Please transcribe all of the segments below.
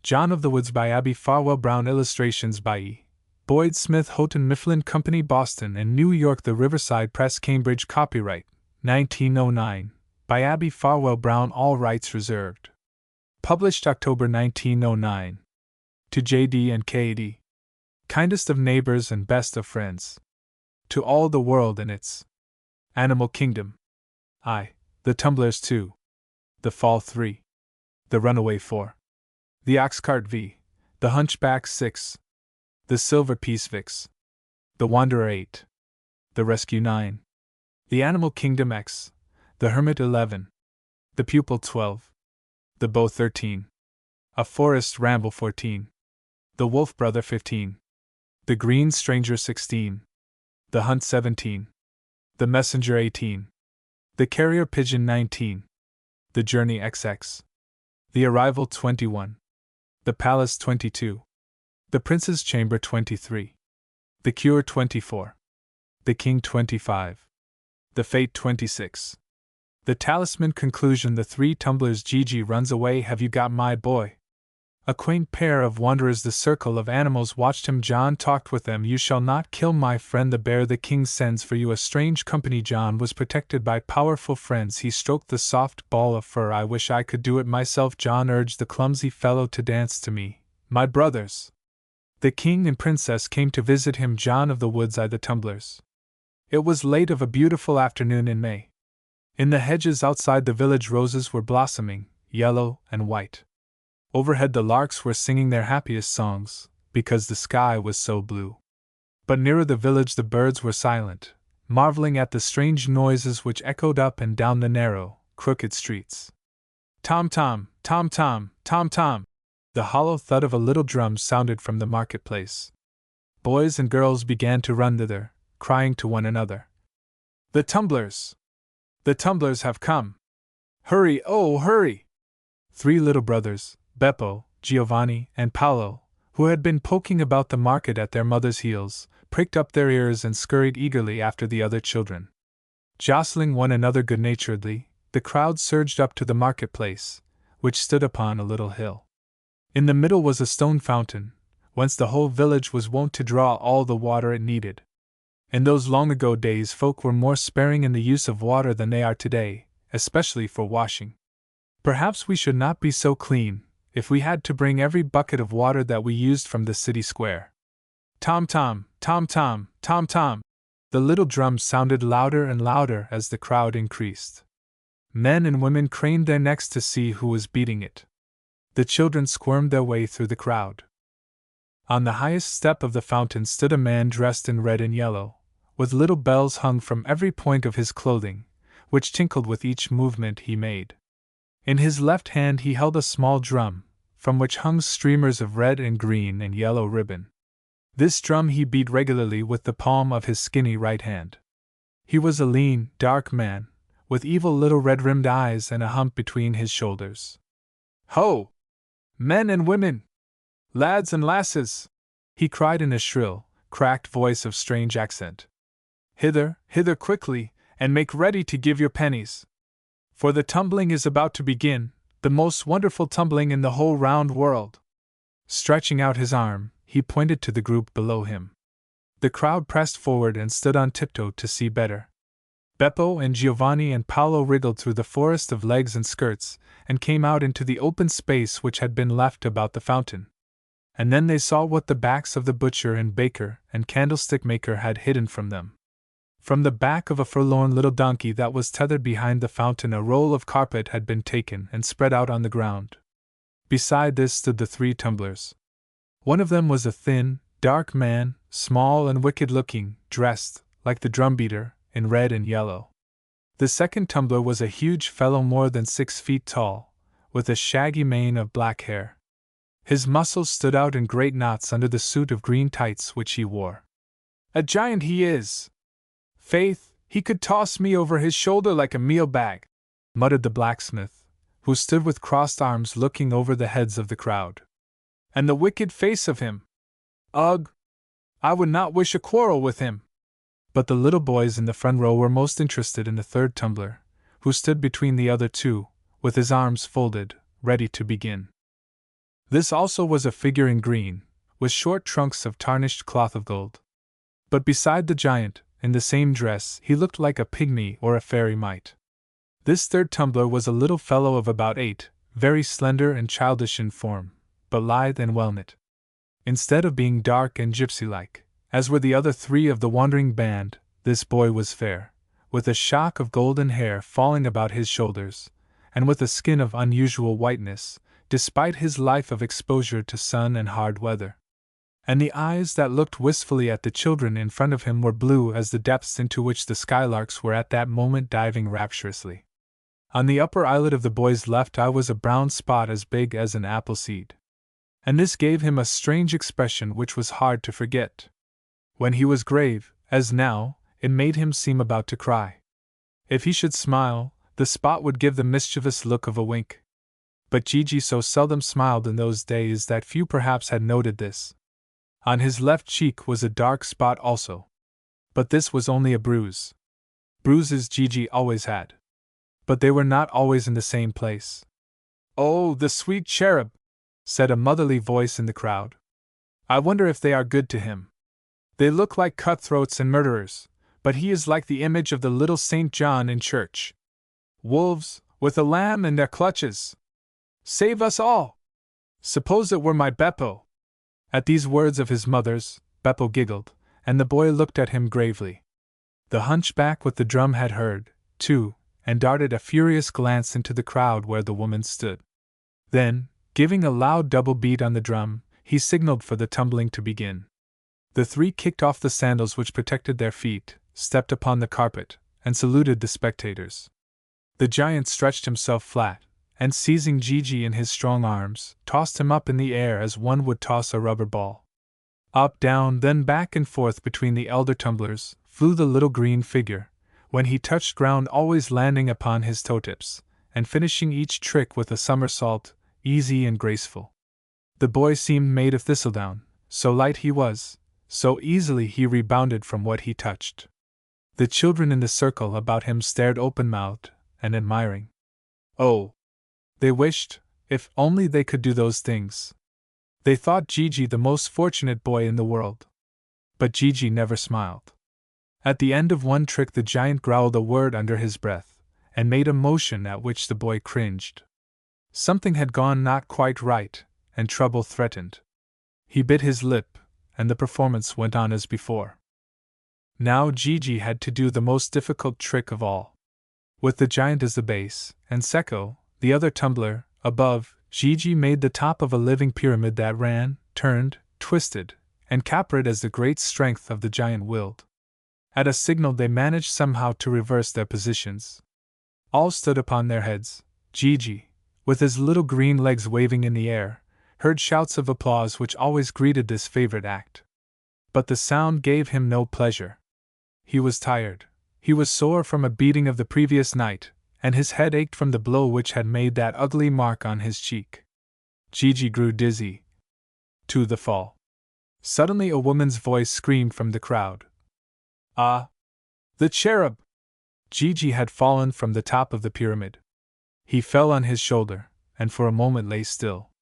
John of the Woods by Abbie Farwell Brown. Illustrations by E. Boyd Smith. Houghton Mifflin Company, Boston and New York. The Riverside Press, Cambridge. Copyright 1909 by Abbie Farwell Brown. All rights reserved. Published October 1909. To J.D. and K.D. Kindest of neighbors and best of friends. To all the world in its animal kingdom. I, the tumblers 2. The fall 3. The runaway 4. The oxcart V. The hunchback 6. The silver piece VI. The wanderer 8. The rescue 9. The animal kingdom X. The hermit 11. The pupil 12. The bow 13. A forest ramble 14. The wolf brother 15. The green stranger 16. The hunt 17. The messenger 18. The carrier pigeon 19. The journey XX. The arrival 21. The palace 22. The prince's chamber 23. The cure 24. The king 25. The fate 26. The talisman conclusion. The 3 tumblers. Gigi runs away. Have you got my boy? A quaint pair of wanderers. The circle of animals watched him. John talked with them. You shall not kill my friend the bear. The king sends for you a strange company. John was protected by powerful friends. He stroked the soft ball of fur. I wish I could do it myself. John urged the clumsy fellow to dance to me. My brothers. The king and princess came to visit him. John of the Woods eyed the tumblers. It was late of a beautiful afternoon in May. In the hedges outside the village roses were blossoming, yellow and white. Overhead the larks were singing their happiest songs, because the sky was so blue. But nearer the village the birds were silent, marveling at the strange noises which echoed up and down the narrow, crooked streets. Tom-tom, tom-tom, tom-tom! The hollow thud of a little drum sounded from the marketplace. Boys and girls began to run thither, crying to one another, "The tumblers! The tumblers have come! Hurry, oh, hurry!" 3 little brothers, Beppo, Giovanni, and Paolo, who had been poking about the market at their mother's heels, pricked up their ears and scurried eagerly after the other children. Jostling one another good-naturedly, the crowd surged up to the marketplace, which stood upon a little hill. In the middle was a stone fountain, whence the whole village was wont to draw all the water it needed. In those long-ago days folk were more sparing in the use of water than they are today, especially for washing. Perhaps we should not be so clean, if we had to bring every bucket of water that we used from the city square. Tom-tom, tom-tom, tom-tom! The little drums sounded louder and louder as the crowd increased. Men and women craned their necks to see who was beating it. The children squirmed their way through the crowd. On the highest step of the fountain stood a man dressed in red and yellow, with little bells hung from every point of his clothing, which tinkled with each movement he made. In his left hand he held a small drum, from which hung streamers of red and green and yellow ribbon. This drum he beat regularly with the palm of his skinny right hand. He was a lean, dark man, with evil little red-rimmed eyes and a hump between his shoulders. "Ho! Men and women! Lads and lasses!" he cried in a shrill, cracked voice of strange accent. "Hither, hither quickly, and make ready to give your pennies. For the tumbling is about to begin, the most wonderful tumbling in the whole round world." Stretching out his arm, he pointed to the group below him. The crowd pressed forward and stood on tiptoe to see better. Beppo and Giovanni and Paolo wriggled through the forest of legs and skirts, and came out into the open space which had been left about the fountain. And then they saw what the backs of the butcher and baker and candlestick maker had hidden from them. From the back of a forlorn little donkey that was tethered behind the fountain a roll of carpet had been taken and spread out on the ground. Beside this stood the 3 tumblers. One of them was a thin, dark man, small and wicked-looking, dressed, like the drumbeater, in red and yellow. The second tumbler was a huge fellow more than 6 feet tall, with a shaggy mane of black hair. His muscles stood out in great knots under the suit of green tights which he wore. "A giant he is! Faith, he could toss me over his shoulder like a meal bag," muttered the blacksmith, who stood with crossed arms looking over the heads of the crowd. "And the wicked face of him! Ugh! I would not wish a quarrel with him." But the little boys in the front row were most interested in the 3rd tumbler, who stood between the other 2, with his arms folded, ready to begin. This also was a figure in green, with short trunks of tarnished cloth of gold. But beside the giant, in the same dress, he looked like a pygmy or a fairy mite. This third tumbler was a little fellow of about 8, very slender and childish in form, but lithe and well-knit. Instead of being dark and gypsy-like, as were the other 3 of the wandering band, this boy was fair, with a shock of golden hair falling about his shoulders, and with a skin of unusual whiteness, despite his life of exposure to sun and hard weather. And the eyes that looked wistfully at the children in front of him were blue as the depths into which the skylarks were at that moment diving rapturously. On the upper eyelid of the boy's left eye was a brown spot as big as an apple seed. And this gave him a strange expression which was hard to forget. When he was grave, as now, it made him seem about to cry. If he should smile, the spot would give the mischievous look of a wink. But Gigi so seldom smiled in those days that few perhaps had noted this. On his left cheek was a dark spot also. But this was only a bruise. Bruises Gigi always had. But they were not always in the same place. "Oh, the sweet cherub!" said a motherly voice in the crowd. "I wonder if they are good to him. They look like cutthroats and murderers, but he is like the image of the little St. John in church. Wolves, with a lamb in their clutches! Save us all! Suppose it were my Beppo!" At these words of his mother's, Beppo giggled, and the boy looked at him gravely. The hunchback with the drum had heard, too, and darted a furious glance into the crowd where the woman stood. Then, giving a loud double beat on the drum, he signaled for the tumbling to begin. The 3 kicked off the sandals which protected their feet, stepped upon the carpet, and saluted the spectators. The giant stretched himself flat, and seizing Gigi in his strong arms, tossed him up in the air as one would toss a rubber ball. Up, down, then back and forth between the elder tumblers, flew the little green figure, when he touched ground always landing upon his toe-tips, and finishing each trick with a somersault, easy and graceful. The boy seemed made of thistledown, so light he was, so easily he rebounded from what he touched. The children in the circle about him stared open-mouthed and admiring. Oh! They wished, if only they could do those things. They thought Gigi the most fortunate boy in the world. But Gigi never smiled. At the end of one trick the giant growled a word under his breath, and made a motion at which the boy cringed. Something had gone not quite right, and trouble threatened. He bit his lip, and the performance went on as before. Now Gigi had to do the most difficult trick of all. With the giant as the base, and Secco, the other tumbler, above, Gigi made the top of a living pyramid that ran, turned, twisted, and capered as the great strength of the giant willed. At a signal they managed somehow to reverse their positions. All stood upon their heads. Gigi, with his little green legs waving in the air, heard shouts of applause which always greeted this favorite act. But the sound gave him no pleasure. He was tired. He was sore from a beating of the previous night, and his head ached from the blow which had made that ugly mark on his cheek. Gigi grew dizzy. To the fall. Suddenly a woman's voice screamed from the crowd. "Ah! The cherub!" Gigi had fallen from the top of the pyramid. He fell on his shoulder, and for a moment lay still.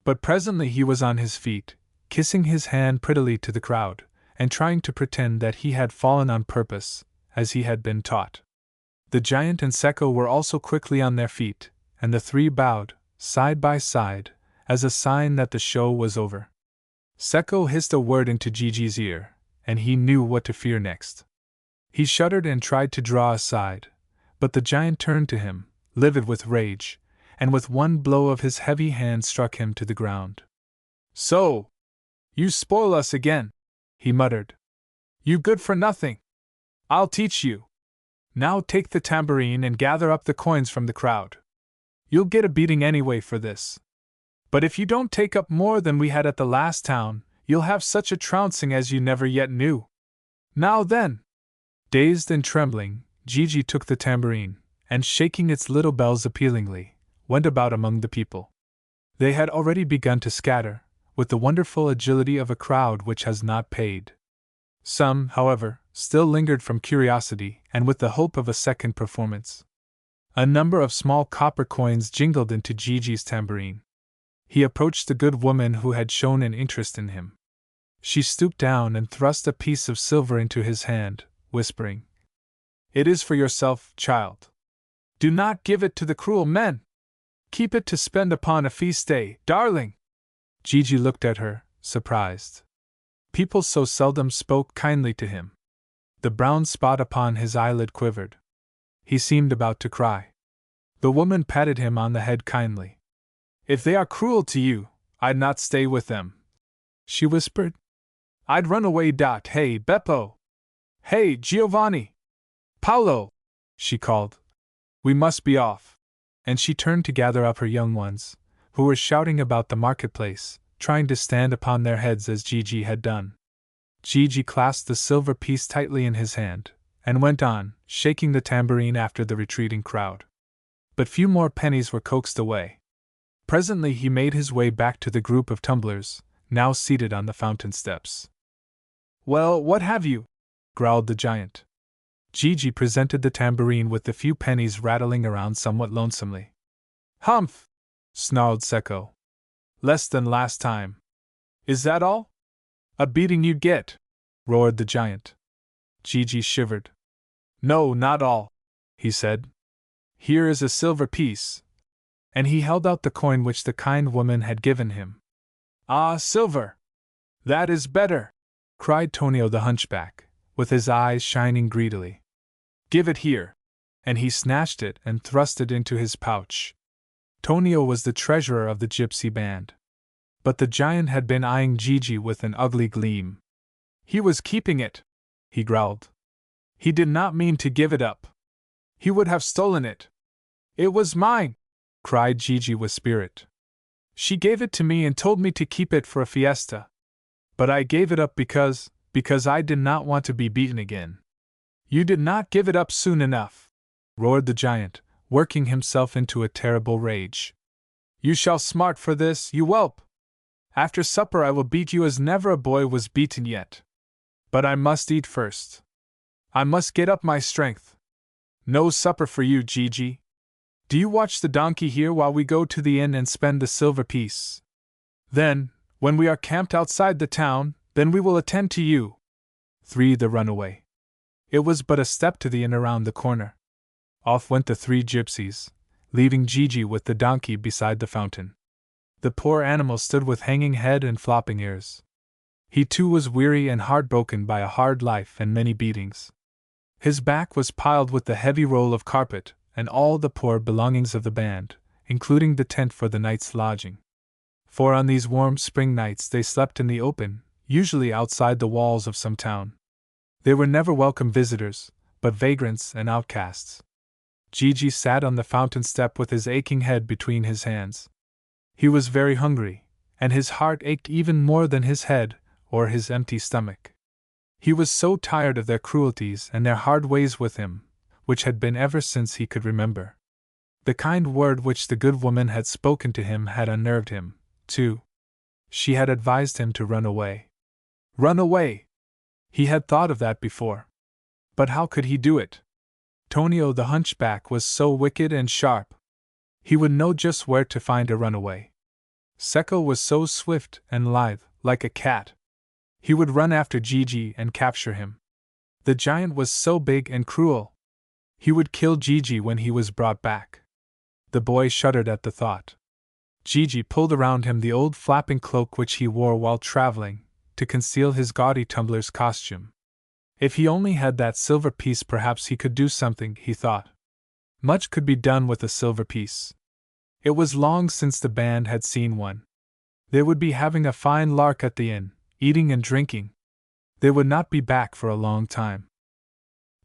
But presently he was on his feet, kissing his hand prettily to the crowd, and trying to pretend that he had fallen on purpose, as he had been taught. The giant and Secco were also quickly on their feet, and the 3 bowed, side by side, as a sign that the show was over. Secco hissed a word into Gigi's ear, and he knew what to fear next. He shuddered and tried to draw aside, but the giant turned to him, livid with rage, and with one blow of his heavy hand struck him to the ground. "So! You spoil us again!" he muttered. "You good for nothing! I'll teach you! Now take the tambourine and gather up the coins from the crowd. You'll get a beating anyway for this. But if you don't take up more than we had at the last town, you'll have such a trouncing as you never yet knew. Now then!" Dazed and trembling, Gigi took the tambourine, and shaking its little bells appealingly, went about among the people. They had already begun to scatter, with the wonderful agility of a crowd which has not paid. Some, however, still lingered from curiosity and with the hope of a second performance. A number of small copper coins jingled into Gigi's tambourine. He approached the good woman who had shown an interest in him. She stooped down and thrust a piece of silver into his hand, whispering, "It is for yourself, child. Do not give it to the cruel men. Keep it to spend upon a feast day, darling." Gigi looked at her, surprised. People so seldom spoke kindly to him. The brown spot upon his eyelid quivered. He seemed about to cry. The woman patted him on the head kindly. "If they are cruel to you, I'd not stay with them," she whispered. "I'd run away. Hey, Beppo! Hey, Giovanni! Paolo!" she called. "We must be off." And she turned to gather up her young ones, who were shouting about the marketplace, trying to stand upon their heads as Gigi had done. Gigi clasped the silver piece tightly in his hand, and went on, shaking the tambourine after the retreating crowd. But few more pennies were coaxed away. Presently he made his way back to the group of tumblers, now seated on the fountain steps. "Well, what have you?" growled the giant. Gigi presented the tambourine with the few pennies rattling around somewhat lonesomely. "Humph!" snarled Secco. "Less than last time. Is that all? A beating you get!" roared the giant. Gigi shivered. "No, not all," he said. "Here is a silver piece." And he held out the coin which the kind woman had given him. "Ah, silver! That is better!" cried Tonio the hunchback, with his eyes shining greedily. "Give it here!" And he snatched it and thrust it into his pouch. Tonio was the treasurer of the gypsy band. But the giant had been eyeing Gigi with an ugly gleam. "He was keeping it," he growled. "He did not mean to give it up. He would have stolen it." "It was mine!" cried Gigi with spirit. "She gave it to me and told me to keep it for a fiesta. But I gave it up because I did not want to be beaten again." "You did not give it up soon enough," roared the giant, working himself into a terrible rage. "You shall smart for this, you whelp! After supper I will beat you as never a boy was beaten yet. But I must eat first. I must get up my strength. No supper for you, Gigi. Do you watch the donkey here while we go to the inn and spend the silver piece. Then, when we are camped outside the town, then we will attend to you." 3. The runaway. It was but a step to the inn around the corner. Off went the 3 gypsies, leaving Gigi with the donkey beside the fountain. The poor animal stood with hanging head and flopping ears. He too was weary and heartbroken by a hard life and many beatings. His back was piled with the heavy roll of carpet and all the poor belongings of the band, including the tent for the night's lodging. For on these warm spring nights they slept in the open, usually outside the walls of some town. They were never welcome visitors, but vagrants and outcasts. Gigi sat on the fountain step with his aching head between his hands. He was very hungry, and his heart ached even more than his head or his empty stomach. He was so tired of their cruelties and their hard ways with him, which had been ever since he could remember. The kind word which the good woman had spoken to him had unnerved him, too. She had advised him to run away. Run away! He had thought of that before. But how could he do it? Tonio the hunchback was so wicked and sharp. He would know just where to find a runaway. Secco was so swift and lithe, like a cat. He would run after Gigi and capture him. The giant was so big and cruel. He would kill Gigi when he was brought back. The boy shuddered at the thought. Gigi pulled around him the old flapping cloak which he wore while traveling, to conceal his gaudy tumbler's costume. If he only had that silver piece, perhaps he could do something, he thought. Much could be done with a silver piece. It was long since the band had seen one. They would be having a fine lark at the inn, eating and drinking. They would not be back for a long time.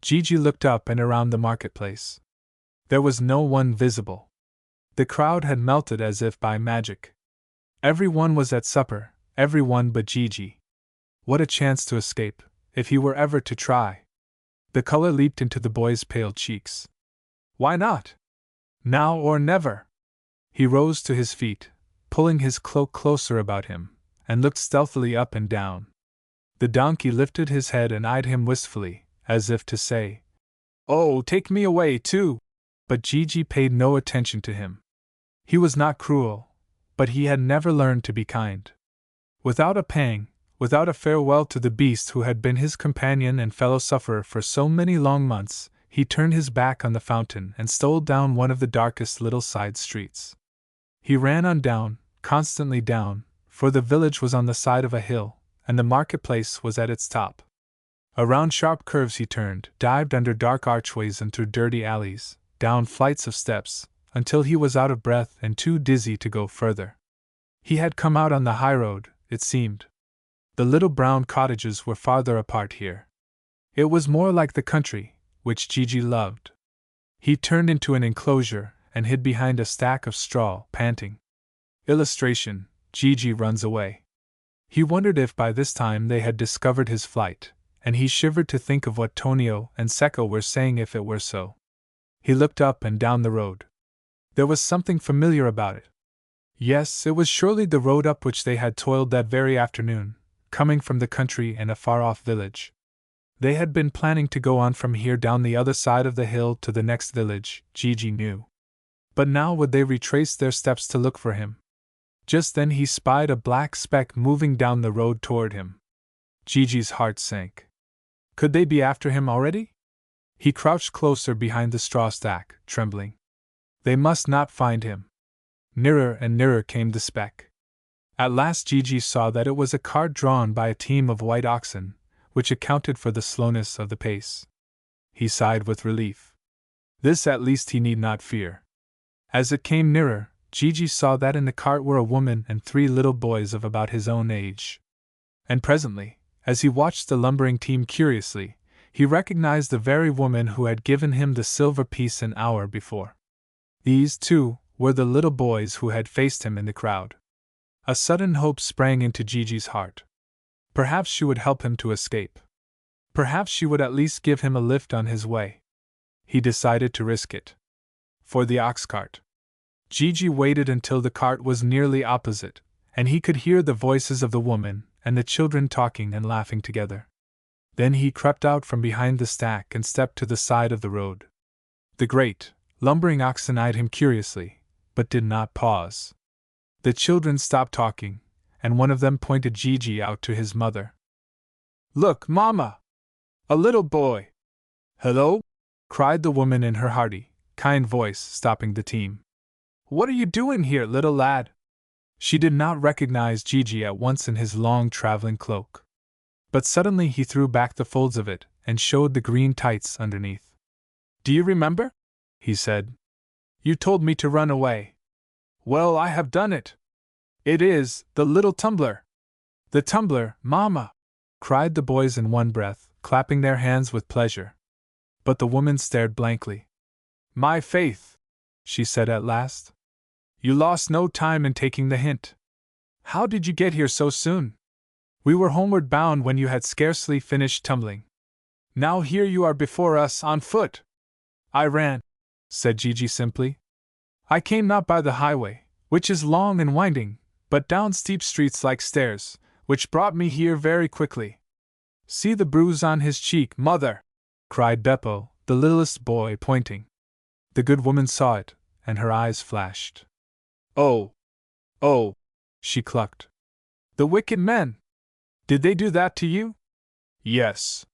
Gigi looked up and around the marketplace. There was no one visible. The crowd had melted as if by magic. Every one was at supper, every one but Gigi. What a chance to escape, if he were ever to try. The color leaped into the boy's pale cheeks. Why not? Now or never. He rose to his feet, pulling his cloak closer about him, and looked stealthily up and down. The donkey lifted his head and eyed him wistfully, as if to say, "Oh, take me away, too!" But Gigi paid no attention to him. He was not cruel, but he had never learned to be kind. Without a pang, without a farewell to the beast who had been his companion and fellow sufferer for so many long months, he turned his back on the fountain and stole down one of the darkest little side streets. He ran on down, constantly down, for the village was on the side of a hill, and the marketplace was at its top. Around sharp curves he turned, dived under dark archways and through dirty alleys, down flights of steps, until he was out of breath and too dizzy to go further. He had come out on the high road, it seemed. The little brown cottages were farther apart here. It was more like the country, which Gigi loved. He turned into an enclosure and hid behind a stack of straw, panting. Illustration: Gigi runs away. He wondered if by this time they had discovered his flight, and he shivered to think of what Tonio and Secco were saying if it were so. He looked up and down the road. There was something familiar about it. Yes, it was surely the road up which they had toiled that very afternoon, coming from the country and a far-off village. They had been planning to go on from here down the other side of the hill to the next village, Gigi knew. But now would they retrace their steps to look for him? Just then he spied a black speck moving down the road toward him. Gigi's heart sank. Could they be after him already? He crouched closer behind the straw stack, trembling. They must not find him. Nearer and nearer came the speck. At last Gigi saw that it was a cart drawn by a team of white oxen, which accounted for the slowness of the pace. He sighed with relief. This at least he need not fear. As it came nearer, Gigi saw that in the cart were a woman and 3 little boys of about his own age. And presently, as he watched the lumbering team curiously, he recognized the very woman who had given him the silver piece an hour before. These, too, were the little boys who had faced him in the crowd. A sudden hope sprang into Gigi's heart. Perhaps she would help him to escape. Perhaps she would at least give him a lift on his way. He decided to risk it. For the ox cart. Gigi waited until the cart was nearly opposite, and he could hear the voices of the woman and the children talking and laughing together. Then he crept out from behind the stack and stepped to the side of the road. The great, lumbering oxen eyed him curiously, but did not pause. The children stopped talking, and one of them pointed Gigi out to his mother. "Look, Mama! A little boy!" "Hello?" cried the woman in her hearty, kind voice, stopping the team. "What are you doing here, little lad?" She did not recognize Gigi at once in his long traveling cloak. But suddenly he threw back the folds of it and showed the green tights underneath. "Do you remember?" he said. "You told me to run away. Well, I have done it. It is the little tumbler." "The tumbler, Mama!" cried the boys in one breath, clapping their hands with pleasure. But the woman stared blankly. "My faith!" she said at last. "You lost no time in taking the hint. How did you get here so soon? We were homeward bound when you had scarcely finished tumbling. Now here you are before us on foot." "I ran," said Gigi simply. "I came not by the highway, which is long and winding, but down steep streets like stairs, which brought me here very quickly." "See the bruise on his cheek, Mother!" cried Beppo, the littlest boy, pointing. The good woman saw it, and her eyes flashed. "Oh! Oh!" she clucked. "The wicked men! Did they do that to you?" "Yes.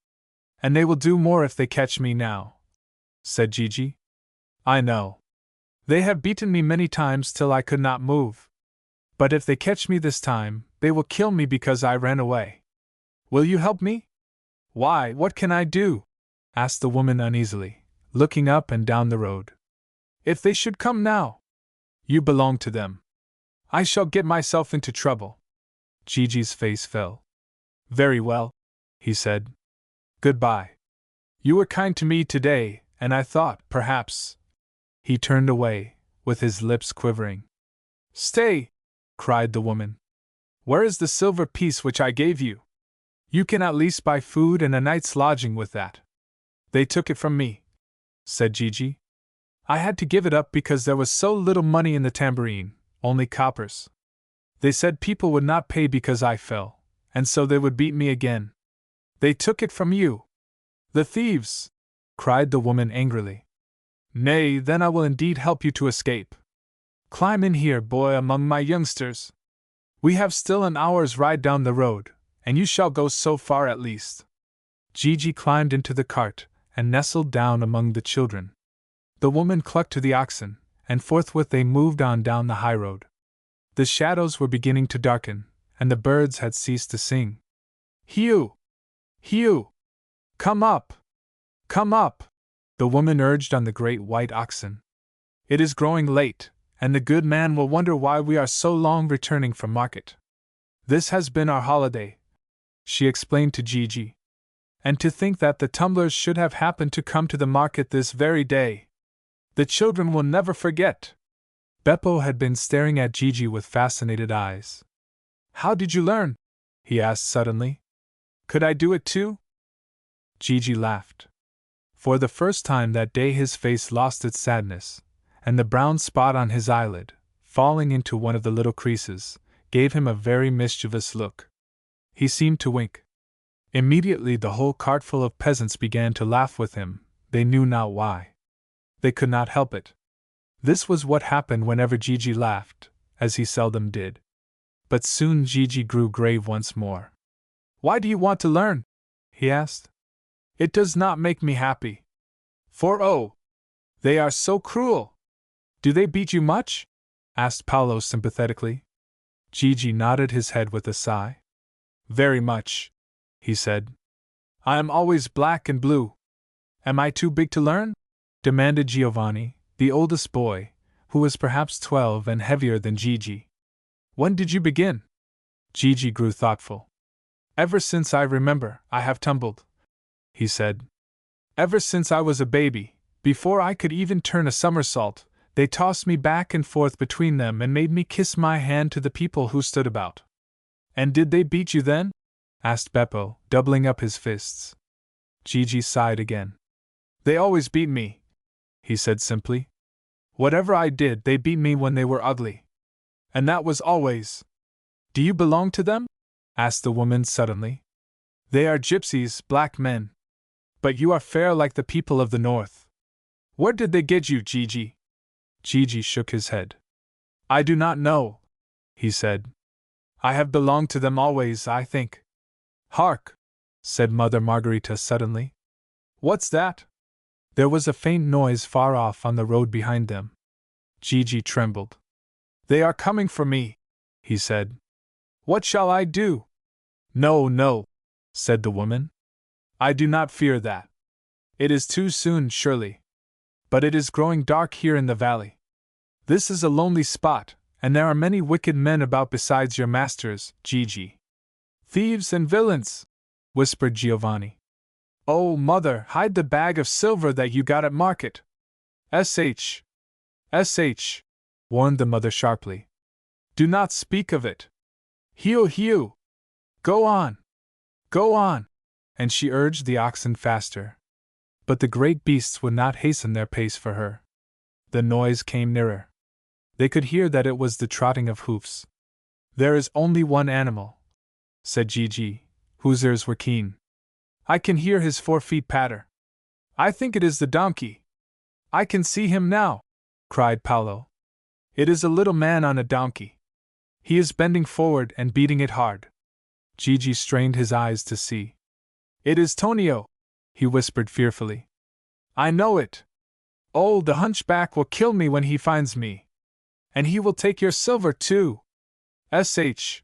And they will do more if they catch me now," said Gigi. "I know. They have beaten me many times till I could not move. But if they catch me this time, they will kill me because I ran away. Will you help me?" "Why, what can I do?" asked the woman uneasily, looking up and down the road. "If they should come now?" "You belong to them. I shall get myself into trouble." Gigi's face fell. "Very well," he said. "Goodbye. You were kind to me today, and I thought, perhaps—" He turned away, with his lips quivering. "Stay!" cried the woman. "Where is the silver piece which I gave you? You can at least buy food and a night's lodging with that." "They took it from me," said Gigi. "I had to give it up because there was so little money in the tambourine, only coppers. They said people would not pay because I fell, and so they would beat me again. They took it from you." "The thieves!" cried the woman angrily. "Nay, then I will indeed help you to escape." Climb in here, boy, among my youngsters. We have still an hour's ride down the road, and you shall go so far at least. Gigi climbed into the cart and nestled down among the children. The woman clucked to the oxen, and forthwith they moved on down the high road. The shadows were beginning to darken, and the birds had ceased to sing. Hugh! Hugh! Come up! Come up! The woman urged on the great white oxen. It is growing late, and the good man will wonder why we are so long returning from market. This has been our holiday, she explained to Gigi. And to think that the tumblers should have happened to come to the market this very day. The children will never forget. Beppo had been staring at Gigi with fascinated eyes. How did you learn? He asked suddenly. Could I do it too? Gigi laughed. For the first time that day his face lost its sadness, and the brown spot on his eyelid, falling into one of the little creases, gave him a very mischievous look. He seemed to wink. Immediately the whole cartful of peasants began to laugh with him, they knew not why. They could not help it. This was what happened whenever Gigi laughed, as he seldom did. But soon Gigi grew grave once more. Why do you want to learn? He asked. It does not make me happy. For oh! They are so cruel! Do they beat you much? Asked Paolo sympathetically. Gigi nodded his head with a sigh. Very much, he said. I am always black and blue. Am I too big to learn? Demanded Giovanni, the oldest boy, who was perhaps 12 and heavier than Gigi. When did you begin? Gigi grew thoughtful. Ever since I remember, I have tumbled, he said. Ever since I was a baby, before I could even turn a somersault, they tossed me back and forth between them and made me kiss my hand to the people who stood about. And did they beat you then? Asked Beppo, doubling up his fists. Gigi sighed again. They always beat me, he said simply. Whatever I did, they beat me when they were ugly. And that was always. Do you belong to them? Asked the woman suddenly. They are gypsies, black men. But you are fair like the people of the north. Where did they get you, Gigi? Gigi shook his head. I do not know, he said. I have belonged to them always, I think. Hark, said Mother Margarita suddenly. What's that? There was a faint noise far off on the road behind them. Gigi trembled. They are coming for me, he said. What shall I do? No, no, said the woman. I do not fear that. It is too soon, surely. But it is growing dark here in the valley. This is a lonely spot, and there are many wicked men about besides your masters, Gigi. Thieves and villains, whispered Giovanni. Oh, mother, hide the bag of silver that you got at market. S.H. S.H. warned the mother sharply. Do not speak of it. Hugh. Go on. Go on. And she urged the oxen faster. But the great beasts would not hasten their pace for her. The noise came nearer. They could hear that it was the trotting of hoofs. There is only one animal, said Gigi, whose ears were keen. I can hear his 4 feet patter. I think it is the donkey. I can see him now, cried Paolo. It is a little man on a donkey. He is bending forward and beating it hard. Gigi strained his eyes to see. It is Tonio, he whispered fearfully. I know it. Oh, the hunchback will kill me when he finds me. And he will take your silver too. S.H.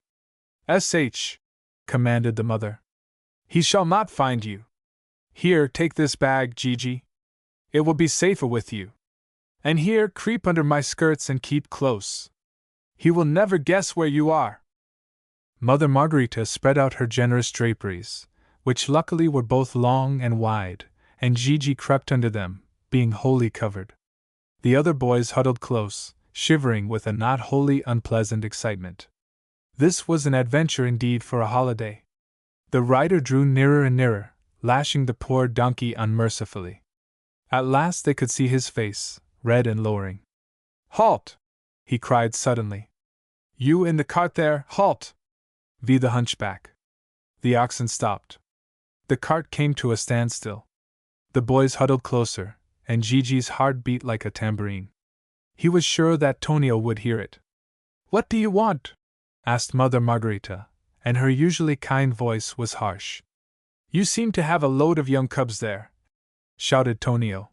S.H. commanded the mother. He shall not find you. Here, take this bag, Gigi. It will be safer with you. And here, creep under my skirts and keep close. He will never guess where you are. Mother Margarita spread out her generous draperies, which luckily were both long and wide, and Gigi crept under them, being wholly covered. The other boys huddled close, shivering with a not wholly unpleasant excitement. This was an adventure indeed for a holiday. The rider drew nearer and nearer, lashing the poor donkey unmercifully. At last they could see his face, red and lowering. Halt! He cried suddenly. You in the cart there, halt! V the hunchback. The oxen stopped. The cart came to a standstill. The boys huddled closer, and Gigi's heart beat like a tambourine. He was sure that Tonio would hear it. "What do you want?" asked Mother Margarita, and her usually kind voice was harsh. "You seem to have a load of young cubs there," shouted Tonio.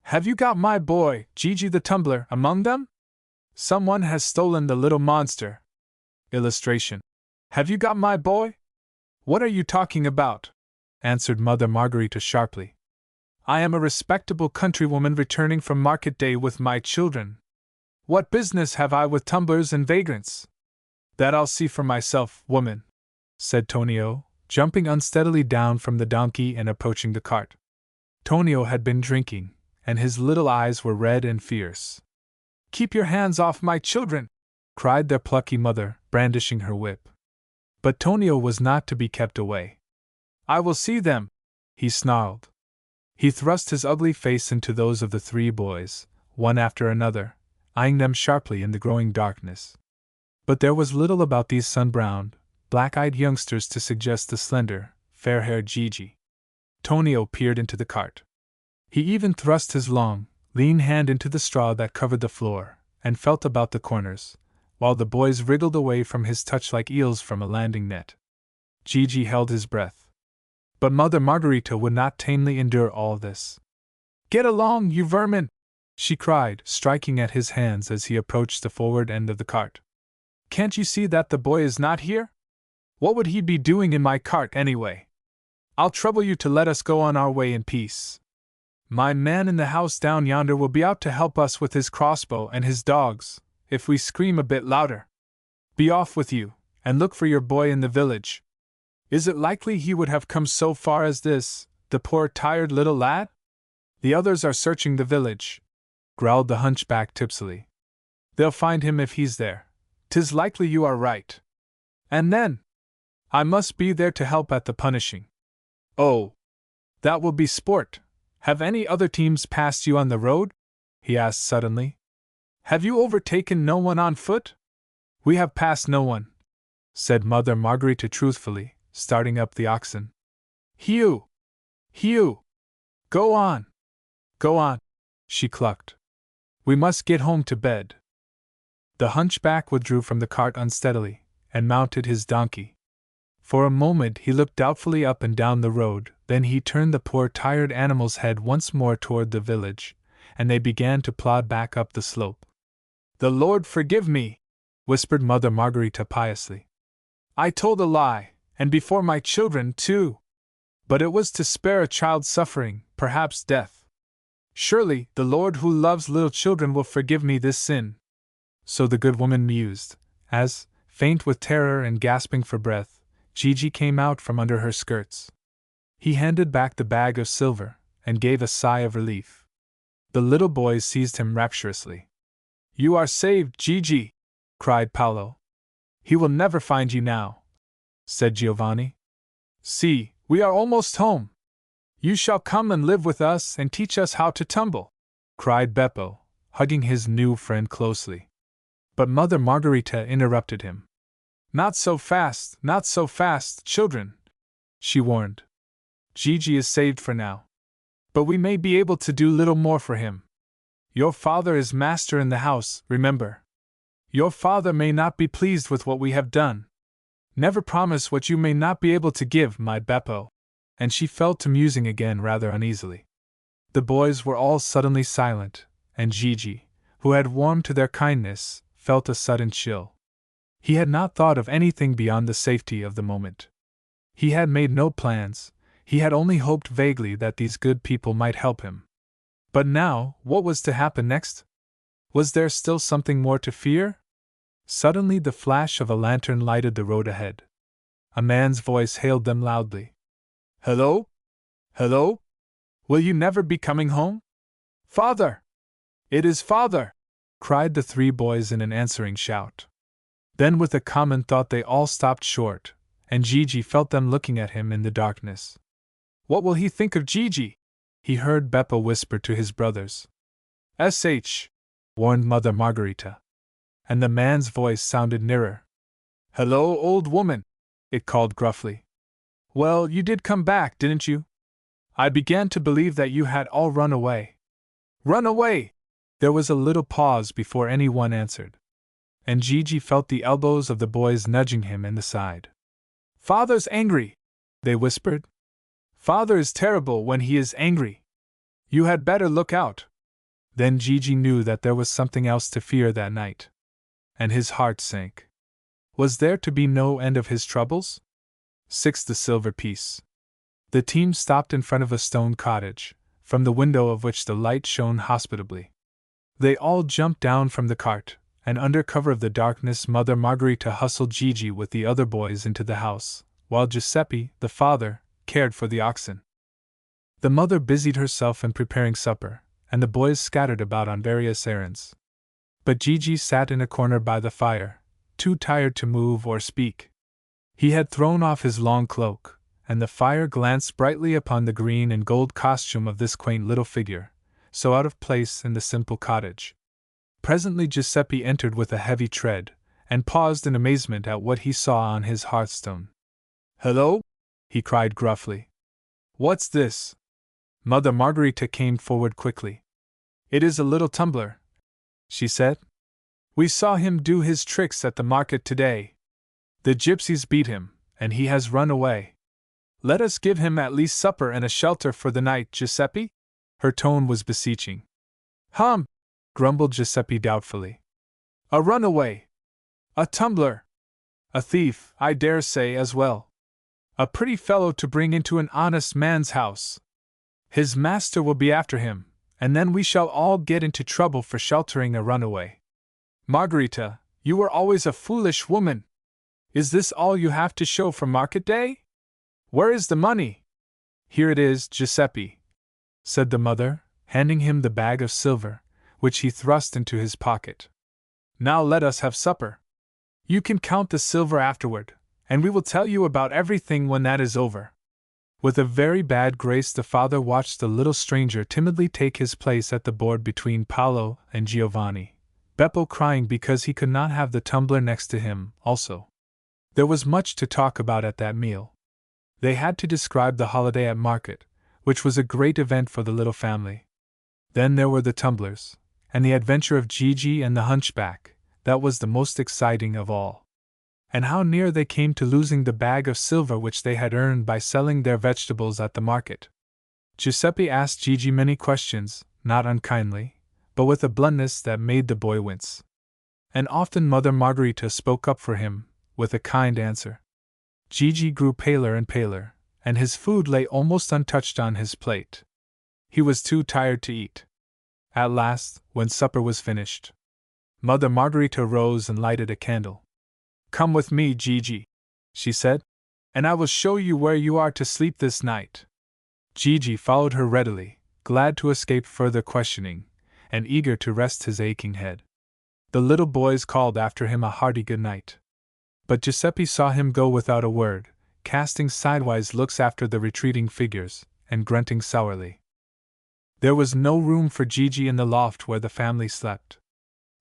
"Have you got my boy, Gigi the tumbler, among them? Someone has stolen the little monster." Illustration. "Have you got my boy?" "What are you talking about?" answered Mother Margarita sharply. "I am a respectable countrywoman returning from market day with my children. What business have I with tumblers and vagrants?" "That I'll see for myself, woman," said Tonio, jumping unsteadily down from the donkey and approaching the cart. Tonio had been drinking, and his little eyes were red and fierce. "Keep your hands off my children!" cried their plucky mother, brandishing her whip. But Tonio was not to be kept away. "I will see them!" he snarled. He thrust his ugly face into those of the three boys, one after another, eyeing them sharply in the growing darkness. But there was little about these sun-browned, black-eyed youngsters to suggest the slender, fair-haired Gigi. Tonio peered into the cart. He even thrust his long, lean hand into the straw that covered the floor, and felt about the corners, while the boys wriggled away from his touch like eels from a landing net. Gigi held his breath. But Mother Margarita would not tamely endure all this. "Get along, you vermin!" she cried, striking at his hands as he approached the forward end of the cart. "Can't you see that the boy is not here? What would he be doing in my cart anyway? I'll trouble you to let us go on our way in peace. My man in the house down yonder will be out to help us with his crossbow and his dogs, if we scream a bit louder. Be off with you, and look for your boy in the village. Is it likely he would have come so far as this, the poor tired little lad? The others are searching the village," growled the hunchback tipsily. "They'll find him if he's there. 'Tis likely you are right. And then, I must be there to help at the punishing." "Oh, that will be sport. Have any other teams passed you on the road?" he asked suddenly. "Have you overtaken no one on foot?" "We have passed no one," said Mother Margarita truthfully, starting up the oxen. "Hugh! Hugh! Go on! Go on!" she clucked. "We must get home to bed." The hunchback withdrew from the cart unsteadily, and mounted his donkey. For a moment he looked doubtfully up and down the road, then he turned the poor tired animal's head once more toward the village, and they began to plod back up the slope. "The Lord forgive me!" whispered Mother Margarita piously. "I told a lie, and before my children, too. But it was to spare a child suffering, perhaps death. Surely, the Lord who loves little children will forgive me this sin." So the good woman mused, as, faint with terror and gasping for breath, Gigi came out from under her skirts. He handed back the bag of silver, and gave a sigh of relief. The little boys seized him rapturously. "You are saved, Gigi!" cried Paolo. "He will never find you now," said Giovanni. "See, we are almost home. You shall come and live with us and teach us how to tumble," cried Beppo, hugging his new friend closely. But Mother Margarita interrupted him. "Not so fast, not so fast, children," she warned. "Gigi is saved for now. But we may be able to do little more for him. Your father is master in the house, remember. Your father may not be pleased with what we have done. Never promise what you may not be able to give, my Beppo." And she fell to musing again rather uneasily. The boys were all suddenly silent, and Gigi, who had warmed to their kindness, felt a sudden chill. He had not thought of anything beyond the safety of the moment. He had made no plans, he had only hoped vaguely that these good people might help him. But now, what was to happen next? Was there still something more to fear? Suddenly the flash of a lantern lighted the road ahead. A man's voice hailed them loudly. "Hello? Hello? Will you never be coming home? Father! It is Father!" cried the three boys in an answering shout. Then with a common thought they all stopped short, and Gigi felt them looking at him in the darkness. "What will he think of Gigi?" he heard Beppo whisper to his brothers. "SH!" warned Mother Margarita. And the man's voice sounded nearer. "Hello, old woman!" it called gruffly. "Well, you did come back, didn't you? I began to believe that you had all run away." "Run away!" There was a little pause before anyone answered, and Gigi felt the elbows of the boys nudging him in the side. "Father's angry," they whispered. "Father is terrible when he is angry. You had better look out." Then Gigi knew that there was something else to fear that night, and his heart sank. Was there to be no end of his troubles? 6. The silver piece. The team stopped in front of a stone cottage, from the window of which the light shone hospitably. They all jumped down from the cart, and under cover of the darkness Mother Margarita hustled Gigi with the other boys into the house, while Giuseppe, the father, cared for the oxen. The mother busied herself in preparing supper, and the boys scattered about on various errands. But Gigi sat in a corner by the fire, too tired to move or speak. He had thrown off his long cloak, and the fire glanced brightly upon the green and gold costume of this quaint little figure, so out of place in the simple cottage. Presently Giuseppe entered with a heavy tread, and paused in amazement at what he saw on his hearthstone. "Hello?" he cried gruffly. "What's this?" Mother Margarita came forward quickly. "It is a little tumbler," she said. "We saw him do his tricks at the market today. The gypsies beat him, and he has run away. Let us give him at least supper and a shelter for the night, Giuseppe." Her tone was beseeching. "Hum!" grumbled Giuseppe doubtfully. "A runaway! A tumbler! A thief, I dare say, as well. A pretty fellow to bring into an honest man's house. His master will be after him, and then we shall all get into trouble for sheltering a runaway. Margarita, you were always a foolish woman. Is this all you have to show for market day? Where is the money?" "Here it is, Giuseppe," said the mother, handing him the bag of silver, which he thrust into his pocket. "Now let us have supper. You can count the silver afterward, and we will tell you about everything when that is over." With a very bad grace the father watched the little stranger timidly take his place at the board between Paolo and Giovanni, Beppo crying because he could not have the tumbler next to him, also. There was much to talk about at that meal. They had to describe the holiday at market, which was a great event for the little family. Then there were the tumblers, and the adventure of Gigi and the hunchback, that was the most exciting of all. And how near they came to losing the bag of silver which they had earned by selling their vegetables at the market. Giuseppe asked Gigi many questions, not unkindly, but with a bluntness that made the boy wince. And often Mother Margarita spoke up for him, with a kind answer. Gigi grew paler and paler, and his food lay almost untouched on his plate. He was too tired to eat. At last, when supper was finished, Mother Margarita rose and lighted a candle. "Come with me, Gigi," she said, "and I will show you where you are to sleep this night." Gigi followed her readily, glad to escape further questioning, and eager to rest his aching head. The little boys called after him a hearty good night. But Giuseppe saw him go without a word, casting sidewise looks after the retreating figures, and grunting sourly. There was no room for Gigi in the loft where the family slept.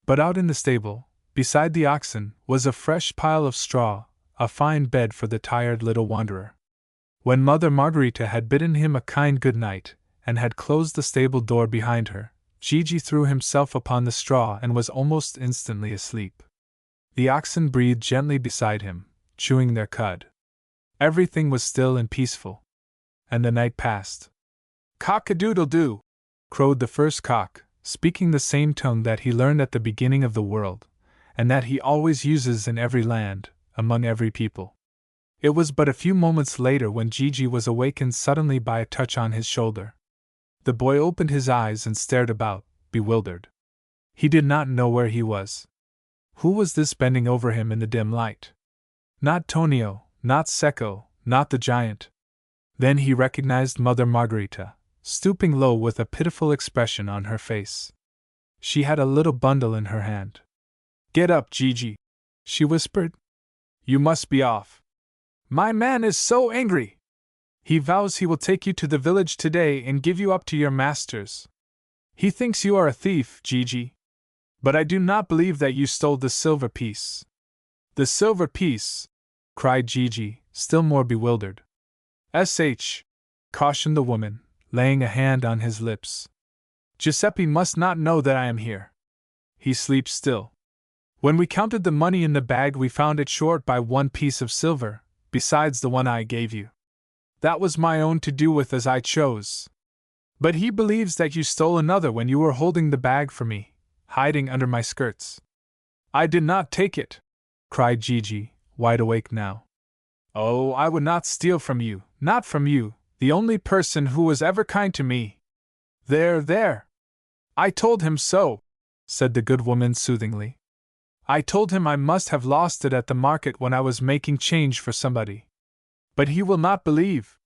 But out in the stable, beside the oxen, was a fresh pile of straw, a fine bed for the tired little wanderer. When Mother Margarita had bidden him a kind good night, and had closed the stable door behind her, Gigi threw himself upon the straw and was almost instantly asleep. The oxen breathed gently beside him, chewing their cud. Everything was still and peaceful. And the night passed. "Cock-a-doodle-doo!" crowed the first cock, speaking the same tone that he learned at the beginning of the world, and that he always uses in every land, among every people. It was but a few moments later when Gigi was awakened suddenly by a touch on his shoulder. The boy opened his eyes and stared about, bewildered. He did not know where he was. Who was this bending over him in the dim light? Not Tonio, not Secco, not the giant. Then he recognized Mother Margarita, stooping low with a pitiful expression on her face. She had a little bundle in her hand. "Get up, Gigi," she whispered. "You must be off. My man is so angry. He vows he will take you to the village today and give you up to your masters. He thinks you are a thief, Gigi. But I do not believe that you stole the silver piece." "The silver piece!" cried Gigi, still more bewildered. "Sh!" cautioned the woman, laying a hand on his lips. Giuseppe must not know that I am here. He sleeps still. When we counted the money in the bag, we found it short by 1 piece of silver, besides the one I gave you. That was my own to do with as I chose. But he believes that you stole another when you were holding the bag for me, hiding under my skirts. I did not take it, cried Gigi, wide awake now. Oh, I would not steal from you, not from you, the only person who was ever kind to me. There. I told him so, said the good woman soothingly. I told him I must have lost it at the market when I was making change for somebody. But he will not believe.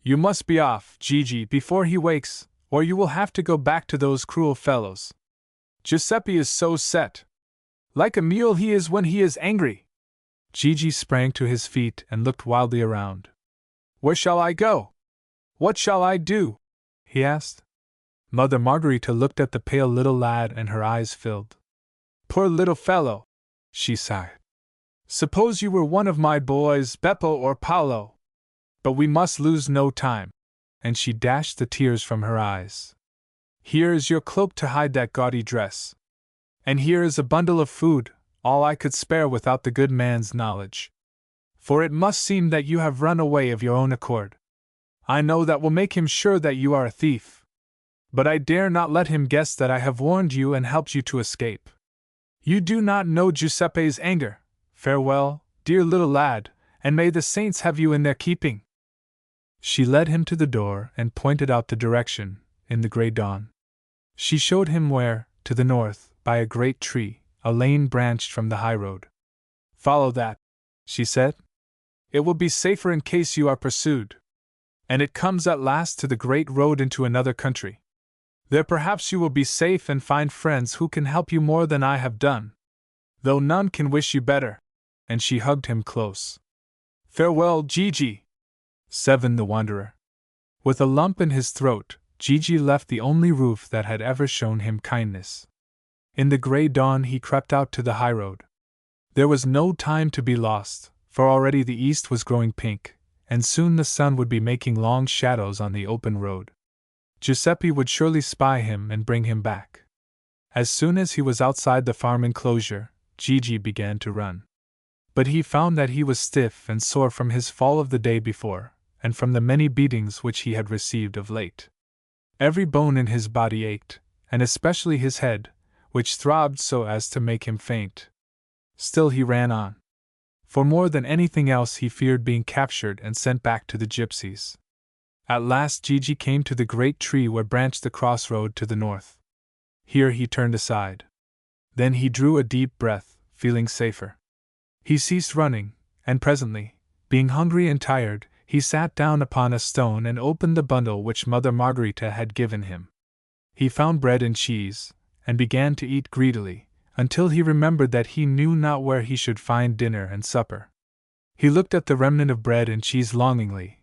You must be off, Gigi, before he wakes, or you will have to go back to those cruel fellows. Giuseppe is so set. Like a mule he is when he is angry. Gigi sprang to his feet and looked wildly around. Where shall I go? What shall I do? He asked. Mother Margarita looked at the pale little lad and her eyes filled. Poor little fellow, she sighed. Suppose you were one of my boys, Beppo or Paolo. But we must lose no time. And she dashed the tears from her eyes. Here is your cloak to hide that gaudy dress. And here is a bundle of food, all I could spare without the good man's knowledge. For it must seem that you have run away of your own accord. I know that will make him sure that you are a thief. But I dare not let him guess that I have warned you and helped you to escape. You do not know Giuseppe's anger. Farewell, dear little lad, and may the saints have you in their keeping. She led him to the door and pointed out the direction, in the grey dawn. She showed him where, to the north, by a great tree, a lane branched from the highroad. Follow that, she said. It will be safer in case you are pursued. And it comes at last to the great road into another country. There perhaps you will be safe and find friends who can help you more than I have done. Though none can wish you better. And she hugged him close. Farewell, Gigi, said the wanderer. With a lump in his throat, Gigi left the only roof that had ever shown him kindness. In the grey dawn he crept out to the highroad. There was no time to be lost, for already the east was growing pink, and soon the sun would be making long shadows on the open road. Giuseppe would surely spy him and bring him back. As soon as he was outside the farm enclosure, Gigi began to run. But he found that he was stiff and sore from his fall of the day before, and from the many beatings which he had received of late. Every bone in his body ached, and especially his head, which throbbed so as to make him faint. Still he ran on. For more than anything else he feared being captured and sent back to the gypsies. At last Gigi came to the great tree where branched the crossroad to the north. Here he turned aside. Then he drew a deep breath, feeling safer. He ceased running, and presently, being hungry and tired, he sat down upon a stone and opened the bundle which Mother Margarita had given him. He found bread and cheese, and began to eat greedily, until he remembered that he knew not where he should find dinner and supper. He looked at the remnant of bread and cheese longingly,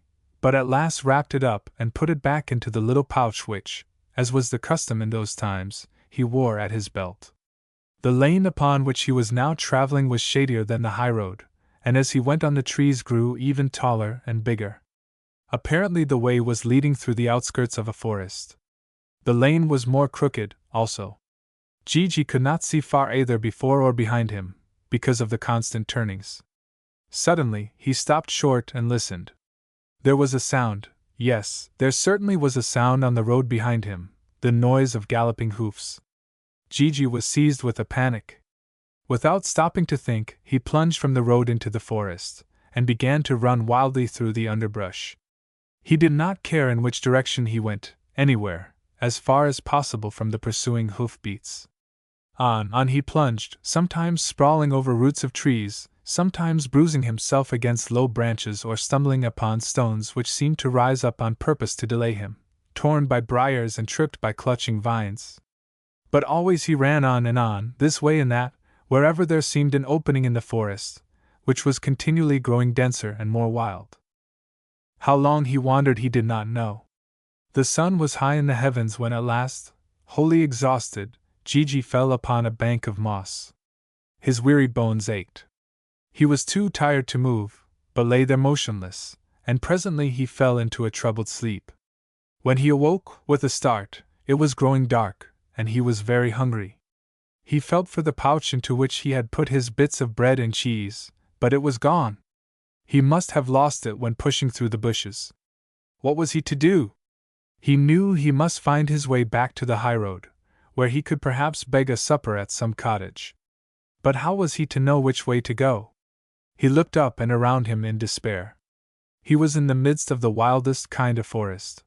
but at last wrapped it up and put it back into the little pouch which, as was the custom in those times, he wore at his belt. The lane upon which he was now traveling was shadier than the highroad, and as he went on the trees grew even taller and bigger. Apparently the way was leading through the outskirts of a forest. The lane was more crooked, also. Gigi could not see far either before or behind him, because of the constant turnings. Suddenly, he stopped short and listened. There was a sound, yes, there certainly was a sound on the road behind him, the noise of galloping hoofs. Gigi was seized with a panic. Without stopping to think, he plunged from the road into the forest, and began to run wildly through the underbrush. He did not care in which direction he went, anywhere, as far as possible from the pursuing hoofbeats. On he plunged, sometimes sprawling over roots of trees, sometimes bruising himself against low branches or stumbling upon stones which seemed to rise up on purpose to delay him, torn by briars and tripped by clutching vines. But always he ran on, this way and that, wherever there seemed an opening in the forest, which was continually growing denser and more wild. How long he wandered he did not know. The sun was high in the heavens when at last, wholly exhausted, Gigi fell upon a bank of moss. His weary bones ached. He was too tired to move, but lay there motionless, and presently he fell into a troubled sleep. When he awoke, with a start, It was growing dark, and he was very hungry. He felt for the pouch into which he had put his bits of bread and cheese, but it was gone. He must have lost it when pushing through the bushes. What was he to do? He knew he must find his way back to the highroad, where he could perhaps beg a supper at some cottage. But how was he to know which way to go? He looked up and around him in despair. He was in the midst of the wildest kind of forest.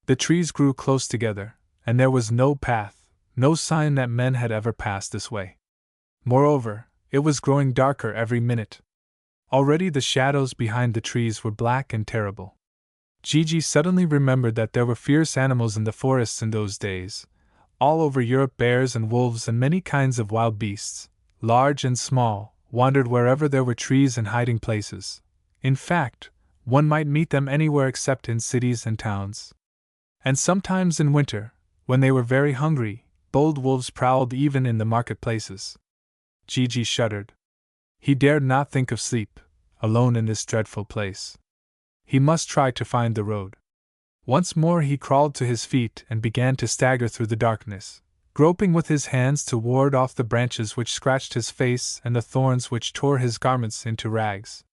The trees grew close together, and there was no path, no sign that men had ever passed this way. Moreover, it was growing darker every minute. Already the shadows behind the trees were black and terrible. Gigi suddenly remembered that there were fierce animals in the forests in those days. All over Europe bears and wolves and many kinds of wild beasts, large and small, wandered wherever there were trees and hiding places. In fact, one might meet them anywhere except in cities and towns. And sometimes in winter, when they were very hungry, bold wolves prowled even in the marketplaces. Gigi shuddered. He dared not think of sleep, alone in this dreadful place. He must try to find the road. Once more he crawled to his feet and began to stagger through the darkness, groping with his hands to ward off the branches which scratched his face and the thorns which tore his garments into rags.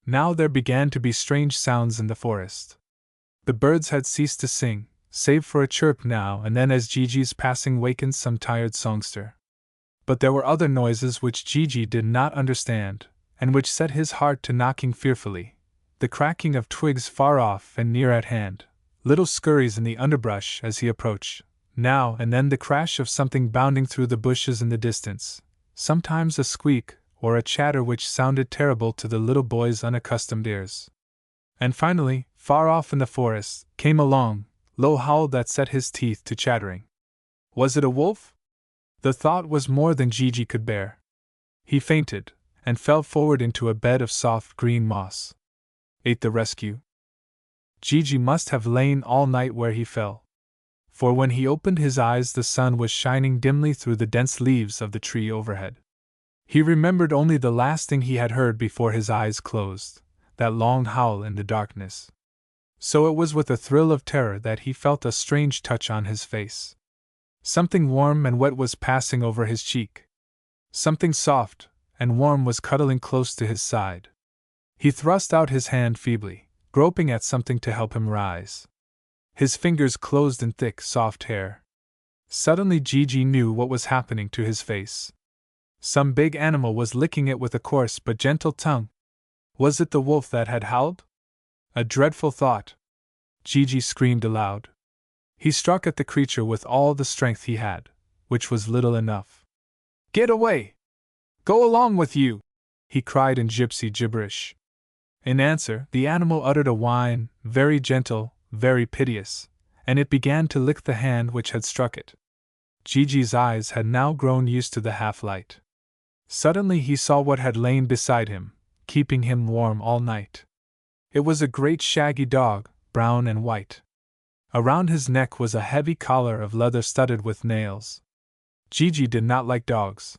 Now there began to be strange sounds in the forest. The birds had ceased to sing, save for a chirp now and then as Gigi's passing wakened some tired songster. But there were other noises which Gigi did not understand, and which set his heart to knocking fearfully. The cracking of twigs far off and near at hand, little scurries in the underbrush as he approached, now and then the crash of something bounding through the bushes in the distance, sometimes a squeak or a chatter which sounded terrible to the little boy's unaccustomed ears. And finally, far off in the forest, came a long, low howl that set his teeth to chattering. Was it a wolf? The thought was more than Gigi could bear. He fainted, and fell forward into a bed of soft green moss. Ate the rescue. Gigi must have lain all night where he fell. For when he opened his eyes the sun was shining dimly through the dense leaves of the tree overhead. He remembered only the last thing he had heard before his eyes closed, that long howl in the darkness. So it was with a thrill of terror that he felt a strange touch on his face. Something warm and wet was passing over his cheek. Something soft and warm was cuddling close to his side. He thrust out his hand feebly, groping at something to help him rise. His fingers closed in thick, soft hair. Suddenly Gigi knew what was happening to his face. Some big animal was licking it with a coarse but gentle tongue. Was it the wolf that had howled? A dreadful thought. Gigi screamed aloud. He struck at the creature with all the strength he had, which was little enough. "Get away! Go along with you!" he cried in gypsy gibberish. In answer, the animal uttered a whine, very gentle, very piteous, and it began to lick the hand which had struck it. Gigi's eyes had now grown used to the half-light. Suddenly he saw what had lain beside him, keeping him warm all night. It was a great shaggy dog, brown and white. Around his neck was a heavy collar of leather studded with nails. Gigi did not like dogs.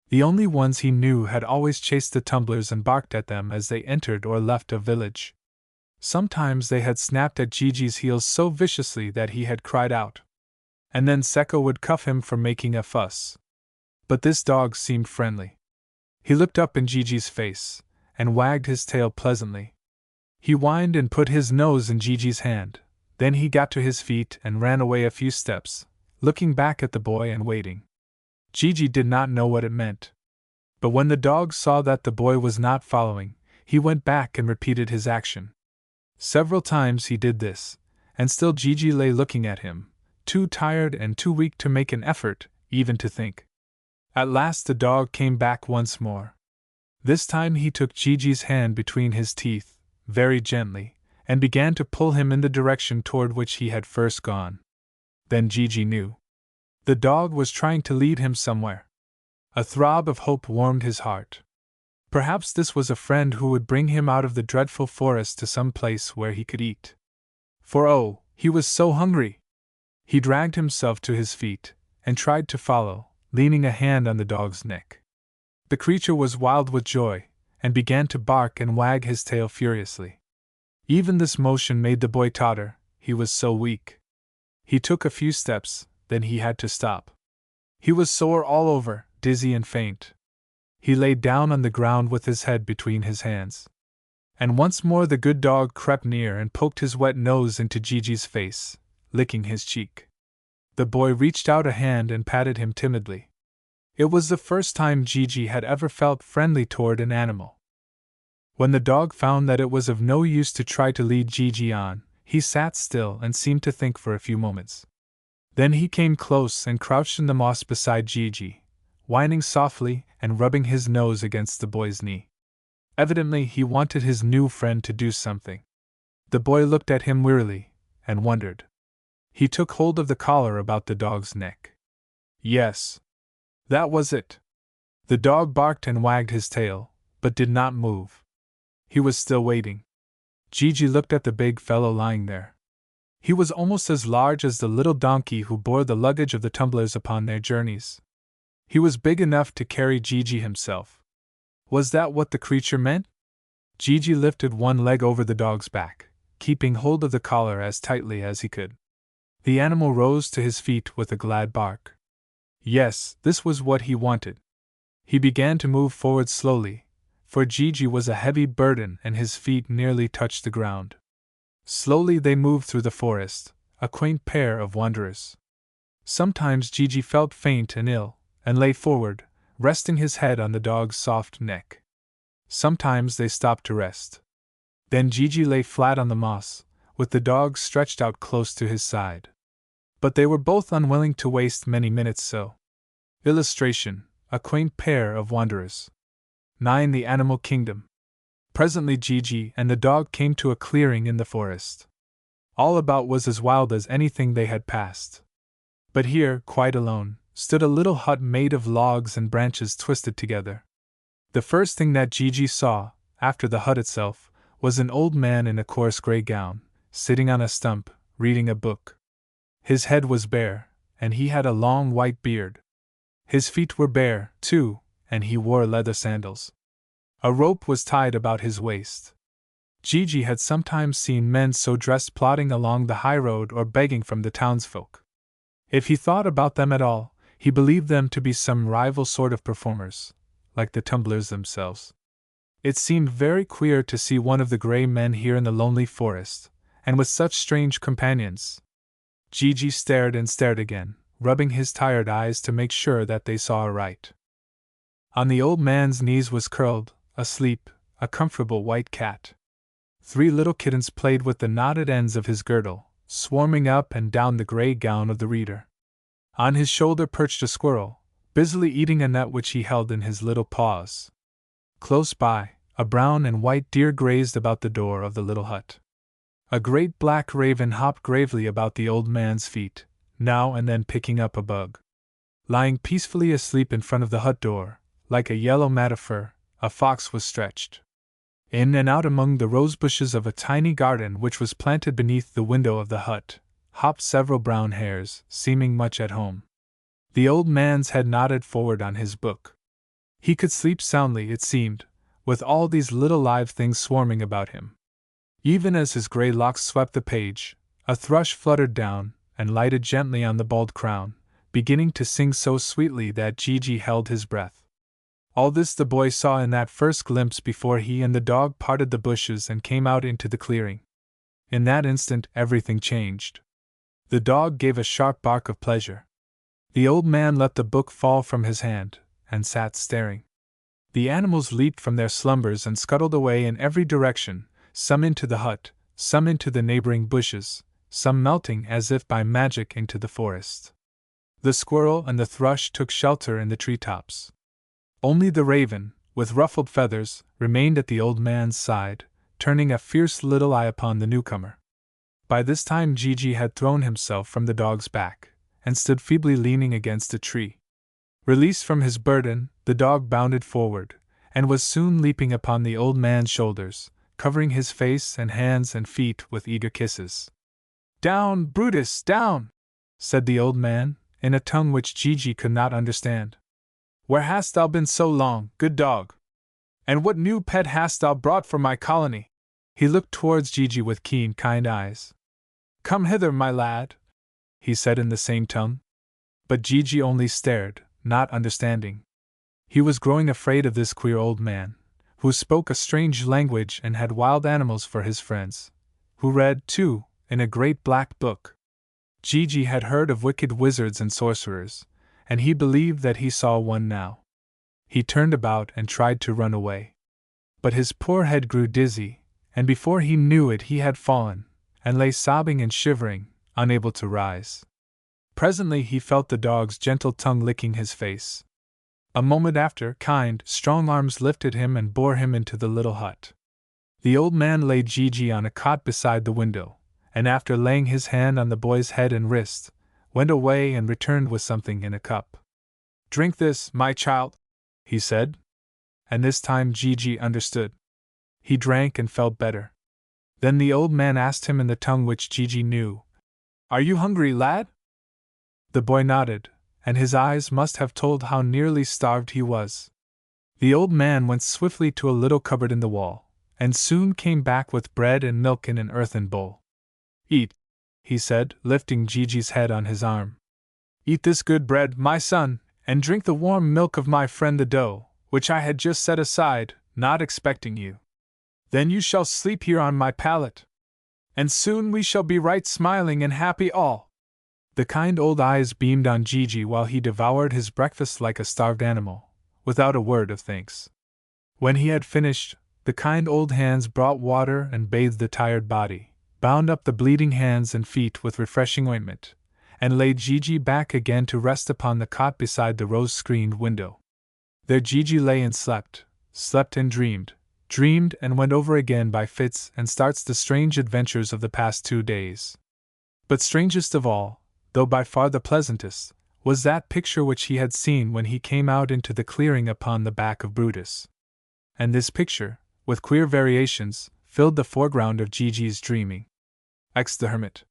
The only ones he knew had always chased the tumblers and barked at them as they entered or left a village. Sometimes they had snapped at Gigi's heels so viciously that he had cried out. And then Secco would cuff him for making a fuss. But this dog seemed friendly. He looked up in Gigi's face, and wagged his tail pleasantly. He whined and put his nose in Gigi's hand. Then he got to his feet and ran away a few steps, looking back at the boy and waiting. Gigi did not know what it meant. But when the dog saw that the boy was not following, he went back and repeated his action. Several times he did this, and still Gigi lay looking at him, too tired and too weak to make an effort, even to think. At last the dog came back once more. This time he took Gigi's hand between his teeth, very gently, and began to pull him in the direction toward which he had first gone. Then Gigi knew. The dog was trying to lead him somewhere. A throb of hope warmed his heart. Perhaps this was a friend who would bring him out of the dreadful forest to some place where he could eat. For oh, he was so hungry! He dragged himself to his feet, and tried to follow, leaning a hand on the dog's neck. The creature was wild with joy, and began to bark and wag his tail furiously. Even this motion made the boy totter, he was so weak. He took a few steps, then he had to stop. He was sore all over, dizzy and faint. He lay down on the ground with his head between his hands. And once more the good dog crept near and poked his wet nose into Gigi's face, licking his cheek. The boy reached out a hand and patted him timidly. It was the first time Gigi had ever felt friendly toward an animal. When the dog found that it was of no use to try to lead Gigi on, he sat still and seemed to think for a few moments. Then he came close and crouched in the moss beside Gigi, whining softly and rubbing his nose against the boy's knee. Evidently he wanted his new friend to do something. The boy looked at him wearily, and wondered. He took hold of the collar about the dog's neck. Yes. That was it. The dog barked and wagged his tail, but did not move. He was still waiting. Gigi looked at the big fellow lying there. He was almost as large as the little donkey who bore the luggage of the tumblers upon their journeys. He was big enough to carry Gigi himself. Was that what the creature meant? Gigi lifted one leg over the dog's back, keeping hold of the collar as tightly as he could. The animal rose to his feet with a glad bark. Yes, this was what he wanted. He began to move forward slowly, for Gigi was a heavy burden and his feet nearly touched the ground. Slowly they moved through the forest, a quaint pair of wanderers. Sometimes Gigi felt faint and ill, and lay forward, resting his head on the dog's soft neck. Sometimes they stopped to rest. Then Gigi lay flat on the moss, with the dog stretched out close to his side. But they were both unwilling to waste many minutes so. Illustration: a quaint pair of wanderers. 9. The Animal Kingdom. Presently Gigi and the dog came to a clearing in the forest. All about was as wild as anything they had passed. But here, quite alone, stood a little hut made of logs and branches twisted together. The first thing that Gigi saw, after the hut itself, was an old man in a coarse gray gown, sitting on a stump, reading a book. His head was bare, and he had a long white beard. His feet were bare, too, and he wore leather sandals. A rope was tied about his waist. Gigi had sometimes seen men so dressed plodding along the high road or begging from the townsfolk. If he thought about them at all, he believed them to be some rival sort of performers, like the tumblers themselves. It seemed very queer to see one of the gray men here in the lonely forest, and with such strange companions. Gigi stared and stared again, rubbing his tired eyes to make sure that they saw aright. On the old man's knees was curled, asleep, a comfortable white cat. 3 little kittens played with the knotted ends of his girdle, swarming up and down the gray gown of the reader. On his shoulder perched a squirrel, busily eating a nut which he held in his little paws. Close by, a brown and white deer grazed about the door of the little hut. A great black raven hopped gravely about the old man's feet, now and then picking up a bug. Lying peacefully asleep in front of the hut door, like a yellow mat of fur, a fox was stretched. In and out among the rose bushes of a tiny garden which was planted beneath the window of the hut, hopped several brown hares, seeming much at home. The old man's head nodded forward on his book. He could sleep soundly, it seemed, with all these little live things swarming about him. Even as his gray locks swept the page, a thrush fluttered down and lighted gently on the bald crown, beginning to sing so sweetly that Gigi held his breath. All this the boy saw in that first glimpse before he and the dog parted the bushes and came out into the clearing. In that instant everything changed. The dog gave a sharp bark of pleasure. The old man let the book fall from his hand, and sat staring. The animals leaped from their slumbers and scuttled away in every direction, some into the hut, some into the neighboring bushes, some melting as if by magic into the forest. The squirrel and the thrush took shelter in the treetops. Only the raven, with ruffled feathers, remained at the old man's side, turning a fierce little eye upon the newcomer. By this time Gigi had thrown himself from the dog's back, and stood feebly leaning against a tree. Released from his burden, the dog bounded forward, and was soon leaping upon the old man's shoulders, covering his face and hands and feet with eager kisses. "Down, Brutus, down!" said the old man, in a tongue which Gigi could not understand. "Where hast thou been so long, good dog? And what new pet hast thou brought for my colony?" He looked towards Gigi with keen, kind eyes. "Come hither, my lad." he said in the same tone. But Gigi only stared, not understanding. He was growing afraid of this queer old man, who spoke a strange language and had wild animals for his friends, who read, too, in a great black book. Gigi had heard of wicked wizards and sorcerers, and he believed that he saw one now. He turned about and tried to run away. But his poor head grew dizzy, and before he knew it he had fallen, and lay sobbing and shivering, unable to rise. Presently he felt the dog's gentle tongue licking his face. A moment after, kind, strong arms lifted him and bore him into the little hut. The old man laid Gigi on a cot beside the window, and after laying his hand on the boy's head and wrist, went away and returned with something in a cup. "Drink this, my child," he said. And this time Gigi understood. He drank and felt better. Then the old man asked him in the tongue which Gigi knew, "Are you hungry, lad?" The boy nodded, and his eyes must have told how nearly starved he was. The old man went swiftly to a little cupboard in the wall, and soon came back with bread and milk in an earthen bowl. "Eat," he said, lifting Gigi's head on his arm. "Eat this good bread, my son, and drink the warm milk of my friend the doe, which I had just set aside, not expecting you. Then you shall sleep here on my pallet. And soon we shall be right smiling and happy all." The kind old eyes beamed on Gigi while he devoured his breakfast like a starved animal, without a word of thanks. When he had finished, the kind old hands brought water and bathed the tired body, bound up the bleeding hands and feet with refreshing ointment, and laid Gigi back again to rest upon the cot beside the rose-screened window. There Gigi lay and slept and dreamed and went over again by fits and starts the strange adventures of the past 2 days. But strangest of all, though by far the pleasantest, was that picture which he had seen when he came out into the clearing upon the back of Brutus. And this picture, with queer variations, filled the foreground of Gigi's dreaming. The hermit.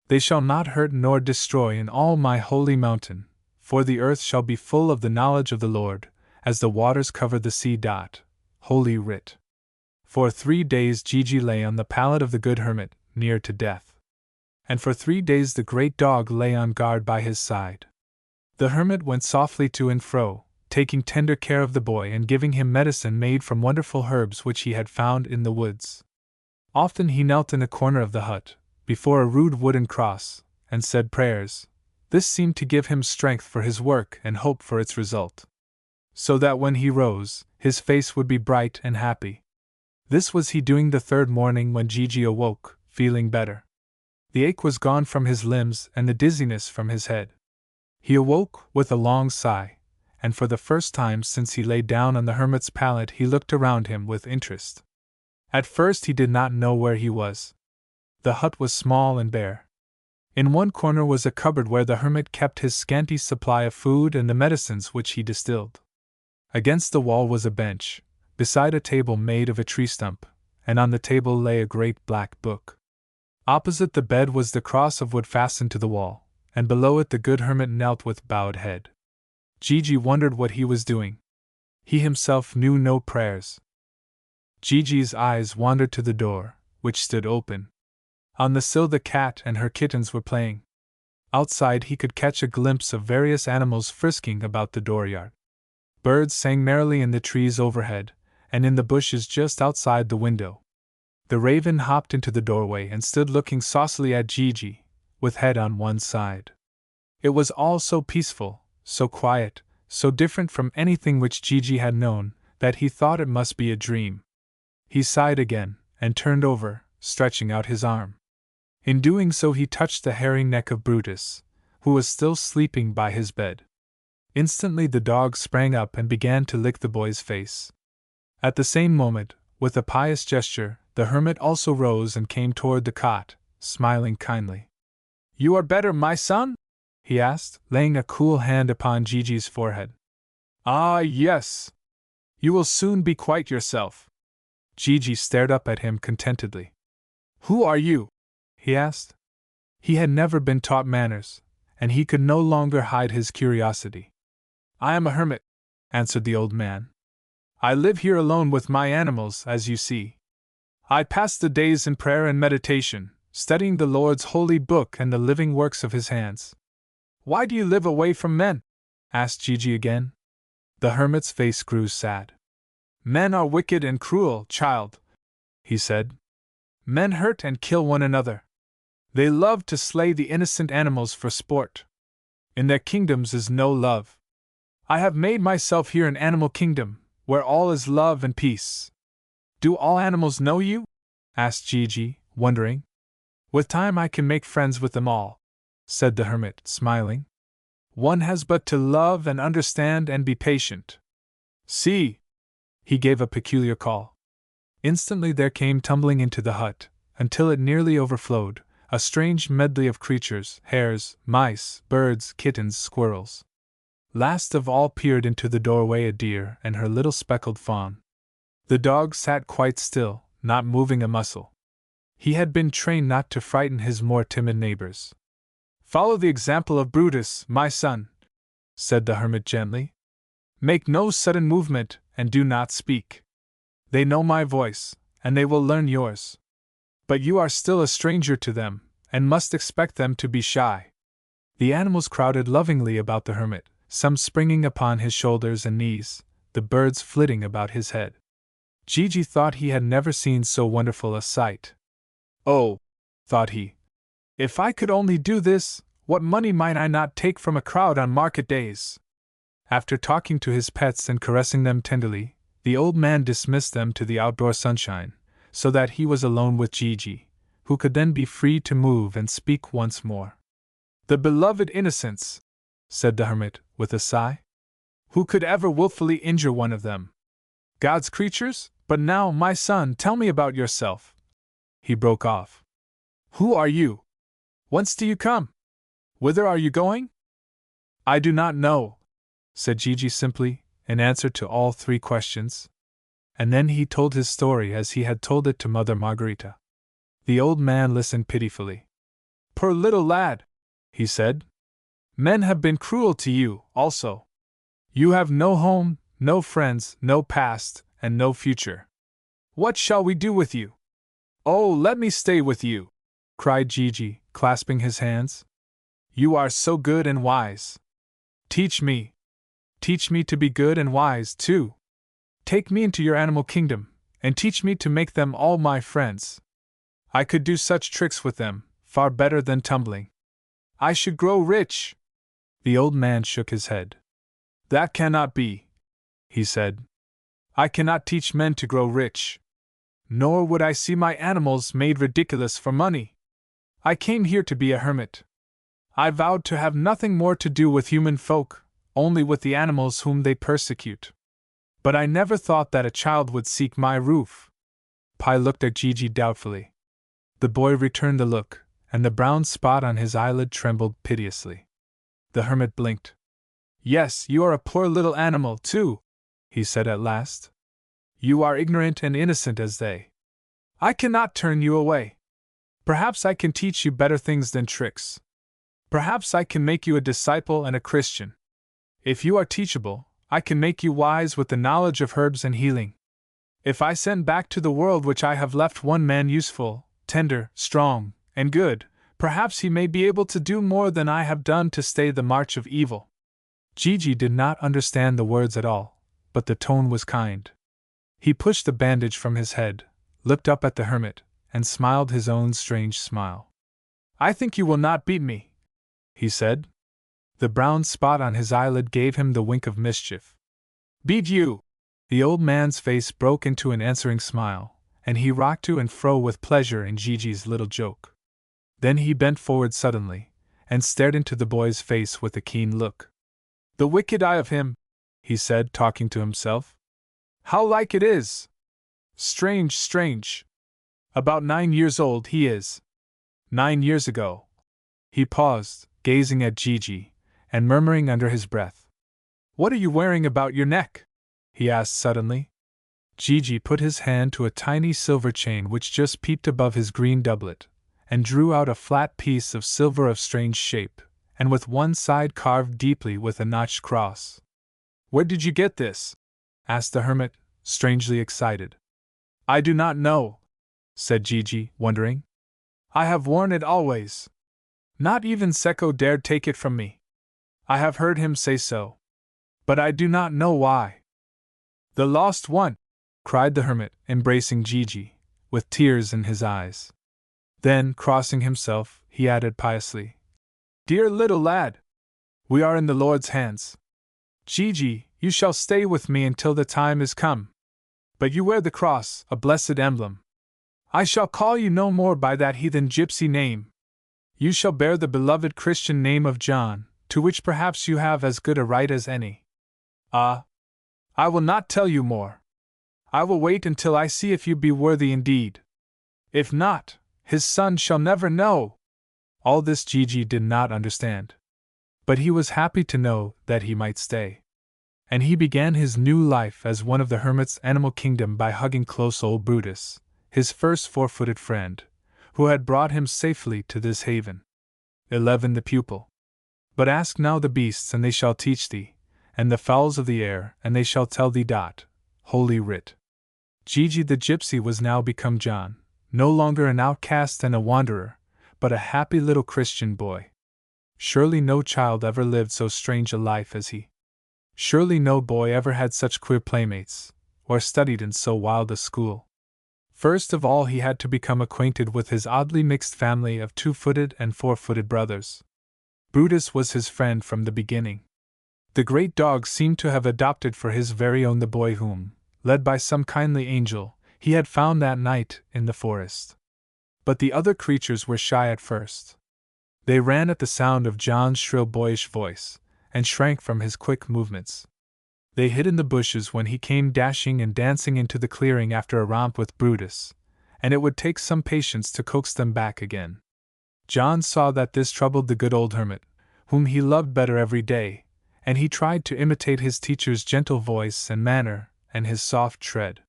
"They shall not hurt nor destroy in all my holy mountain, for the earth shall be full of the knowledge of the Lord, as the waters cover the sea. Holy Writ." For 3 days Gigi lay on the pallet of the good hermit, near to death. And for 3 days the great dog lay on guard by his side. The hermit went softly to and fro, taking tender care of the boy and giving him medicine made from wonderful herbs which he had found in the woods. Often he knelt in a corner of the hut, before a rude wooden cross, and said prayers. This seemed to give him strength for his work and hope for its result, so that when he rose, his face would be bright and happy. This was he doing the 3rd morning when Gigi awoke, feeling better. The ache was gone from his limbs and the dizziness from his head. He awoke with a long sigh, and for the first time since he lay down on the hermit's pallet he looked around him with interest. At first he did not know where he was. The hut was small and bare. In one corner was a cupboard where the hermit kept his scanty supply of food and the medicines which he distilled. Against the wall was a bench, beside a table made of a tree stump, and on the table lay a great black book. Opposite the bed was the cross of wood fastened to the wall, and below it the good hermit knelt with bowed head. Gigi wondered what he was doing. He himself knew no prayers. Gigi's eyes wandered to the door, which stood open. On the sill the cat and her kittens were playing. Outside he could catch a glimpse of various animals frisking about the dooryard. Birds sang merrily in the trees overhead, and in the bushes just outside the window. The raven hopped into the doorway and stood looking saucily at Gigi, with head on one side. It was all so peaceful, so quiet, so different from anything which Gigi had known, that he thought it must be a dream. He sighed again, and turned over, stretching out his arm. In doing so he touched the hairy neck of Brutus, who was still sleeping by his bed. Instantly the dog sprang up and began to lick the boy's face. At the same moment, with a pious gesture, the hermit also rose and came toward the cot, smiling kindly. "You are better, my son?" he asked, laying a cool hand upon Gigi's forehead. "Ah, yes. You will soon be quite yourself." Gigi stared up at him contentedly. "Who are you?" he asked. He had never been taught manners, and he could no longer hide his curiosity. "I am a hermit," answered the old man. "I live here alone with my animals, as you see. I pass the days in prayer and meditation, studying the Lord's holy book and the living works of his hands. Why do you live away from men? Asked Gigi again. The hermit's face grew sad. Men are wicked and cruel, child, he said. Men hurt and kill one another. They love to slay the innocent animals for sport. In their kingdoms is no love. I have made myself here an animal kingdom, where all is love and peace. Do all animals know you? Asked Gigi, wondering. With time I can make friends with them all, said the hermit, smiling. One has but to love and understand and be patient. See! He gave a peculiar call. Instantly there came tumbling into the hut, until it nearly overflowed, a strange medley of creatures, hares, mice, birds, kittens, squirrels. Last of all peered into the doorway a deer and her little speckled fawn. The dog sat quite still, not moving a muscle. He had been trained not to frighten his more timid neighbors. Follow the example of Brutus, my son, said the hermit gently. Make no sudden movement, and do not speak. They know my voice, and they will learn yours. But you are still a stranger to them, and must expect them to be shy. The animals crowded lovingly about the hermit, some springing upon his shoulders and knees, the birds flitting about his head. Gigi thought he had never seen so wonderful a sight. Oh, thought he, if I could only do this, what money might I not take from a crowd on market days? After talking to his pets and caressing them tenderly, the old man dismissed them to the outdoor sunshine, so that he was alone with Gigi, who could then be free to move and speak once more. The beloved innocents, said the hermit, with a sigh. Who could ever wilfully injure one of them? God's creatures? But now, my son, tell me about yourself. He broke off. Who are you? Whence do you come? Whither are you going? I do not know, said Gigi simply, in answer to all three questions. And then he told his story as he had told it to Mother Margarita. The old man listened pitifully. Poor little lad, he said. Men have been cruel to you, also. You have no home, no friends, no past, and no future. What shall we do with you? Oh, let me stay with you, cried Gigi, clasping his hands. You are so good and wise. Teach me to be good and wise, too. Take me into your animal kingdom, and teach me to make them all my friends. I could do such tricks with them, far better than tumbling. I should grow rich. The old man shook his head. That cannot be, he said. I cannot teach men to grow rich. Nor would I see my animals made ridiculous for money. I came here to be a hermit. I vowed to have nothing more to do with human folk, only with the animals whom they persecute. But I never thought that a child would seek my roof. Pi looked at Gigi doubtfully. The boy returned the look, and the brown spot on his eyelid trembled piteously. The hermit blinked. Yes, you are a poor little animal, too, he said at last. You are ignorant and innocent as they. I cannot turn you away. Perhaps I can teach you better things than tricks. Perhaps I can make you a disciple and a Christian. If you are teachable, I can make you wise with the knowledge of herbs and healing. If I send back to the world which I have left one man useful, tender, strong, and good, perhaps he may be able to do more than I have done to stay the march of evil. Gigi did not understand the words at all, but the tone was kind. He pushed the bandage from his head, looked up at the hermit, and smiled his own strange smile. I think you will not beat me, he said. The brown spot on his eyelid gave him the wink of mischief. Beat you! The old man's face broke into an answering smile, and he rocked to and fro with pleasure in Gigi's little joke. Then he bent forward suddenly, and stared into the boy's face with a keen look. The wicked eye of him, he said, talking to himself. How like it is! Strange, strange! About 9 years old he is. 9 years ago. He paused, gazing at Gigi, and murmuring under his breath. What are you wearing about your neck? He asked suddenly. Gigi put his hand to a tiny silver chain which just peeped above his green doublet, and drew out a flat piece of silver of strange shape, and with one side carved deeply with a notched cross. Where did you get this? Asked the hermit, strangely excited. I do not know, said Gigi, wondering. I have worn it always. Not even Sekko dared take it from me. I have heard him say so. But I do not know why." "The lost one!" cried the hermit, embracing Gigi, with tears in his eyes. Then, crossing himself, he added piously, "Dear little lad! We are in the Lord's hands. Gigi, you shall stay with me until the time is come. But you wear the cross, a blessed emblem. I shall call you no more by that heathen gypsy name. You shall bear the beloved Christian name of John, to which perhaps you have as good a right as any. Ah! I will not tell you more. I will wait until I see if you be worthy indeed. If not, his son shall never know." All this Gigi did not understand. But he was happy to know that he might stay. And he began his new life as one of the hermit's animal kingdom by hugging close old Brutus, his first four-footed friend, who had brought him safely to this haven. 11. The pupil. "But ask now the beasts, and they shall teach thee, and the fowls of the air, and they shall tell thee. Holy Writ." Gigi the gypsy was now become John, no longer an outcast and a wanderer, but a happy little Christian boy. Surely no child ever lived so strange a life as he. Surely no boy ever had such queer playmates, or studied in so wild a school. First of all he had to become acquainted with his oddly mixed family of two-footed and four-footed brothers. Brutus was his friend from the beginning. The great dog seemed to have adopted for his very own the boy whom, led by some kindly angel, he had found that night in the forest. But the other creatures were shy at first. They ran at the sound of John's shrill boyish voice, and shrank from his quick movements. They hid in the bushes when he came dashing and dancing into the clearing after a romp with Brutus, and it would take some patience to coax them back again. John saw that this troubled the good old hermit, whom he loved better every day, and he tried to imitate his teacher's gentle voice and manner, and his soft tread.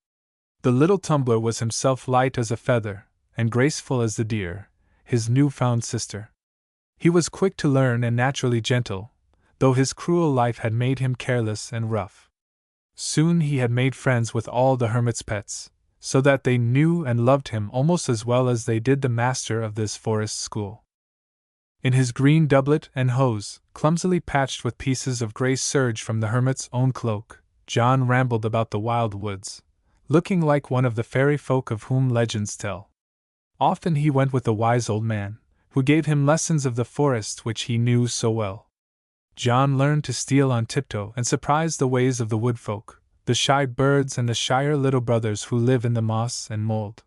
The little tumbler was himself light as a feather, and graceful as the deer, his new-found sister. He was quick to learn and naturally gentle, though his cruel life had made him careless and rough. Soon he had made friends with all the hermit's pets, so that they knew and loved him almost as well as they did the master of this forest school. In his green doublet and hose, clumsily patched with pieces of grey serge from the hermit's own cloak, John rambled about the wild woods, looking like one of the fairy folk of whom legends tell. Often he went with the wise old man, who gave him lessons of the forest which he knew so well. John learned to steal on tiptoe and surprise the ways of the woodfolk, the shy birds and the shyer little brothers who live in the moss and mold.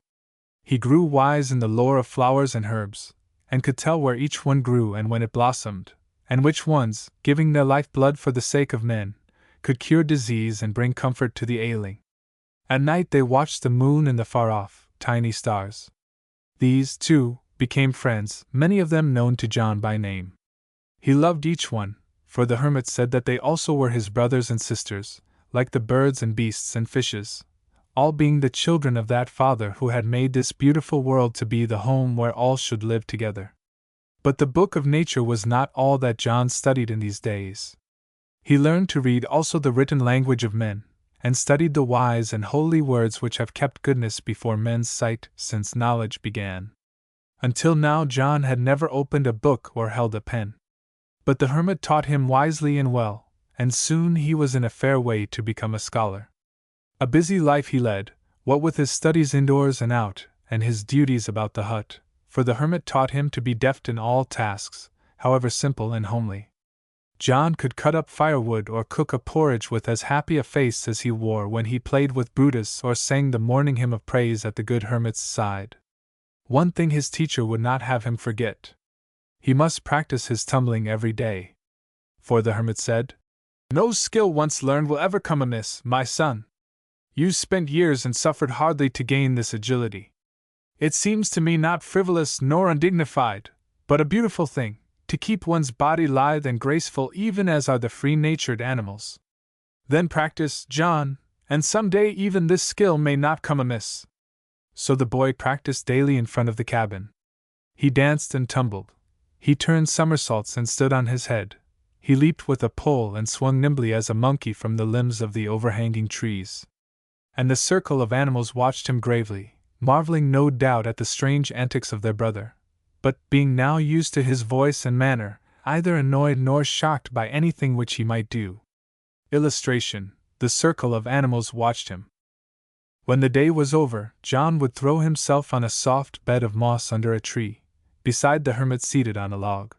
He grew wise in the lore of flowers and herbs, and could tell where each one grew and when it blossomed, and which ones, giving their life-blood for the sake of men, could cure disease and bring comfort to the ailing. At night they watched the moon and the far-off, tiny stars. These, too, became friends, many of them known to John by name. He loved each one, for the hermit said that they also were his brothers and sisters, like the birds and beasts and fishes, all being the children of that Father who had made this beautiful world to be the home where all should live together. But the book of nature was not all that John studied in these days. He learned to read also the written language of men, and studied the wise and holy words which have kept goodness before men's sight since knowledge began. Until now John had never opened a book or held a pen. But the hermit taught him wisely and well, and soon he was in a fair way to become a scholar. A busy life he led, what with his studies indoors and out, and his duties about the hut, for the hermit taught him to be deft in all tasks, however simple and homely. John could cut up firewood or cook a porridge with as happy a face as he wore when he played with Brutus or sang the morning hymn of praise at the good hermit's side. One thing his teacher would not have him forget. He must practice his tumbling every day. For the hermit said, "No skill once learned will ever come amiss, my son. You spent years and suffered hardly to gain this agility. It seems to me not frivolous nor undignified, but a beautiful thing, to keep one's body lithe and graceful even as are the free-natured animals. Then practice, John, and some day even this skill may not come amiss." So the boy practiced daily in front of the cabin. He danced and tumbled. He turned somersaults and stood on his head. He leaped with a pole and swung nimbly as a monkey from the limbs of the overhanging trees. And the circle of animals watched him gravely, marveling no doubt at the strange antics of their brother, but, being now used to his voice and manner, either annoyed nor shocked by anything which he might do. Illustration: the circle of animals watched him. When the day was over, John would throw himself on a soft bed of moss under a tree, beside the hermit seated on a log.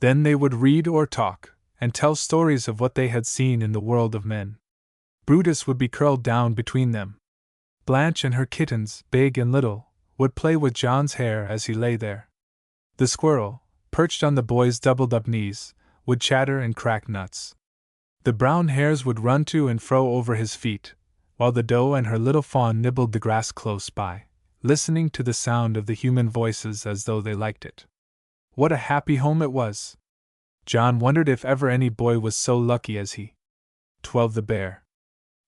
Then they would read or talk, and tell stories of what they had seen in the world of men. Brutus would be curled down between them. Blanche and her kittens, big and little, would play with John's hair as he lay there. The squirrel, perched on the boy's doubled-up knees, would chatter and crack nuts. The brown hares would run to and fro over his feet, while the doe and her little fawn nibbled the grass close by, listening to the sound of the human voices as though they liked it. What a happy home it was! John wondered if ever any boy was so lucky as he. 12. The bear.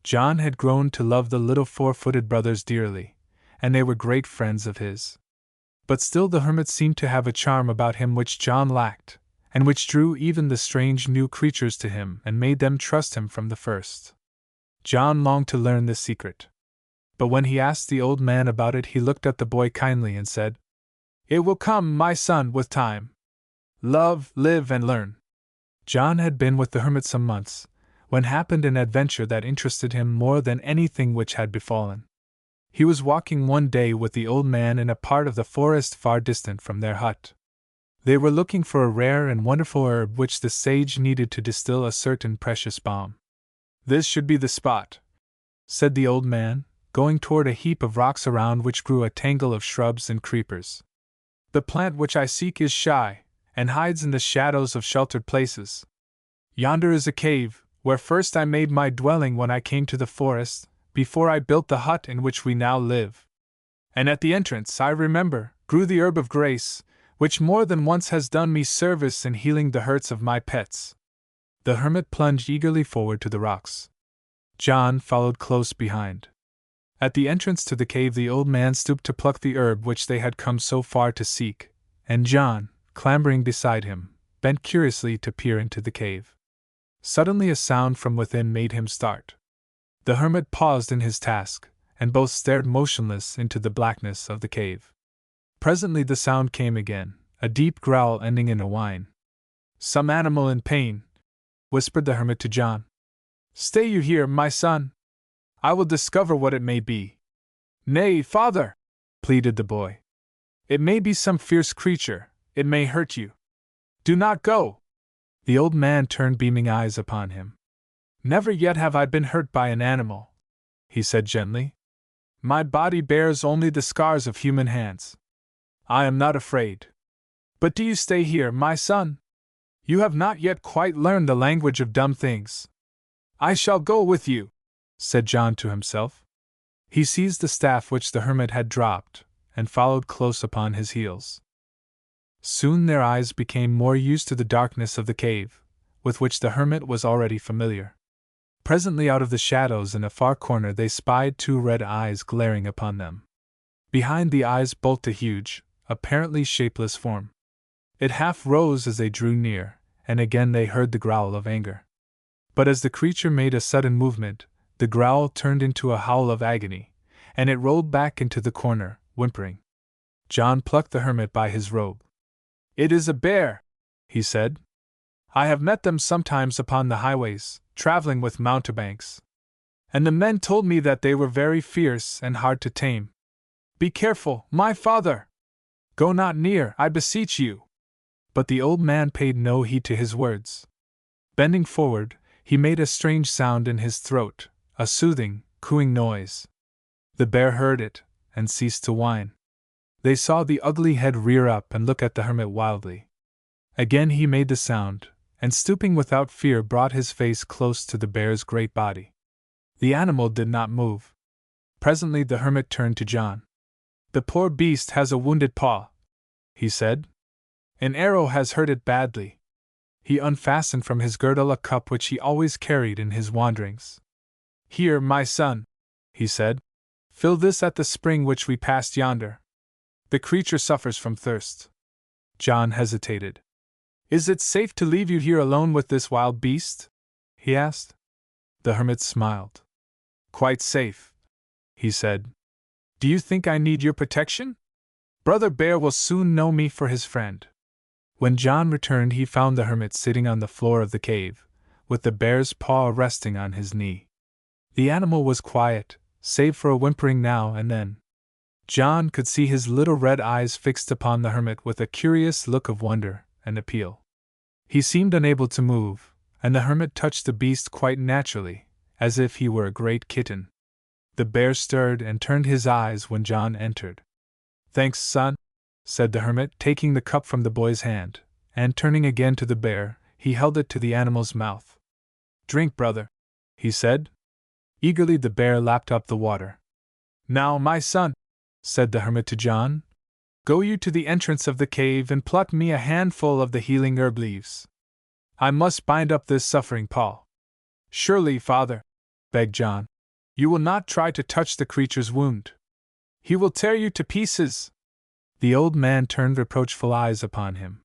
John had grown to love the little four-footed brothers dearly, and they were great friends of his. But still the hermit seemed to have a charm about him which John lacked, and which drew even the strange new creatures to him and made them trust him from the first. John longed to learn this secret. But when he asked the old man about it, he looked at the boy kindly and said, "It will come, my son, with time. Love, live, and learn." John had been with the hermit some months, when happened an adventure that interested him more than anything which had befallen. He was walking one day with the old man in a part of the forest far distant from their hut. They were looking for a rare and wonderful herb which the sage needed to distill a certain precious balm. "This should be the spot," said the old man, going toward a heap of rocks around which grew a tangle of shrubs and creepers. "The plant which I seek is shy, and hides in the shadows of sheltered places. Yonder is a cave, where first I made my dwelling when I came to the forest, before I built the hut in which we now live. And at the entrance, I remember, grew the herb of grace, which more than once has done me service in healing the hurts of my pets." The hermit plunged eagerly forward to the rocks. John followed close behind. At the entrance to the cave, the old man stooped to pluck the herb which they had come so far to seek, and John, clambering beside him, bent curiously to peer into the cave. Suddenly a sound from within made him start. The hermit paused in his task, and both stared motionless into the blackness of the cave. Presently the sound came again, a deep growl ending in a whine. "Some animal in pain," whispered the hermit to John. "Stay you here, my son. I will discover what it may be." "Nay, father," pleaded the boy. "It may be some fierce creature, it may hurt you. Do not go." The old man turned beaming eyes upon him. "Never yet have I been hurt by an animal," he said gently. "My body bears only the scars of human hands. I am not afraid. But do you stay here, my son? You have not yet quite learned the language of dumb things." "I shall go with you," said John to himself. He seized the staff which the hermit had dropped, and followed close upon his heels. Soon their eyes became more used to the darkness of the cave, with which the hermit was already familiar. Presently, out of the shadows in a far corner, they spied two red eyes glaring upon them. Behind the eyes bulked a huge, apparently shapeless form. It half rose as they drew near, and again they heard the growl of anger. But as the creature made a sudden movement, the growl turned into a howl of agony, and it rolled back into the corner, whimpering. John plucked the hermit by his robe. "It is a bear," he said. "I have met them sometimes upon the highways, traveling with mountebanks. And the men told me that they were very fierce and hard to tame. Be careful, my father! Go not near, I beseech you!" But the old man paid no heed to his words. Bending forward, he made a strange sound in his throat, a soothing, cooing noise. The bear heard it, and ceased to whine. They saw the ugly head rear up and look at the hermit wildly. Again he made the sound, and stooping without fear brought his face close to the bear's great body. The animal did not move. Presently the hermit turned to John. "The poor beast has a wounded paw," he said. "An arrow has hurt it badly." He unfastened from his girdle a cup which he always carried in his wanderings. "Here, my son," he said. "Fill this at the spring which we passed yonder. The creature suffers from thirst." John hesitated. "Is it safe to leave you here alone with this wild beast?" he asked. The hermit smiled. "Quite safe," he said. "Do you think I need your protection?" Brother Bear will soon know me for his friend." When John returned, he found the hermit sitting on the floor of the cave, with the bear's paw resting on his knee. The animal was quiet, save for a whimpering now and then. John could see his little red eyes fixed upon the hermit with a curious look of wonder and appeal. He seemed unable to move, and the hermit touched the beast quite naturally, as if he were a great kitten. The bear stirred and turned his eyes when John entered. "Thanks, son," said the hermit, taking the cup from the boy's hand, and turning again to the bear, he held it to the animal's mouth. "Drink, brother," he said. Eagerly the bear lapped up the water. "Now, my son," said the hermit to John, "go you to the entrance of the cave and pluck me a handful of the healing herb leaves. I must bind up this suffering paw." "Surely, father," begged John, "you will not try to touch the creature's wound. He will tear you to pieces." The old man turned reproachful eyes upon him.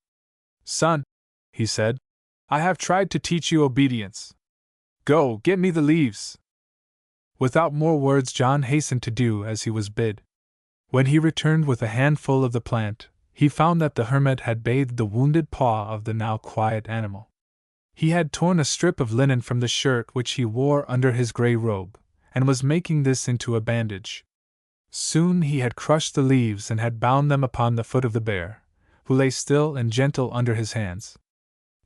"Son," he said, "I have tried to teach you obedience. Go, get me the leaves." Without more words, John hastened to do as he was bid. When he returned with a handful of the plant, he found that the hermit had bathed the wounded paw of the now quiet animal. He had torn a strip of linen from the shirt which he wore under his gray robe, and was making this into a bandage. Soon he had crushed the leaves and had bound them upon the foot of the bear, who lay still and gentle under his hands.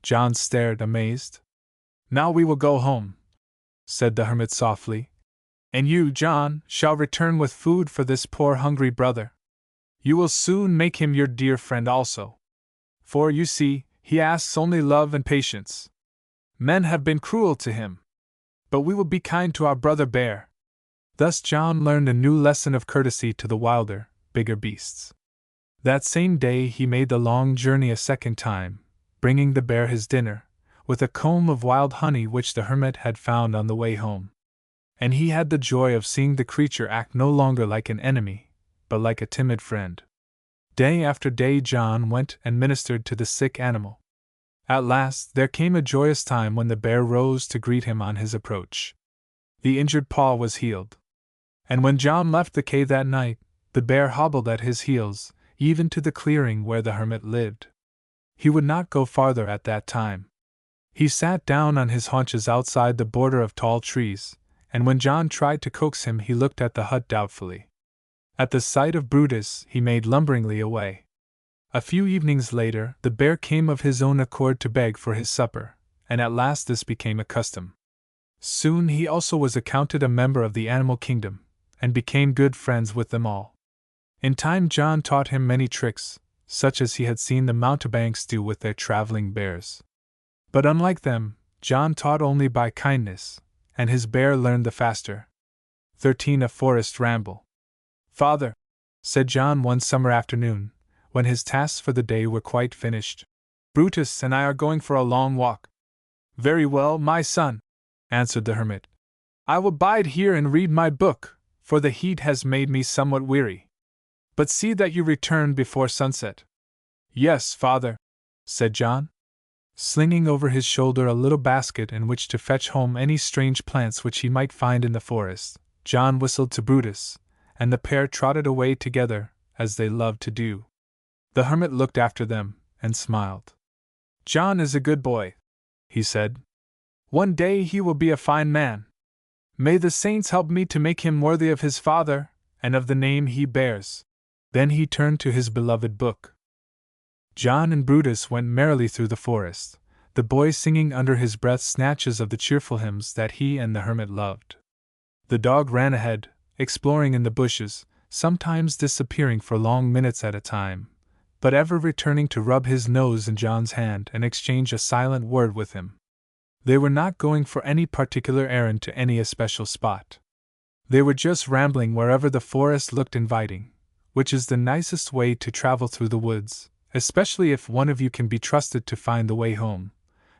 John stared, amazed. "Now we will go home," said the hermit softly, "and you, John, shall return with food for this poor hungry brother. You will soon make him your dear friend also. For, you see, he asks only love and patience. Men have been cruel to him. But we will be kind to our brother bear." Thus John learned a new lesson of courtesy to the wilder, bigger beasts. That same day he made the long journey a second time, bringing the bear his dinner, with a comb of wild honey which the hermit had found on the way home. And he had the joy of seeing the creature act no longer like an enemy, but like a timid friend. Day after day John went and ministered to the sick animal. At last there came a joyous time when the bear rose to greet him on his approach. The injured paw was healed. And when John left the cave that night, the bear hobbled at his heels, even to the clearing where the hermit lived. He would not go farther at that time. He sat down on his haunches outside the border of tall trees, and when John tried to coax him he looked at the hut doubtfully. At the sight of Brutus he made lumberingly away. A few evenings later the bear came of his own accord to beg for his supper, and at last this became a custom. Soon he also was accounted a member of the animal kingdom, and became good friends with them all. In time John taught him many tricks, such as he had seen the mountebanks do with their traveling bears. But unlike them, John taught only by kindness, and his bear learned the faster. 13. A Forest Ramble. "Father," said John one summer afternoon, when his tasks for the day were quite finished, "Brutus and I are going for a long walk." "Very well, my son," answered the hermit. "I will bide here and read my book, for the heat has made me somewhat weary. But see that you return before sunset." "Yes, father," said John. Slinging over his shoulder a little basket in which to fetch home any strange plants which he might find in the forest, John whistled to Brutus, and the pair trotted away together, as they loved to do. The hermit looked after them, and smiled. "John is a good boy," he said. "One day he will be a fine man. May the saints help me to make him worthy of his father, and of the name he bears." Then he turned to his beloved book. John and Brutus went merrily through the forest, the boy singing under his breath snatches of the cheerful hymns that he and the hermit loved. The dog ran ahead, exploring in the bushes, sometimes disappearing for long minutes at a time, but ever returning to rub his nose in John's hand and exchange a silent word with him. They were not going for any particular errand to any especial spot. They were just rambling wherever the forest looked inviting, which is the nicest way to travel through the woods, especially if one of you can be trusted to find the way home,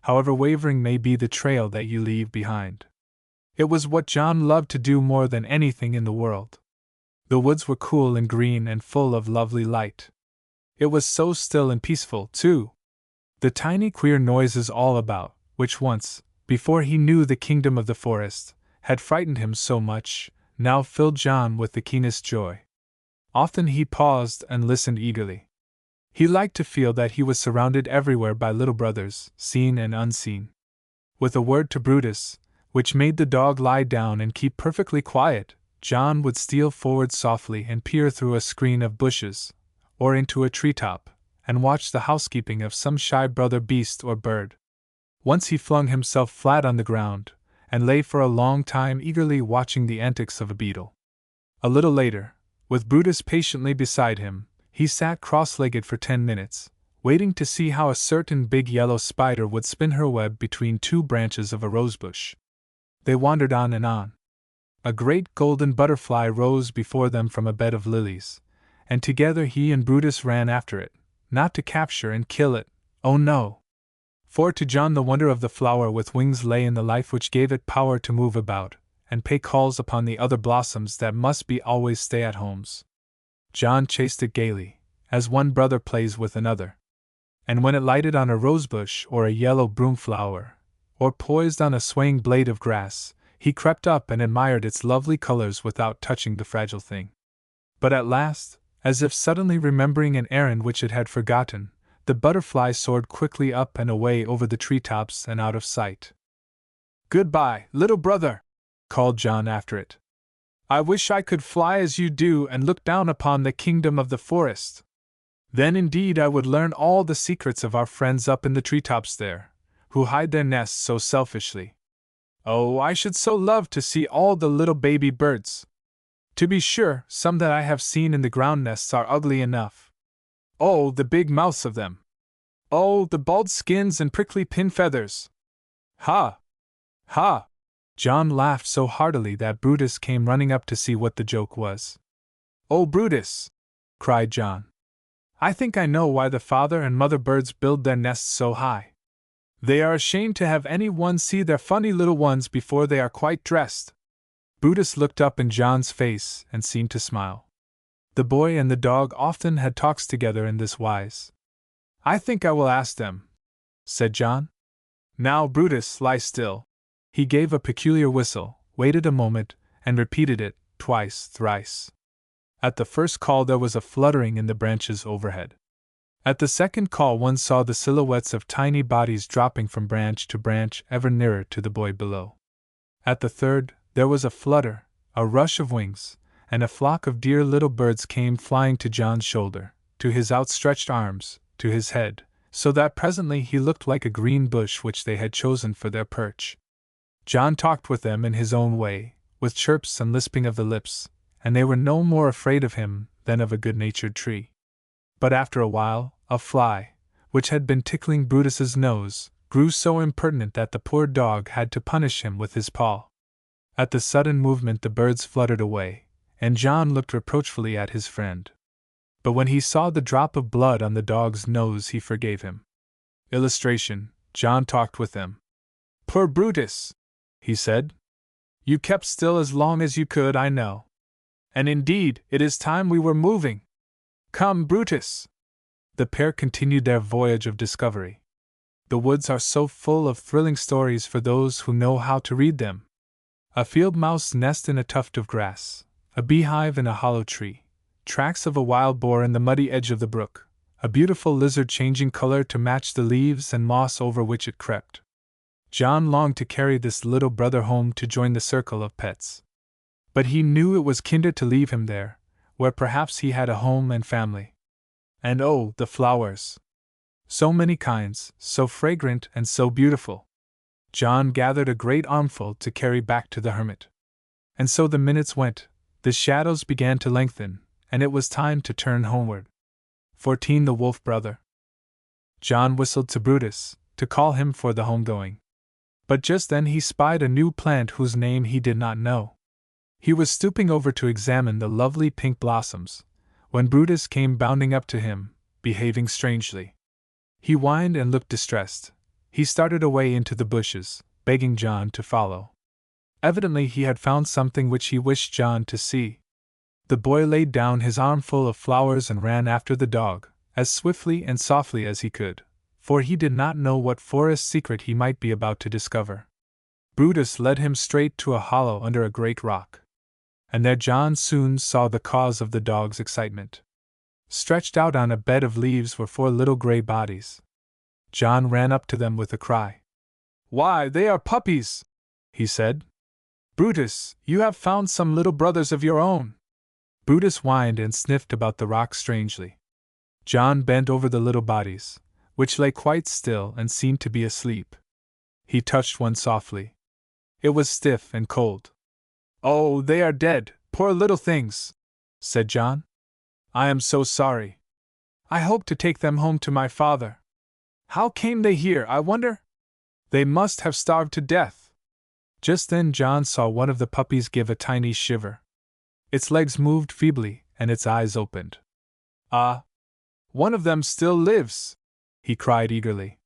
however wavering may be the trail that you leave behind. It was what John loved to do more than anything in the world. The woods were cool and green and full of lovely light. It was so still and peaceful, too. The tiny queer noises all about, which once, before he knew the kingdom of the forest, had frightened him so much, now filled John with the keenest joy. Often he paused and listened eagerly. He liked to feel that he was surrounded everywhere by little brothers, seen and unseen. With a word to Brutus, which made the dog lie down and keep perfectly quiet, John would steal forward softly and peer through a screen of bushes, or into a treetop, and watch the housekeeping of some shy brother beast or bird. Once he flung himself flat on the ground, and lay for a long time eagerly watching the antics of a beetle. A little later, with Brutus patiently beside him, he sat cross-legged for 10 minutes, waiting to see how a certain big yellow spider would spin her web between two branches of a rosebush. They wandered on and on. A great golden butterfly rose before them from a bed of lilies, and together he and Brutus ran after it, not to capture and kill it, oh no! For to John the wonder of the flower with wings lay in the life which gave it power to move about, and pay calls upon the other blossoms that must be always stay-at-homes. John chased it gaily, as one brother plays with another. And when it lighted on a rosebush or a yellow broom-flower, or poised on a swaying blade of grass, he crept up and admired its lovely colors without touching the fragile thing. But at last, as if suddenly remembering an errand which it had forgotten, the butterfly soared quickly up and away over the treetops and out of sight. "Goodbye, little brother!" called John after it. "I wish I could fly as you do and look down upon the kingdom of the forest. Then indeed I would learn all the secrets of our friends up in the treetops there, who hide their nests so selfishly. Oh, I should so love to see all the little baby birds. To be sure, some that I have seen in the ground nests are ugly enough. Oh, the big mouths of them! Oh, the bald skins and prickly pin feathers! Ha! Ha!" John laughed so heartily that Brutus came running up to see what the joke was. "Oh, Brutus!" cried John. "I think I know why the father and mother birds build their nests so high. They are ashamed to have any one see their funny little ones before they are quite dressed." Brutus looked up in John's face and seemed to smile. The boy and the dog often had talks together in this wise. "I think I will ask them," said John. "Now, Brutus, lie still." He gave a peculiar whistle, waited a moment, and repeated it, twice, thrice. At the first call there was a fluttering in the branches overhead. At the second call one saw the silhouettes of tiny bodies dropping from branch to branch ever nearer to the boy below. At the third, there was a flutter, a rush of wings, and a flock of dear little birds came flying to John's shoulder, to his outstretched arms, to his head, so that presently he looked like a green bush which they had chosen for their perch. John talked with them in his own way, with chirps and lisping of the lips, and they were no more afraid of him than of a good-natured tree. But after a while, a fly, which had been tickling Brutus's nose, grew so impertinent that the poor dog had to punish him with his paw. At the sudden movement the birds fluttered away, and John looked reproachfully at his friend. But when he saw the drop of blood on the dog's nose he forgave him. Illustration: John talked with them. "Poor Brutus!" he said. "You kept still as long as you could, I know. And indeed, it is time we were moving. Come, Brutus!" The pair continued their voyage of discovery. The woods are so full of thrilling stories for those who know how to read them. A field mouse nest in a tuft of grass, a beehive in a hollow tree, tracks of a wild boar in the muddy edge of the brook, a beautiful lizard changing color to match the leaves and moss over which it crept. John longed to carry this little brother home to join the circle of pets. But he knew it was kinder to leave him there, where perhaps he had a home and family. And oh, the flowers! So many kinds, so fragrant and so beautiful. John gathered a great armful to carry back to the hermit. And so the minutes went, the shadows began to lengthen, and it was time to turn homeward. 14 The wolf brother. John whistled to Brutus, to call him for the homegoing. But just then he spied a new plant whose name he did not know. He was stooping over to examine the lovely pink blossoms, when Brutus came bounding up to him, behaving strangely. He whined and looked distressed. He started away into the bushes, begging John to follow. Evidently he had found something which he wished John to see. The boy laid down his armful of flowers and ran after the dog, as swiftly and softly as he could, for he did not know what forest secret he might be about to discover. Brutus led him straight to a hollow under a great rock. and there John soon saw the cause of the dog's excitement. Stretched out on a bed of leaves were 4 little gray bodies. John ran up to them with a cry. "Why, they are puppies!" he said. "Brutus, you have found some little brothers of your own." Brutus whined and sniffed about the rock strangely. John bent over the little bodies, which lay quite still and seemed to be asleep. He touched one softly. It was stiff and cold. "Oh, they are dead, poor little things," said John. "I am so sorry. I hope to take them home to my father. How came they here, I wonder? They must have starved to death." Just then John saw one of the puppies give a tiny shiver. Its legs moved feebly, and its eyes opened. "Ah! One of them still lives!" he cried eagerly.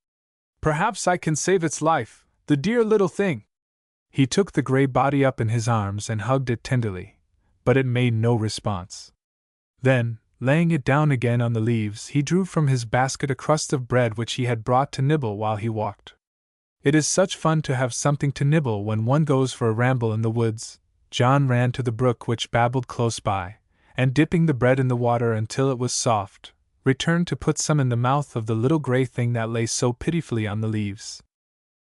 "Perhaps I can save its life, the dear little thing." He took the gray body up in his arms and hugged it tenderly, but it made no response. Then, laying it down again on the leaves, he drew from his basket a crust of bread which he had brought to nibble while he walked. It is such fun to have something to nibble when one goes for a ramble in the woods. John ran to the brook which babbled close by, and dipping the bread in the water until it was soft, returned to put some in the mouth of the little gray thing that lay so pitifully on the leaves.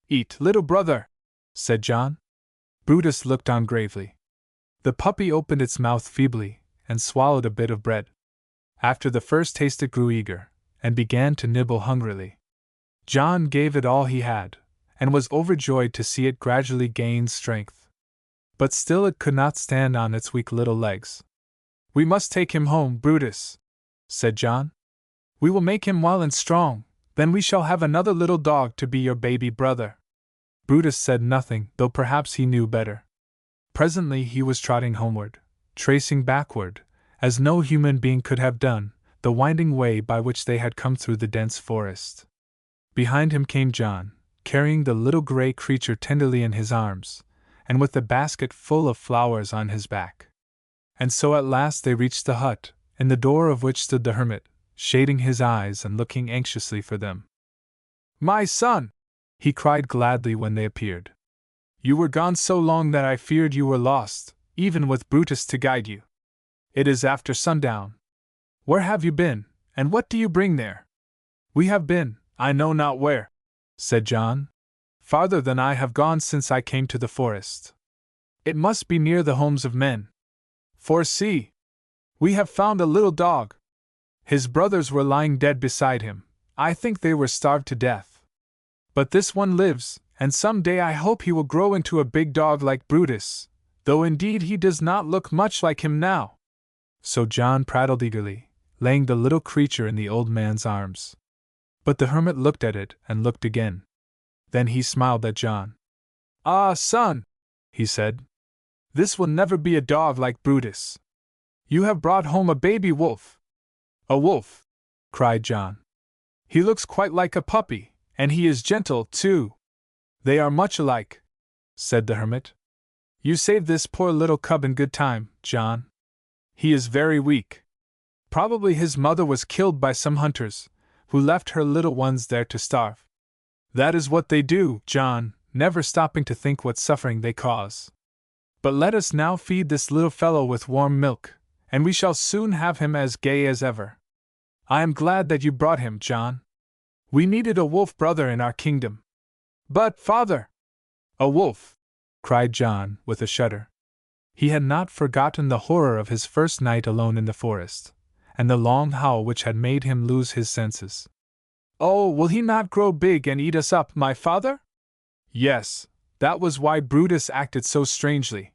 "Eat, little brother," said John. Brutus looked on gravely. The puppy opened its mouth feebly, and swallowed a bit of bread. After the first taste it grew eager, and began to nibble hungrily. John gave it all he had, and was overjoyed to see it gradually gain strength. But still it could not stand on its weak little legs. "We must take him home, Brutus," said John. "We will make him well and strong, then we shall have another little dog to be your baby brother." Brutus said nothing, though perhaps he knew better. Presently he was trotting homeward, tracing backward, as no human being could have done, the winding way by which they had come through the dense forest. Behind him came John, carrying the little gray creature tenderly in his arms, and with the basket full of flowers on his back. And so at last they reached the hut, in the door of which stood the hermit, shading his eyes and looking anxiously for them. "My son!" he cried gladly when they appeared. "You were gone so long that I feared you were lost, even with Brutus to guide you. It is after sundown. Where have you been, and what do you bring there?" "We have been, I know not where," said John. "Farther than I have gone since I came to the forest. It must be near the homes of men. For see, we have found a little dog. His brothers were lying dead beside him. I think they were starved to death. But this one lives, and some day I hope he will grow into a big dog like Brutus, though indeed he does not look much like him now." So John prattled eagerly, laying the little creature in the old man's arms. But the hermit looked at it and looked again. Then he smiled at John. "Ah, son," he said, "this will never be a dog like Brutus. You have brought home a baby wolf." "A wolf!" cried John. "He looks quite like a puppy. And he is gentle, too." "They are much alike," said the hermit. "You saved this poor little cub in good time, John. He is very weak. Probably his mother was killed by some hunters, who left her little ones there to starve. That is what they do, John, never stopping to think what suffering they cause. But let us now feed this little fellow with warm milk, and we shall soon have him as gay as ever. I am glad that you brought him, John. We needed a wolf brother in our kingdom." "But, father—" "A wolf!" cried John, with a shudder. He had not forgotten the horror of his first night alone in the forest, and the long howl which had made him lose his senses. "Oh, will he not grow big and eat us up, my father?" "Yes, that was why Brutus acted so strangely.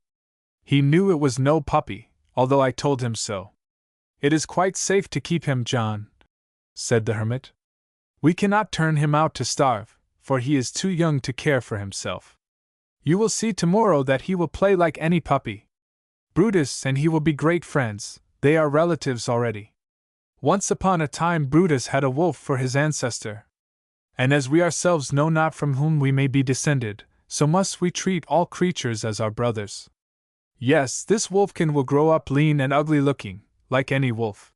He knew it was no puppy, although I told him so." "It is quite safe to keep him, John," said the hermit. "We cannot turn him out to starve, for he is too young to care for himself. You will see tomorrow that he will play like any puppy. Brutus and he will be great friends, they are relatives already. Once upon a time Brutus had a wolf for his ancestor. And as we ourselves know not from whom we may be descended, so must we treat all creatures as our brothers. Yes, this wolfkin will grow up lean and ugly looking, like any wolf.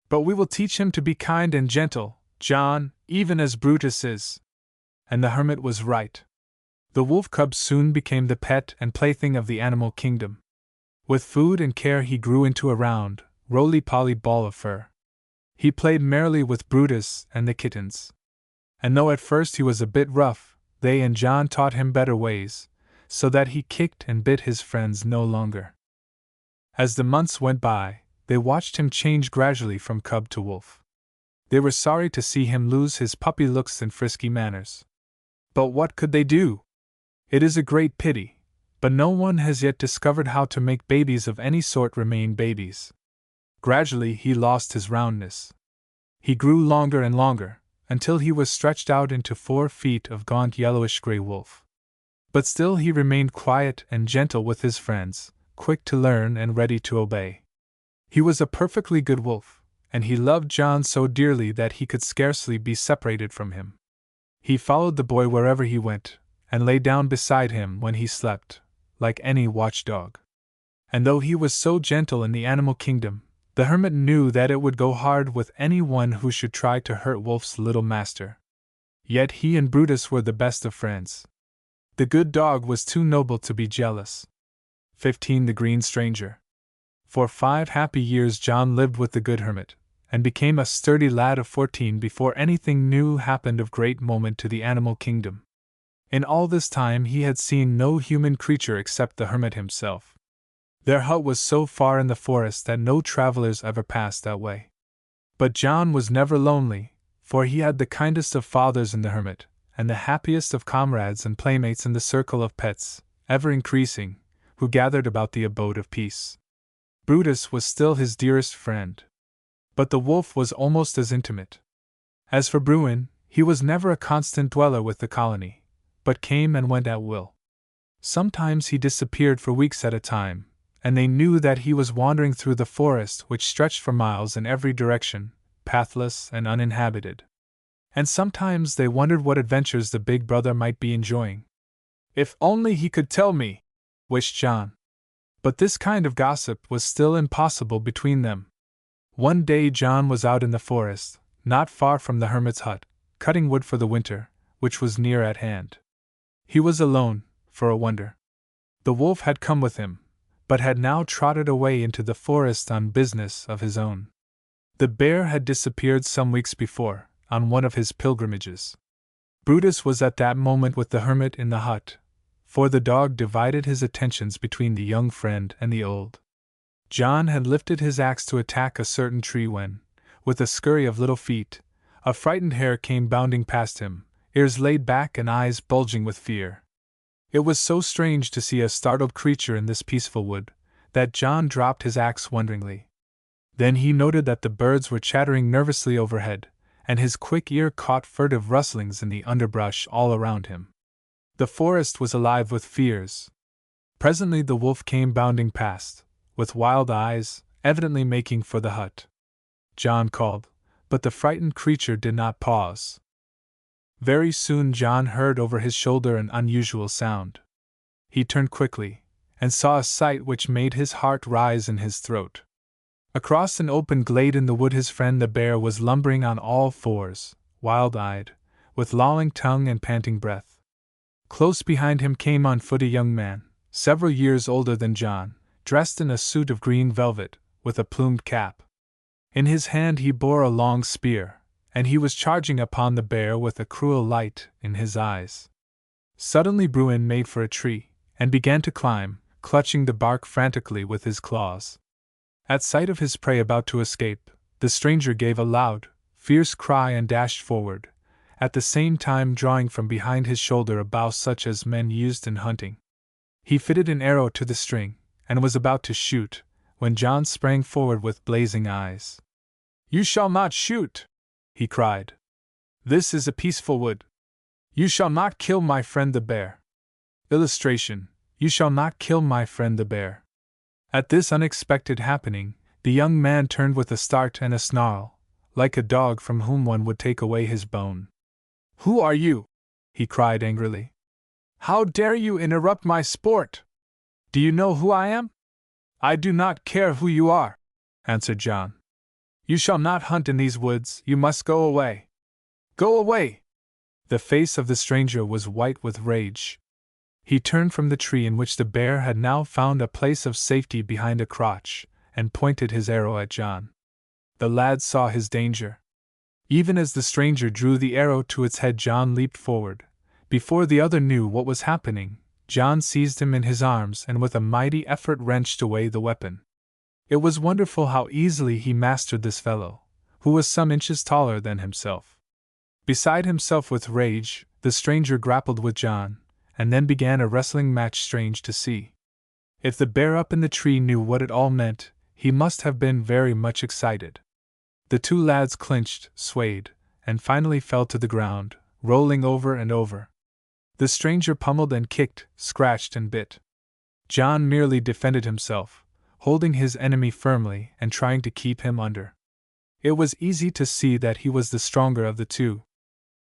But we will teach him to be kind and gentle, John, even as Brutus is." And the hermit was right. The wolf cub soon became the pet and plaything of the animal kingdom. With food and care he grew into a round, roly-poly ball of fur. He played merrily with Brutus and the kittens. And though at first he was a bit rough, they and John taught him better ways, so that he kicked and bit his friends no longer. As the months went by, they watched him change gradually from cub to wolf. They were sorry to see him lose his puppy looks and frisky manners. But what could they do? It is a great pity, but no one has yet discovered how to make babies of any sort remain babies. Gradually he lost his roundness. He grew longer and longer, until he was stretched out into 4 feet of gaunt yellowish-gray wolf. But still he remained quiet and gentle with his friends, quick to learn and ready to obey. He was a perfectly good wolf, and he loved John so dearly that he could scarcely be separated from him. He followed the boy wherever he went, and lay down beside him when he slept, like any watchdog. And though he was so gentle in the animal kingdom, the hermit knew that it would go hard with anyone who should try to hurt Wolf's little master. Yet he and Brutus were the best of friends. The good dog was too noble to be jealous. 15. The Green Stranger. For 5 happy years John lived with the good hermit, and became a sturdy lad of 14 before anything new happened of great moment to the animal kingdom. In all this time he had seen no human creature except the hermit himself. Their hut was so far in the forest that no travelers ever passed that way. But John was never lonely, for he had the kindest of fathers in the hermit, and the happiest of comrades and playmates in the circle of pets, ever increasing, who gathered about the abode of peace. Brutus was still his dearest friend. But the wolf was almost as intimate. As for Bruin, he was never a constant dweller with the colony, but came and went at will. Sometimes he disappeared for weeks at a time, and they knew that he was wandering through the forest which stretched for miles in every direction, pathless and uninhabited. And sometimes they wondered what adventures the big brother might be enjoying. If only he could tell me, wished John. But this kind of gossip was still impossible between them. One day John was out in the forest, not far from the hermit's hut, cutting wood for the winter, which was near at hand. He was alone, for a wonder. The wolf had come with him, but had now trotted away into the forest on business of his own. The bear had disappeared some weeks before, on one of his pilgrimages. Brutus was at that moment with the hermit in the hut, for the dog divided his attentions between the young friend and the old. John had lifted his axe to attack a certain tree when, with a scurry of little feet, a frightened hare came bounding past him, ears laid back and eyes bulging with fear. It was so strange to see a startled creature in this peaceful wood, that John dropped his axe wonderingly. Then he noted that the birds were chattering nervously overhead, and his quick ear caught furtive rustlings in the underbrush all around him. The forest was alive with fears. Presently the wolf came bounding past, with wild eyes, evidently making for the hut. John called, but the frightened creature did not pause. Very soon John heard over his shoulder an unusual sound. He turned quickly, and saw a sight which made his heart rise in his throat. Across an open glade in the wood his friend the bear was lumbering on all fours, wild-eyed, with lolling tongue and panting breath. Close behind him came on foot a young man, several years older than John, dressed in a suit of green velvet, with a plumed cap. In his hand he bore a long spear, and he was charging upon the bear with a cruel light in his eyes. Suddenly Bruin made for a tree, and began to climb, clutching the bark frantically with his claws. At sight of his prey about to escape, the stranger gave a loud, fierce cry and dashed forward, at the same time drawing from behind his shoulder a bow such as men used in hunting. He fitted an arrow to the string, and was about to shoot, when John sprang forward with blazing eyes. "You shall not shoot!" he cried. "This is a peaceful wood. You shall not kill my friend the bear." Illustration: You shall not kill my friend the bear. At this unexpected happening, the young man turned with a start and a snarl, like a dog from whom one would take away his bone. "Who are you?" he cried angrily. "How dare you interrupt my sport? Do you know who I am?" "I do not care who you are," answered John. "You shall not hunt in these woods, you must go away." "Go away!" The face of the stranger was white with rage. He turned from the tree in which the bear had now found a place of safety behind a crotch, and pointed his arrow at John. The lad saw his danger. Even as the stranger drew the arrow to its head, John leaped forward. Before the other knew what was happening, John seized him in his arms and with a mighty effort wrenched away the weapon. It was wonderful how easily he mastered this fellow, who was some inches taller than himself. Beside himself with rage, the stranger grappled with John, and then began a wrestling match strange to see. If the bear up in the tree knew what it all meant, he must have been very much excited. The two lads clinched, swayed, and finally fell to the ground, rolling over and over. The stranger pummeled and kicked, scratched and bit. John merely defended himself, holding his enemy firmly and trying to keep him under. It was easy to see that he was the stronger of the two.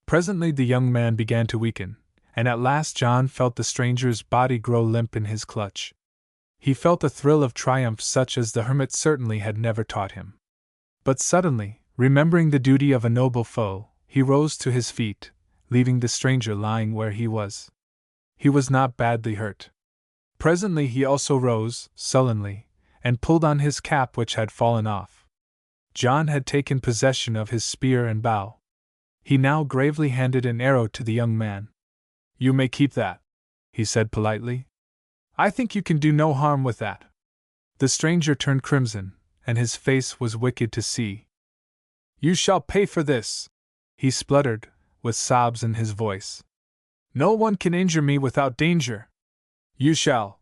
Presently the young man began to weaken, and at last John felt the stranger's body grow limp in his clutch. He felt a thrill of triumph such as the hermit certainly had never taught him. But suddenly, remembering the duty of a noble foe, he rose to his feet, leaving the stranger lying where he was. He was not badly hurt. Presently he also rose, sullenly, and pulled on his cap which had fallen off. John had taken possession of his spear and bow. He now gravely handed an arrow to the young man. "You may keep that," he said politely. "I think you can do no harm with that." The stranger turned crimson, and his face was wicked to see. "You shall pay for this," he spluttered, with sobs in his voice. "No one can injure me without danger. You shall."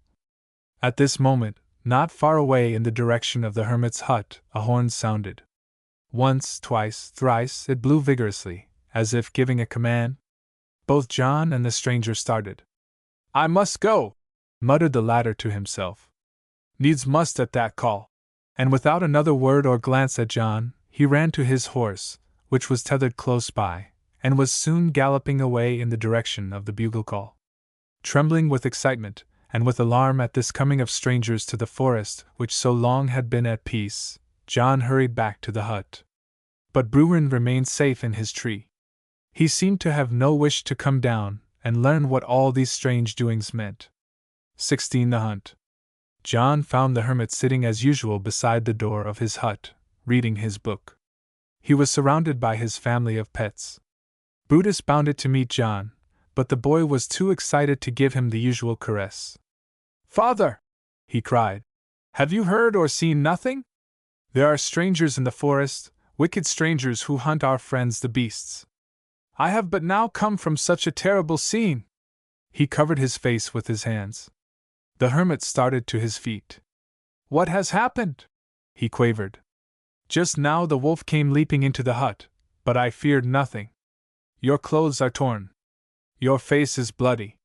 At this moment, not far away in the direction of the hermit's hut, a horn sounded. Once, twice, thrice it blew vigorously, as if giving a command. Both John and the stranger started. "I must go," muttered the latter to himself. "Needs must at that call." And without another word or glance at John, he ran to his horse, which was tethered close by, and was soon galloping away in the direction of the bugle call. Trembling with excitement, and with alarm at this coming of strangers to the forest which so long had been at peace, John hurried back to the hut. But Bruin remained safe in his tree. He seemed to have no wish to come down and learn what all these strange doings meant. 16. The Hunt. John found the hermit sitting as usual beside the door of his hut, reading his book. He was surrounded by his family of pets. Brutus bounded to meet John, but the boy was too excited to give him the usual caress. "Father!" he cried. "Have you heard or seen nothing? There are strangers in the forest, wicked strangers who hunt our friends the beasts. I have but now come from such a terrible scene." He covered his face with his hands. The hermit started to his feet. "What has happened?" he quavered. "Just now the wolf came leaping into the hut, but I feared nothing. Your clothes are torn. Your face is bloody.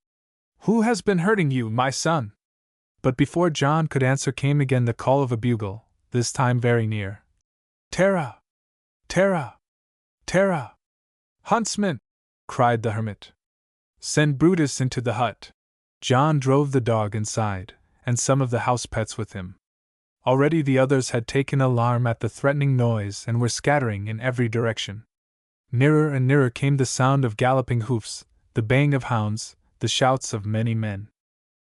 Who has been hurting you, my son?" But before John could answer came again the call of a bugle, this time very near. "Tara! Tara! Tara! Huntsman!" cried the hermit. "Send Brutus into the hut." John drove the dog inside, and some of the house pets with him. Already the others had taken alarm at the threatening noise and were scattering in every direction. Nearer and nearer came the sound of galloping hoofs, the baying of hounds, the shouts of many men.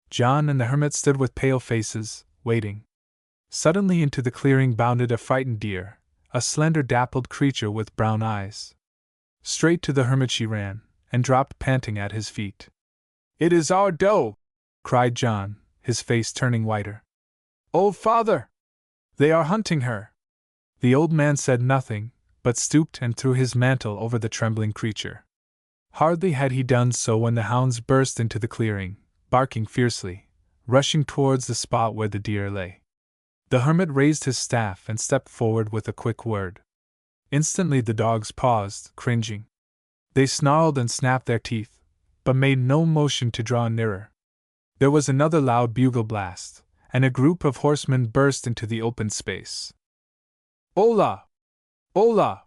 John and the hermit stood with pale faces, waiting. Suddenly into the clearing bounded a frightened deer, a slender dappled creature with brown eyes. Straight to the hermit she ran, and dropped panting at his feet. "It is our doe!" cried John, his face turning whiter. "Oh, father! They are hunting her!" The old man said nothing, but stooped and threw his mantle over the trembling creature. Hardly had he done so when the hounds burst into the clearing, barking fiercely, rushing towards the spot where the deer lay. The hermit raised his staff and stepped forward with a quick word. Instantly the dogs paused, cringing. They snarled and snapped their teeth, but made no motion to draw nearer. There was another loud bugle blast, and a group of horsemen burst into the open space. "Hola! Hola!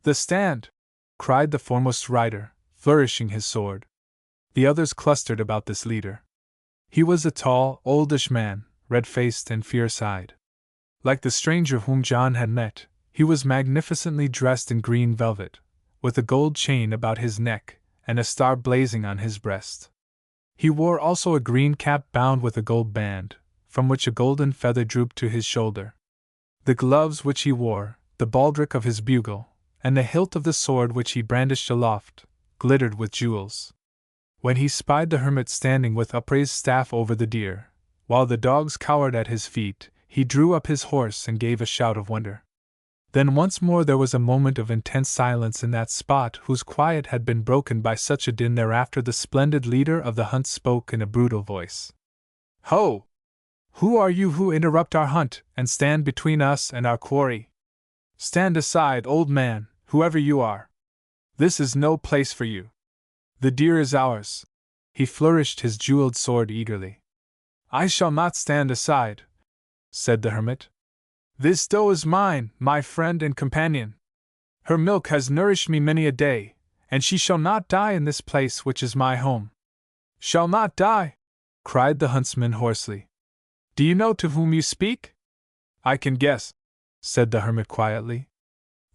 The stand!" cried the foremost rider, flourishing his sword. The others clustered about this leader. He was a tall, oldish man, red-faced and fierce-eyed. Like the stranger whom John had met, he was magnificently dressed in green velvet, with a gold chain about his neck and a star blazing on his breast. He wore also a green cap bound with a gold band, from which a golden feather drooped to his shoulder. The gloves which he wore, the baldric of his bugle, and the hilt of the sword which he brandished aloft, glittered with jewels. When he spied the hermit standing with upraised staff over the deer, while the dogs cowered at his feet, he drew up his horse and gave a shout of wonder. Then once more there was a moment of intense silence in that spot whose quiet had been broken by such a din. Thereafter the splendid leader of the hunt spoke in a brutal voice. "Ho! Who are you who interrupt our hunt and stand between us and our quarry? Stand aside, old man, whoever you are. This is no place for you. The deer is ours." He flourished his jeweled sword eagerly. "I shall not stand aside," said the hermit. "This doe is mine, my friend and companion. Her milk has nourished me many a day, and she shall not die in this place which is my home." "Shall not die?" cried the huntsman hoarsely. "Do you know to whom you speak?" "I can guess," said the hermit quietly.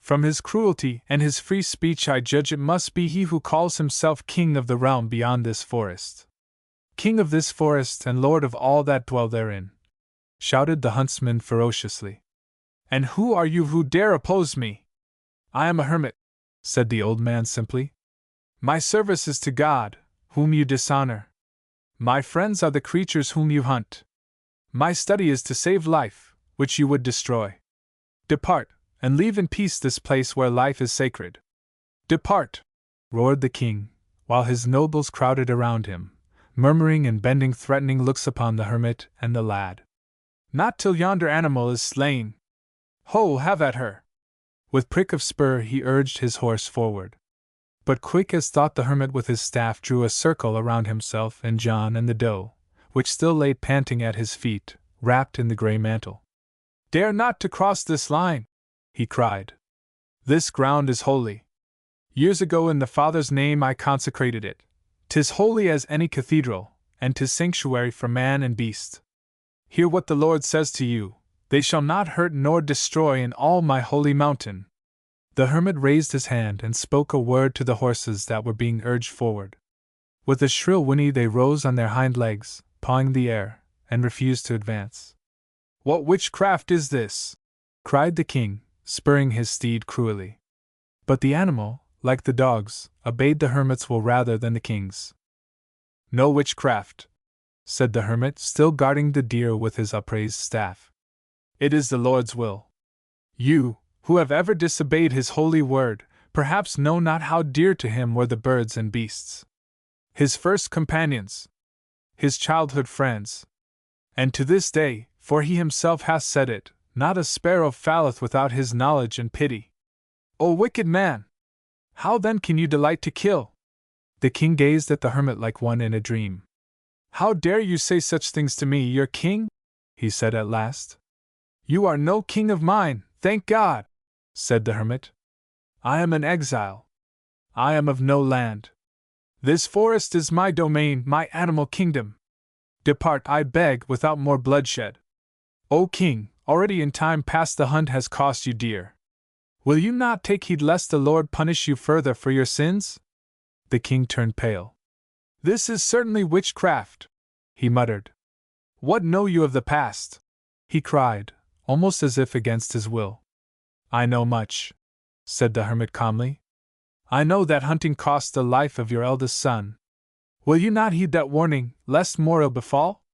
"From his cruelty and his free speech I judge it must be he who calls himself king of the realm beyond this forest. King of this forest and lord of all that dwell therein," shouted the huntsman ferociously. "And who are you who dare oppose me?" "I am a hermit," said the old man simply. "My service is to God, whom you dishonor. My friends are the creatures whom you hunt. My study is to save life, which you would destroy. Depart, and leave in peace this place where life is sacred." "Depart!" roared the king, while his nobles crowded around him, murmuring and bending threatening looks upon the hermit and the lad. "Not till yonder animal is slain. Ho, have at her!" With prick of spur he urged his horse forward. But quick as thought the hermit with his staff drew a circle around himself and John and the doe, which still lay panting at his feet, wrapped in the grey mantle. "Dare not to cross this line!" he cried. "This ground is holy. Years ago in the Father's name I consecrated it. 'Tis holy as any cathedral, and 'tis sanctuary for man and beast. Hear what the Lord says to you. They shall not hurt nor destroy in all my holy mountain." The hermit raised his hand and spoke a word to the horses that were being urged forward. With a shrill whinny they rose on their hind legs, pawing the air, and refused to advance. "What witchcraft is this?" cried the king, spurring his steed cruelly. But the animal, like the dogs, obeyed the hermit's will rather than the king's. "No witchcraft," said the hermit, still guarding the deer with his upraised staff. "It is the Lord's will. You, who have ever disobeyed his holy word, perhaps know not how dear to him were the birds and beasts. His first companions. His childhood friends. And to this day, for he himself hath said it, not a sparrow falleth without his knowledge and pity. O wicked man! How then can you delight to kill?" The king gazed at the hermit like one in a dream. "How dare you say such things to me, your king?" he said at last. "You are no king of mine, thank God," said the hermit. "I am an exile. I am of no land. This forest is my domain, my animal kingdom. Depart, I beg, without more bloodshed. O king, already in time past the hunt has cost you dear. Will you not take heed lest the Lord punish you further for your sins?" The king turned pale. "This is certainly witchcraft," he muttered. "What know you of the past?" he cried, almost as if against his will. "I know much," said the hermit calmly. "I know that hunting cost the life of your eldest son. Will you not heed that warning, lest more ill befall?"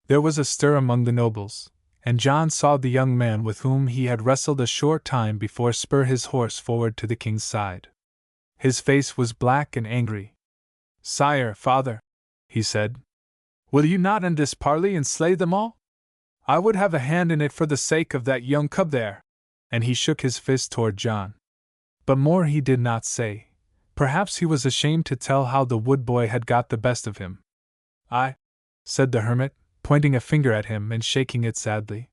There was a stir among the nobles, and John saw the young man with whom he had wrestled a short time before spur his horse forward to the king's side. His face was black and angry. "Sire, father," he said, "will you not end this parley and slay them all? I would have a hand in it for the sake of that young cub there," and he shook his fist toward John. But more he did not say. Perhaps he was ashamed to tell how the wood boy had got the best of him. "I," said the hermit, pointing a finger at him and shaking it sadly.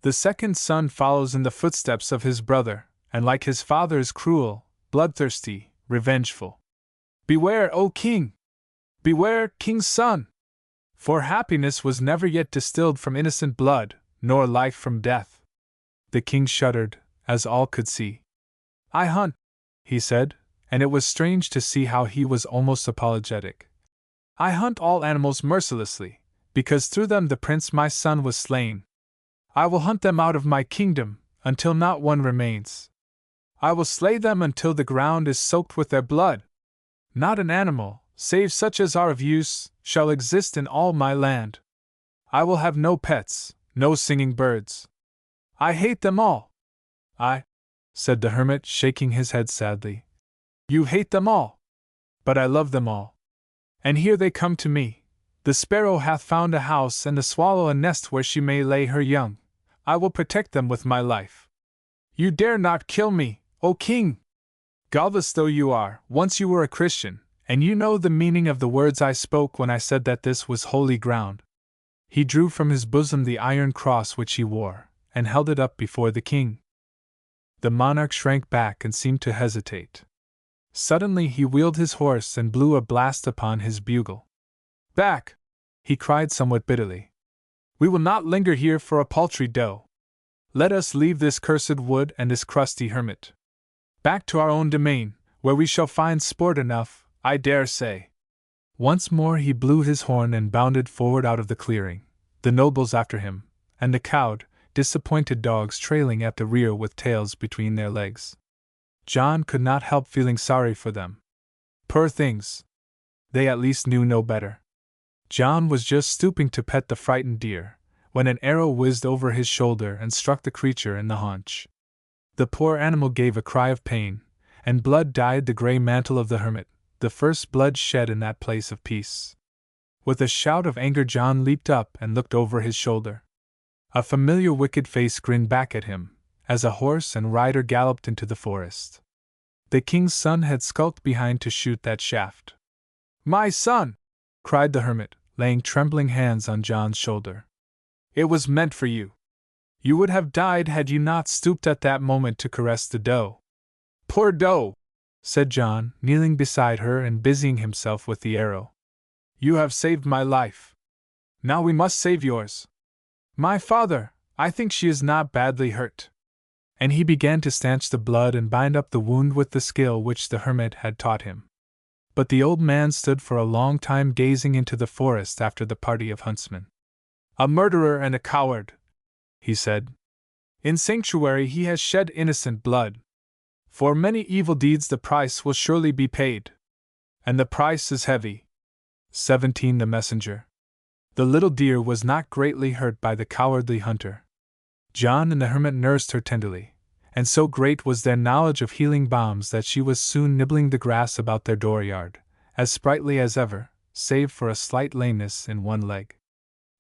"The second son follows in the footsteps of his brother, and like his father is cruel, bloodthirsty, revengeful. Beware, O king! Beware, king's son! For happiness was never yet distilled from innocent blood, nor life from death." The king shuddered, as all could see. "I hunt," he said, and it was strange to see how he was almost apologetic. I hunt all animals mercilessly, because through them the prince my son was slain. I will hunt them out of my kingdom, until not one remains. I will slay them until the ground is soaked with their blood. Not an animal, save such as are of use, shall exist in all my land. I will have no pets, no singing birds. I hate them all. Said the hermit, shaking his head sadly. You hate them all. But I love them all. And here they come to me. The sparrow hath found a house and the swallow a nest where she may lay her young. I will protect them with my life. You dare not kill me, O king! Godless though you are, once you were a Christian, and you know the meaning of the words I spoke when I said that this was holy ground. He drew from his bosom the iron cross which he wore, and held it up before the king. The monarch shrank back and seemed to hesitate. Suddenly he wheeled his horse and blew a blast upon his bugle. Back! He cried somewhat bitterly. We will not linger here for a paltry doe. Let us leave this cursed wood and this crusty hermit. Back to our own domain, where we shall find sport enough, I dare say. Once more he blew his horn and bounded forward out of the clearing, the nobles after him, and the cowed, disappointed dogs trailing at the rear with tails between their legs. John could not help feeling sorry for them. Poor things! They at least knew no better. John was just stooping to pet the frightened deer, when an arrow whizzed over his shoulder and struck the creature in the haunch. The poor animal gave a cry of pain, and blood dyed the grey mantle of the hermit, the first blood shed in that place of peace. With a shout of anger John leaped up and looked over his shoulder. A familiar wicked face grinned back at him, as a horse and rider galloped into the forest. The king's son had skulked behind to shoot that shaft. My son! Cried the hermit, laying trembling hands on John's shoulder. It was meant for you. You would have died had you not stooped at that moment to caress the doe. Poor doe! Said John, kneeling beside her and busying himself with the arrow. You have saved my life. Now we must save yours. My father, I think she is not badly hurt. And he began to stanch the blood and bind up the wound with the skill which the hermit had taught him. But the old man stood for a long time gazing into the forest after the party of huntsmen. A murderer and a coward, he said. In sanctuary he has shed innocent blood. For many evil deeds the price will surely be paid. And the price is heavy. 17 The messenger. The little deer was not greatly hurt by the cowardly hunter. John and the hermit nursed her tenderly, and so great was their knowledge of healing balms that she was soon nibbling the grass about their dooryard, as sprightly as ever, save for a slight lameness in one leg.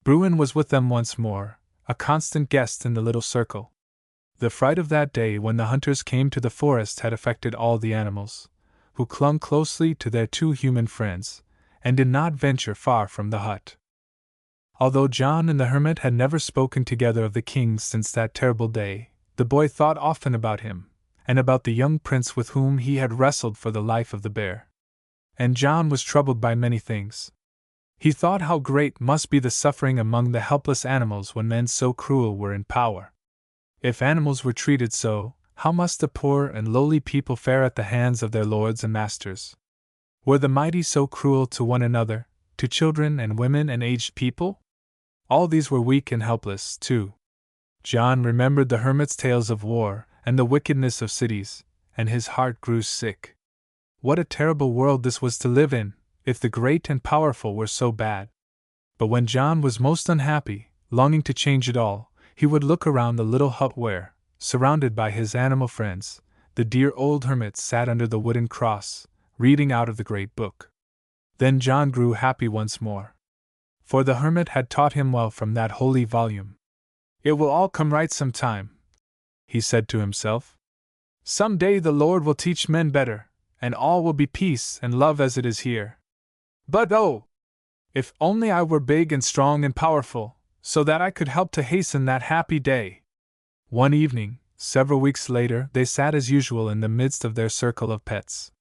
Bruin was with them once more, a constant guest in the little circle. The fright of that day when the hunters came to the forest had affected all the animals, who clung closely to their two human friends, and did not venture far from the hut. Although John and the hermit had never spoken together of the king since that terrible day, the boy thought often about him, and about the young prince with whom he had wrestled for the life of the bear. And John was troubled by many things. He thought how great must be the suffering among the helpless animals when men so cruel were in power. If animals were treated so, how must the poor and lowly people fare at the hands of their lords and masters? Were the mighty so cruel to one another, to children and women and aged people? All these were weak and helpless, too. John remembered the hermit's tales of war and the wickedness of cities, and his heart grew sick. What a terrible world this was to live in, if the great and powerful were so bad. But when John was most unhappy, longing to change it all, he would look around the little hut where, surrounded by his animal friends, the dear old hermit sat under the wooden cross, reading out of the great book. Then John grew happy once more. For the hermit had taught him well from that holy volume. It will all come right some time, he said to himself. Some day the Lord will teach men better, and all will be peace and love as it is here. But oh! If only I were big and strong and powerful, so that I could help to hasten that happy day. One evening, several weeks later, they sat as usual in the midst of their circle of pets.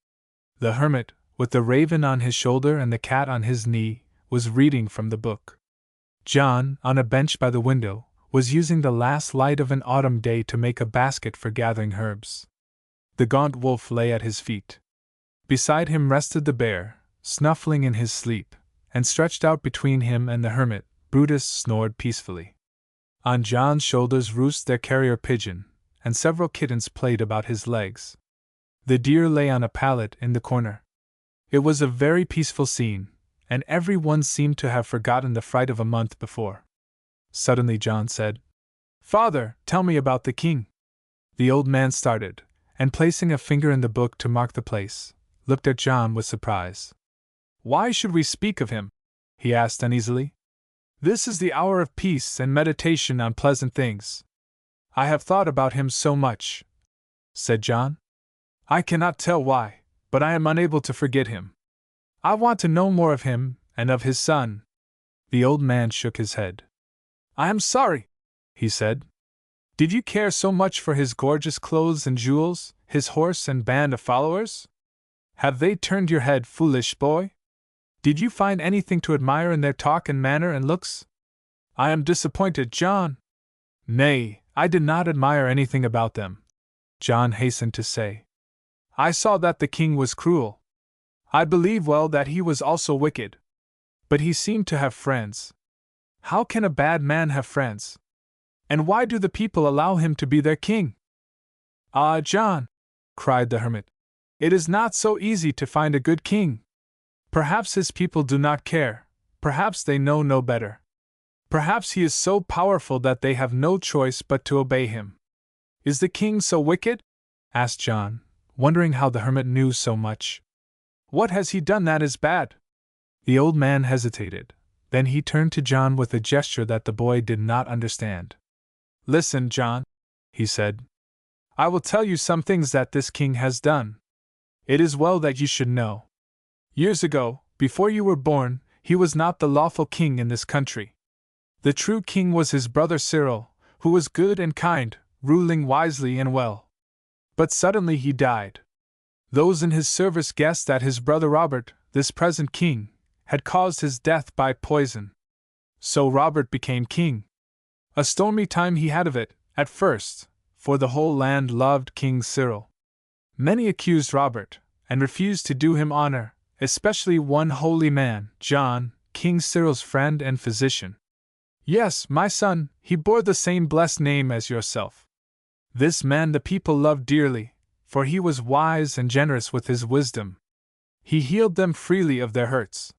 The hermit, with the raven on his shoulder and the cat on his knee, was reading from the book. John, on a bench by the window, was using the last light of an autumn day to make a basket for gathering herbs. The gaunt wolf lay at his feet. Beside him rested the bear, snuffling in his sleep, and stretched out between him and the hermit, Brutus snored peacefully. On John's shoulders roosted their carrier pigeon, and several kittens played about his legs. The deer lay on a pallet in the corner. It was a very peaceful scene, and every one seemed to have forgotten the fright of a month before. Suddenly John said, "Father, tell me about the king." The old man started, and placing a finger in the book to mark the place, looked at John with surprise. "Why should we speak of him?" he asked uneasily. "This is the hour of peace and meditation on pleasant things." "I have thought about him so much," said John. "I cannot tell why, but I am unable to forget him. I want to know more of him and of his son." The old man shook his head. "I am sorry," he said. "Did you care so much for his gorgeous clothes and jewels, his horse and band of followers? Have they turned your head, foolish boy? Did you find anything to admire in their talk and manner and looks?" "I am disappointed, John." "Nay, I did not admire anything about them," John hastened to say. "I saw that the king was cruel. I believe well that he was also wicked. But he seemed to have friends. How can a bad man have friends? And why do the people allow him to be their king?" "Ah, John," cried the hermit, "it is not so easy to find a good king. Perhaps his people do not care, perhaps they know no better. Perhaps he is so powerful that they have no choice but to obey him." "Is the king so wicked?" asked John, wondering how the hermit knew so much. "What has he done that is bad?" The old man hesitated. Then he turned to John with a gesture that the boy did not understand. "Listen, John," he said. "I will tell you some things that this king has done. It is well that you should know. Years ago, before you were born, he was not the lawful king in this country. The true king was his brother Cyril, who was good and kind, ruling wisely and well. But suddenly he died. Those in his service guessed that his brother Robert, this present king, had caused his death by poison. So Robert became king. A stormy time he had of it, at first, for the whole land loved King Cyril. Many accused Robert, and refused to do him honor, especially one holy man, John, King Cyril's friend and physician. Yes, my son, he bore the same blessed name as yourself. This man the people loved dearly, for he was wise and generous with his wisdom. He healed them freely of their hurts.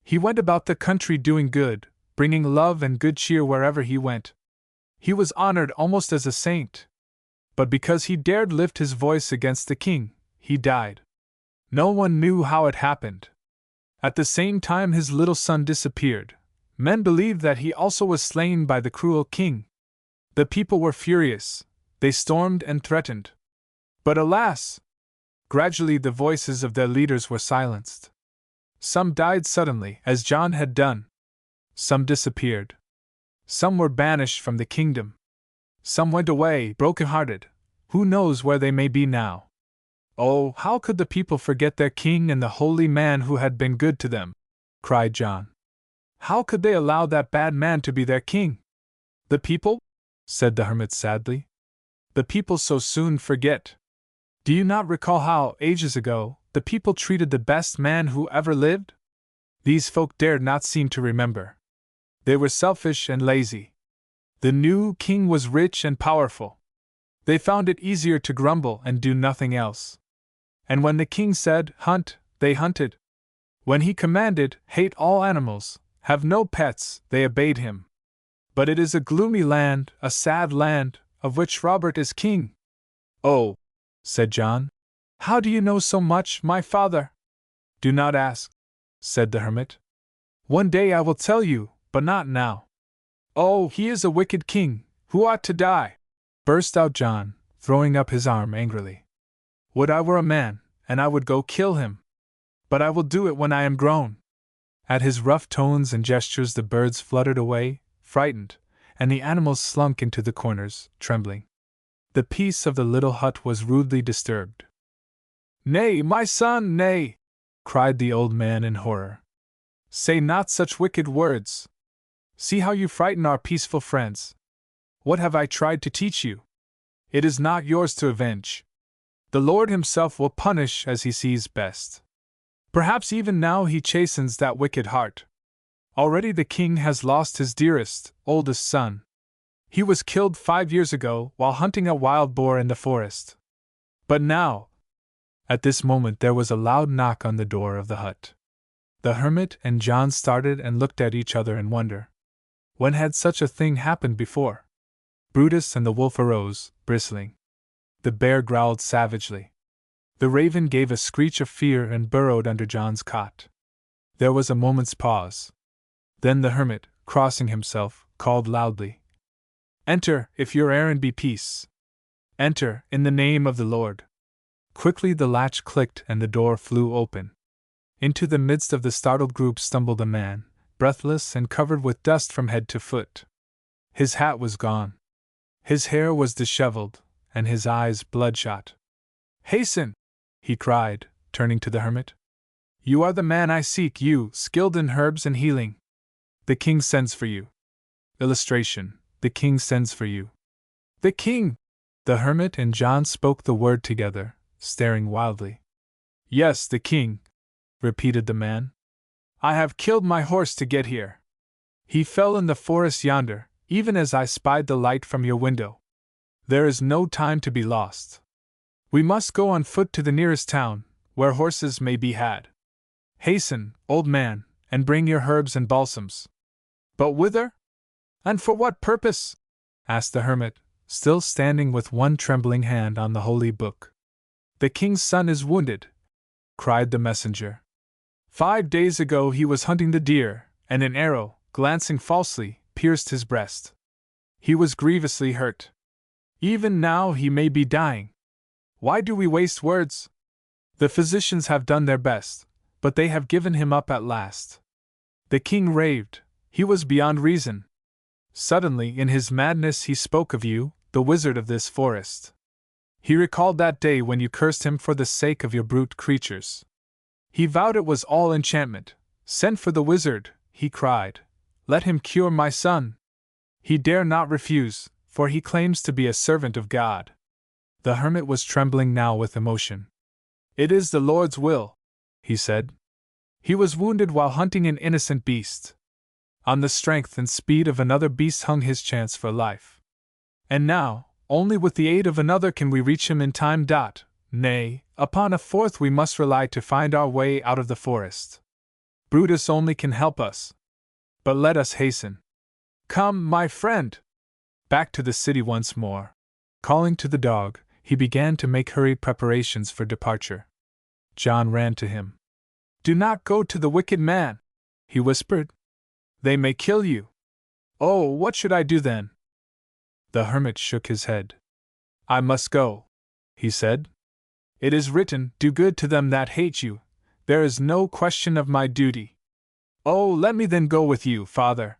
He went about the country doing good, bringing love and good cheer wherever he went. He was honored almost as a saint. But because he dared lift his voice against the king, he died. No one knew how it happened. At the same time his little son disappeared. Men believed that he also was slain by the cruel king. The people were furious. They stormed and threatened. But alas! Gradually the voices of their leaders were silenced. Some died suddenly, as John had done. Some disappeared. Some were banished from the kingdom. Some went away, broken-hearted. Who knows where they may be now? Oh, how could the people forget their king and the holy man who had been good to them? Cried John. How could they allow that bad man to be their king? The people? Said the hermit sadly. The people so soon forget. Do you not recall how, ages ago, the people treated the best man who ever lived? These folk dared not seem to remember. They were selfish and lazy. The new king was rich and powerful. They found it easier to grumble and do nothing else. And when the king said, "Hunt," they hunted. When he commanded, "Hate all animals, have no pets," they obeyed him. But it is a gloomy land, a sad land, of which Robert is king. Oh, said John. How do you know so much, my father? Do not ask, said the hermit. One day I will tell you, but not now. Oh, he is a wicked king, who ought to die, burst out John, throwing up his arm angrily. Would I were a man, and I would go kill him. But I will do it when I am grown. At his rough tones and gestures the birds fluttered away, frightened, and the animals slunk into the corners, trembling. The peace of the little hut was rudely disturbed. Nay, my son, nay, cried the old man in horror. Say not such wicked words. See how you frighten our peaceful friends. What have I tried to teach you? It is not yours to avenge. The Lord himself will punish as he sees best. Perhaps even now he chastens that wicked heart. Already the king has lost his dearest, oldest son. He was killed 5 years ago while hunting a wild boar in the forest. But now— At this moment there was a loud knock on the door of the hut. The hermit and John started and looked at each other in wonder. When had such a thing happened before? Brutus and the wolf arose, bristling. The bear growled savagely. The raven gave a screech of fear and burrowed under John's cot. There was a moment's pause. Then the hermit, crossing himself, called loudly, "Enter, if your errand be peace. Enter, in the name of the Lord." Quickly the latch clicked and the door flew open. Into the midst of the startled group stumbled a man, breathless and covered with dust from head to foot. His hat was gone. His hair was disheveled, and his eyes bloodshot. "Hasten!" he cried, turning to the hermit. "You are the man I seek, you, skilled in herbs and healing. The king sends for you." Illustration: The king sends for you. "The king!" The hermit and John spoke the word together, staring wildly. "Yes, the king," repeated the man. "I have killed my horse to get here. He fell in the forest yonder, even as I spied the light from your window. There is no time to be lost. We must go on foot to the nearest town, where horses may be had. Hasten, old man, and bring your herbs and balsams." "But whither? And for what purpose?" asked the hermit, still standing with one trembling hand on the holy book. "The king's son is wounded," cried the messenger. "5 days ago he was hunting the deer, and an arrow, glancing falsely, pierced his breast. He was grievously hurt. Even now he may be dying. Why do we waste words? The physicians have done their best, but they have given him up at last. The king raved. He was beyond reason. Suddenly, in his madness, he spoke of you, the wizard of this forest. He recalled that day when you cursed him for the sake of your brute creatures. He vowed it was all enchantment. 'Send for the wizard,' he cried. 'Let him cure my son.' He dare not refuse, for he claims to be a servant of God." The hermit was trembling now with emotion. "It is the Lord's will," he said. "He was wounded while hunting an innocent beast. On the strength and speed of another beast hung his chance for life. And now, only with the aid of another can we reach him in time. Nay, upon a fourth we must rely to find our way out of the forest. Brutus only can help us. But let us hasten. Come, my friend!" Back to the city once more. Calling to the dog, he began to make hurried preparations for departure. John ran to him. "Do not go to the wicked man," he whispered. "They may kill you." "Oh, what should I do then?" The hermit shook his head. "I must go," he said. "It is written, 'Do good to them that hate you.' There is no question of my duty." "Oh, let me then go with you, father,"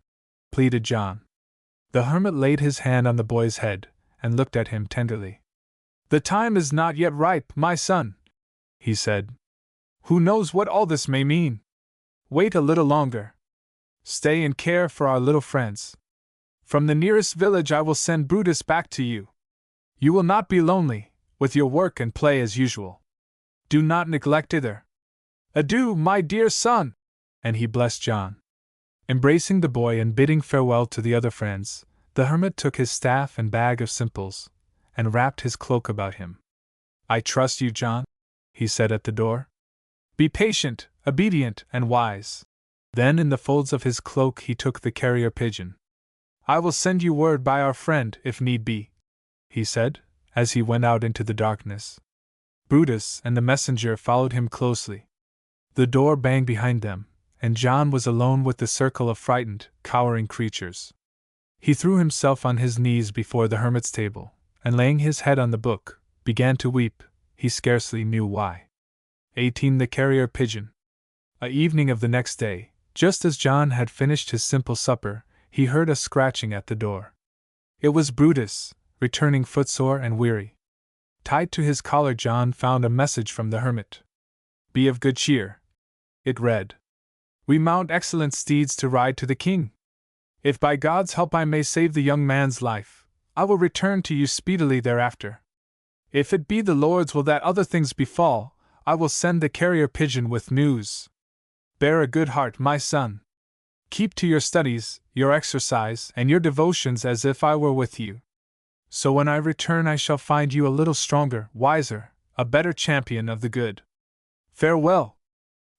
pleaded John. The hermit laid his hand on the boy's head, and looked at him tenderly. "The time is not yet ripe, my son," he said. "Who knows what all this may mean? Wait a little longer. Stay and care for our little friends. From the nearest village I will send Brutus back to you. You will not be lonely, with your work and play as usual. Do not neglect either. Adieu, my dear son!" And he blessed John. Embracing the boy and bidding farewell to the other friends, the hermit took his staff and bag of simples, and wrapped his cloak about him. "I trust you, John," he said at the door. "Be patient, obedient, and wise." Then in the folds of his cloak he took the carrier pigeon. "I will send you word by our friend, if need be," he said, as he went out into the darkness. Brutus and the messenger followed him closely. The door banged behind them, and John was alone with the circle of frightened, cowering creatures. He threw himself on his knees before the hermit's table, and laying his head on the book, began to weep, he scarcely knew why. 18. The carrier pigeon. A evening of the next day, just as John had finished his simple supper, he heard a scratching at the door. It was Brutus, returning footsore and weary. Tied to his collar, John found a message from the hermit. "Be of good cheer," it read. "We mount excellent steeds to ride to the king. If by God's help I may save the young man's life, I will return to you speedily thereafter. If it be the Lord's will that other things befall, I will send the carrier pigeon with news. Bear a good heart, my son. Keep to your studies, your exercise, and your devotions as if I were with you. So when I return I shall find you a little stronger, wiser, a better champion of the good. Farewell!"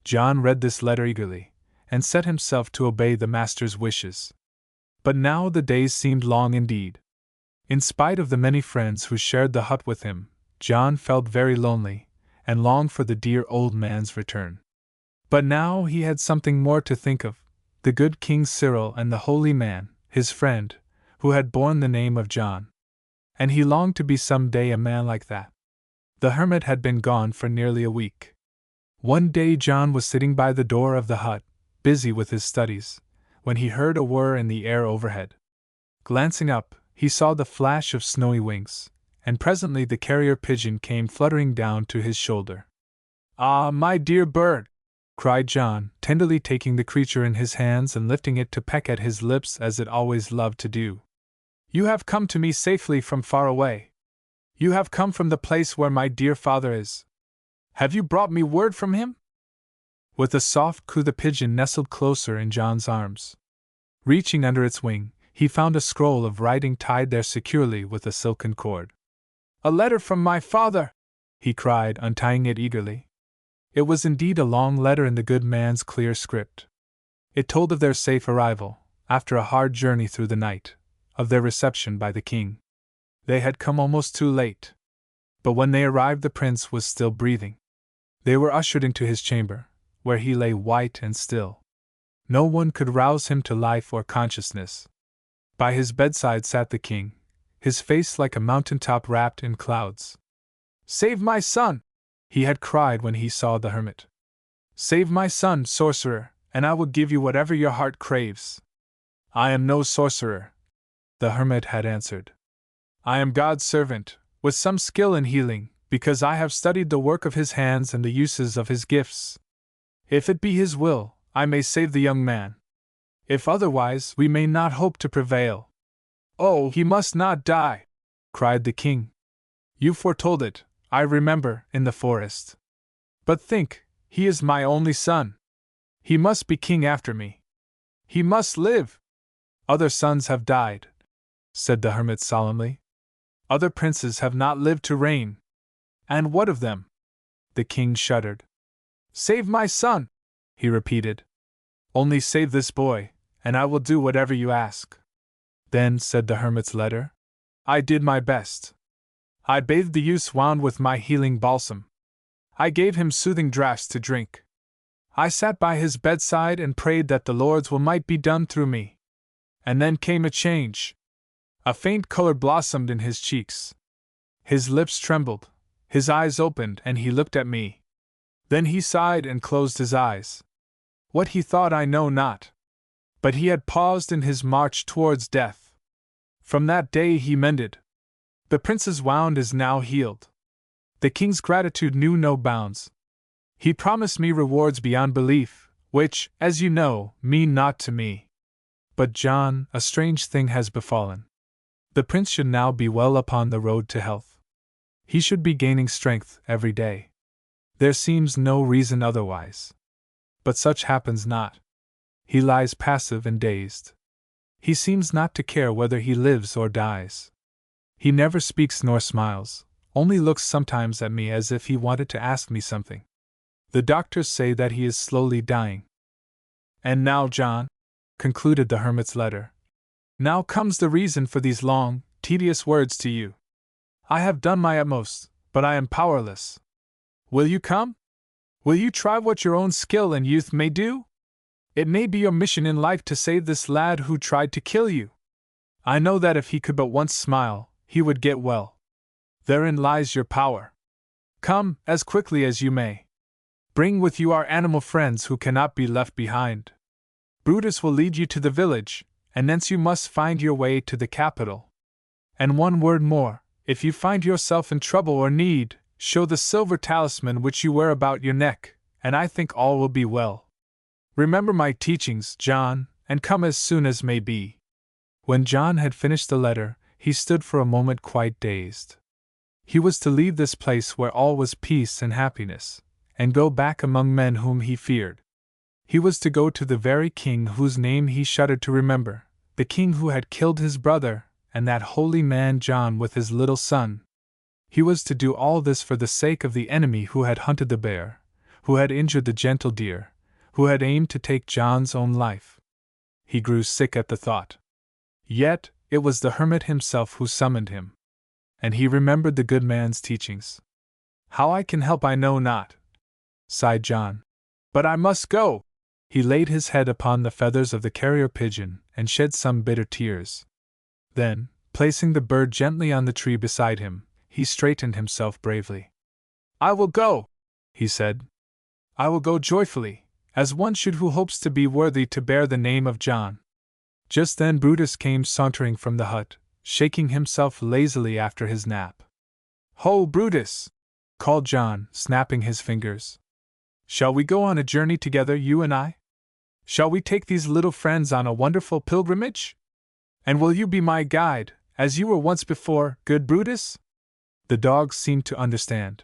John read this letter eagerly, and set himself to obey the master's wishes. But now the days seemed long indeed. In spite of the many friends who shared the hut with him, John felt very lonely, and longed for the dear old man's return. But now he had something more to think of, the good King Cyril and the holy man, his friend, who had borne the name of John. And he longed to be some day a man like that. The hermit had been gone for nearly a week. One day John was sitting by the door of the hut, busy with his studies, when he heard a whir in the air overhead. Glancing up, he saw the flash of snowy wings, and presently the carrier pigeon came fluttering down to his shoulder. "Ah, my dear bird!" cried John, tenderly taking the creature in his hands and lifting it to peck at his lips as it always loved to do. "You have come to me safely from far away. You have come from the place where my dear father is. Have you brought me word from him?" With a soft coo the pigeon nestled closer in John's arms. Reaching under its wing, he found a scroll of writing tied there securely with a silken cord. "A letter from my father!" he cried, untying it eagerly. It was indeed a long letter in the good man's clear script. It told of their safe arrival, after a hard journey through the night, of their reception by the king. They had come almost too late. But when they arrived the prince was still breathing. They were ushered into his chamber, where he lay white and still. No one could rouse him to life or consciousness. By his bedside sat the king, his face like a mountain-top wrapped in clouds. "Save my son!" he had cried when he saw the hermit. "Save my son, sorcerer, and I will give you whatever your heart craves." "I am no sorcerer," the hermit had answered. "I am God's servant, with some skill in healing, because I have studied the work of his hands and the uses of his gifts. If it be his will, I may save the young man. If otherwise, we may not hope to prevail." "Oh, he must not die!" cried the king. "You foretold it, I remember, in the forest. But think, he is my only son. He must be king after me. He must live." "Other sons have died," said the hermit solemnly. "Other princes have not lived to reign." "And what of them?" The king shuddered. "Save my son," he repeated. "Only save this boy, and I will do whatever you ask." "Then," said the hermit's letter, "I did my best. I bathed the youth's wound with my healing balsam. I gave him soothing draughts to drink. I sat by his bedside and prayed that the Lord's will might be done through me. And then came a change. A faint color blossomed in his cheeks. His lips trembled, his eyes opened, and he looked at me. Then he sighed and closed his eyes. What he thought I know not. But he had paused in his march towards death. From that day he mended. The prince's wound is now healed. The king's gratitude knew no bounds. He promised me rewards beyond belief, which, as you know, mean naught to me. But John, a strange thing has befallen. The prince should now be well upon the road to health. He should be gaining strength every day. There seems no reason otherwise. But such happens not. He lies passive and dazed. He seems not to care whether he lives or dies. He never speaks nor smiles, only looks sometimes at me as if he wanted to ask me something. The doctors say that he is slowly dying. And now, John, concluded the hermit's letter, now comes the reason for these long, tedious words to you. I have done my utmost, but I am powerless. Will you come? Will you try what your own skill and youth may do? It may be your mission in life to save this lad who tried to kill you. I know that if he could but once smile, he would get well. Therein lies your power. Come, as quickly as you may. Bring with you our animal friends who cannot be left behind. Brutus will lead you to the village, and thence you must find your way to the capital. And one word more, if you find yourself in trouble or need, show the silver talisman which you wear about your neck, and I think all will be well. Remember my teachings, John, and come as soon as may be." When John had finished the letter, he stood for a moment quite dazed. He was to leave this place where all was peace and happiness, and go back among men whom he feared. He was to go to the very king whose name he shuddered to remember, the king who had killed his brother, and that holy man John with his little son. He was to do all this for the sake of the enemy who had hunted the bear, who had injured the gentle deer, who had aimed to take John's own life. He grew sick at the thought. Yet, it was the hermit himself who summoned him. And he remembered the good man's teachings. "How I can help I know not," sighed John. "But I must go." He laid his head upon the feathers of the carrier pigeon and shed some bitter tears. Then, placing the bird gently on the tree beside him, he straightened himself bravely. "I will go," he said. "I will go joyfully, as one should who hopes to be worthy to bear the name of John." Just then Brutus came sauntering from the hut, shaking himself lazily after his nap. "Ho, Brutus!" called John, snapping his fingers. "Shall we go on a journey together, you and I? Shall we take these little friends on a wonderful pilgrimage? And will you be my guide, as you were once before, good Brutus?" The dog seemed to understand.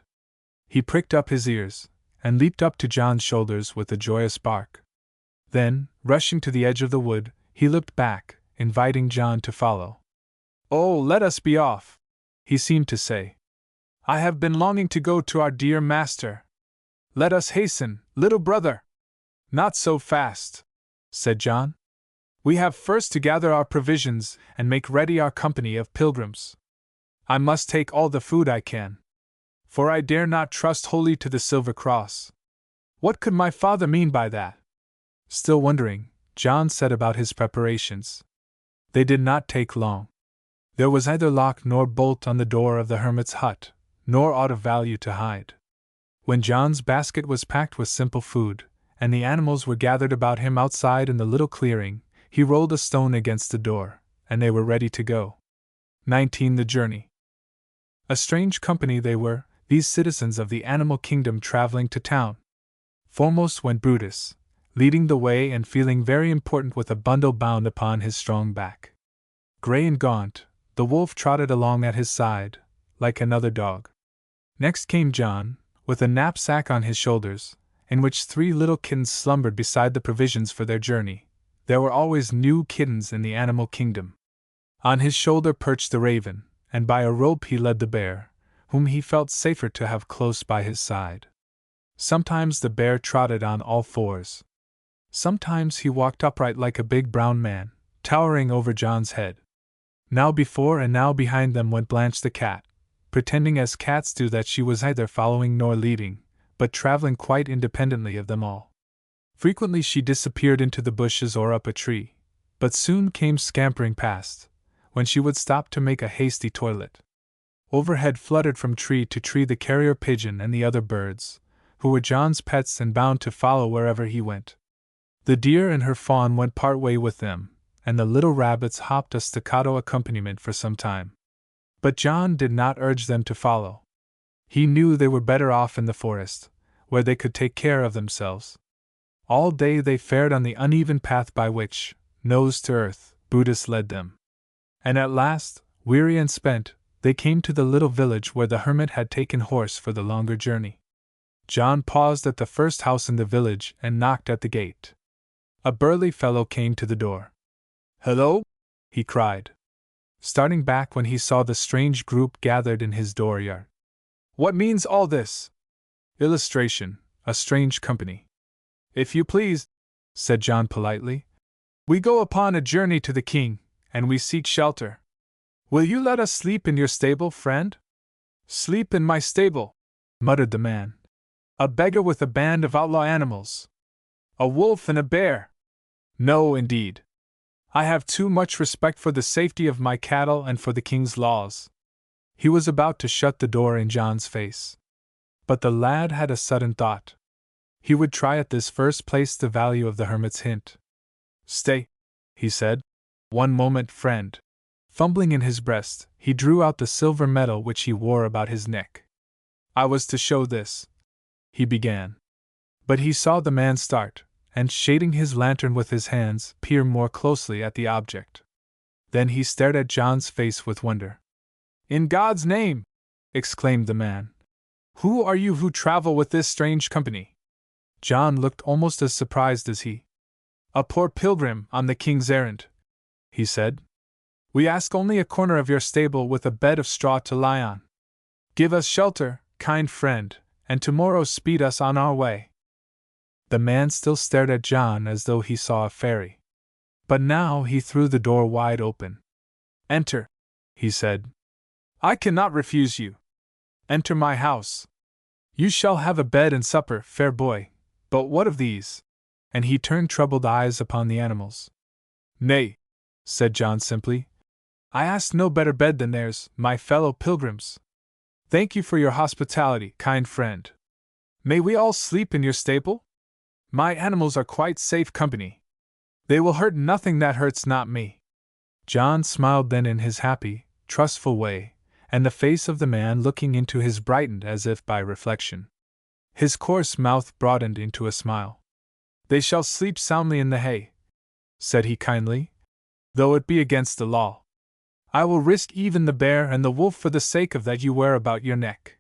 He pricked up his ears, and leaped up to John's shoulders with a joyous bark. Then, rushing to the edge of the wood, he looked back, inviting John to follow. "Oh, let us be off," he seemed to say. "I have been longing to go to our dear master. Let us hasten, little brother." "Not so fast," said John. "We have first to gather our provisions and make ready our company of pilgrims. I must take all the food I can, for I dare not trust wholly to the silver cross." What could my father mean by that? Still wondering, John set about his preparations. They did not take long. There was neither lock nor bolt on the door of the hermit's hut, nor aught of value to hide. When John's basket was packed with simple food, and the animals were gathered about him outside in the little clearing, he rolled a stone against the door, and they were ready to go. 19. The journey. A strange company they were, these citizens of the animal kingdom traveling to town. Foremost went Brutus, leading the way and feeling very important with a bundle bound upon his strong back. Gray and gaunt, the wolf trotted along at his side, like another dog. Next came John, with a knapsack on his shoulders, in which 3 little kittens slumbered beside the provisions for their journey. There were always new kittens in the animal kingdom. On his shoulder perched the raven, and by a rope he led the bear, whom he felt safer to have close by his side. Sometimes the bear trotted on all fours. Sometimes he walked upright like a big brown man, towering over John's head. Now before and now behind them went Blanche the cat, pretending as cats do that she was neither following nor leading, but traveling quite independently of them all. Frequently she disappeared into the bushes or up a tree, but soon came scampering past, when she would stop to make a hasty toilet. Overhead fluttered from tree to tree the carrier pigeon and the other birds, who were John's pets and bound to follow wherever he went. The deer and her fawn went part way with them, and the little rabbits hopped a staccato accompaniment for some time. But John did not urge them to follow. He knew they were better off in the forest, where they could take care of themselves. All day they fared on the uneven path by which, nose to earth, Brutus led them. And at last, weary and spent, they came to the little village where the hermit had taken horse for the longer journey. John paused at the first house in the village and knocked at the gate. A burly fellow came to the door. "Hello!" he cried, starting back when he saw the strange group gathered in his dooryard. "What means all this?" Illustration: a strange company. "If you please," said John politely, "we go upon a journey to the king, and we seek shelter. Will you let us sleep in your stable, friend?" "Sleep in my stable," muttered the man. "A beggar with a band of outlaw animals. A wolf and a bear. No, indeed. I have too much respect for the safety of my cattle and for the king's laws." He was about to shut the door in John's face. But the lad had a sudden thought. He would try at this first place the value of the hermit's hint. "Stay," he said. "One moment, friend." Fumbling in his breast, he drew out the silver medal which he wore about his neck. "I was to show this," he began. But he saw the man start, and shading his lantern with his hands, peer more closely at the object. Then he stared at John's face with wonder. "In God's name!" exclaimed the man. Who are you who travel with this strange company? John looked almost as surprised as he. A poor pilgrim on the king's errand, he said. We ask only a corner of your stable with a bed of straw to lie on. Give us shelter, kind friend, and tomorrow speed us on our way. The man still stared at John as though he saw a fairy. But now he threw the door wide open. Enter, he said. I cannot refuse you. Enter my house. You shall have a bed and supper, fair boy, but what of these? And he turned troubled eyes upon the animals. Nay, said John simply. I ask no better bed than theirs, my fellow pilgrims. Thank you for your hospitality, kind friend. May we all sleep in your stable? My animals are quite safe company. They will hurt nothing that hurts not me. John smiled then in his happy, trustful way, and the face of the man looking into his brightened as if by reflection. His coarse mouth broadened into a smile. They shall sleep soundly in the hay, said he kindly, though it be against the law. I will risk even the bear and the wolf for the sake of that you wear about your neck.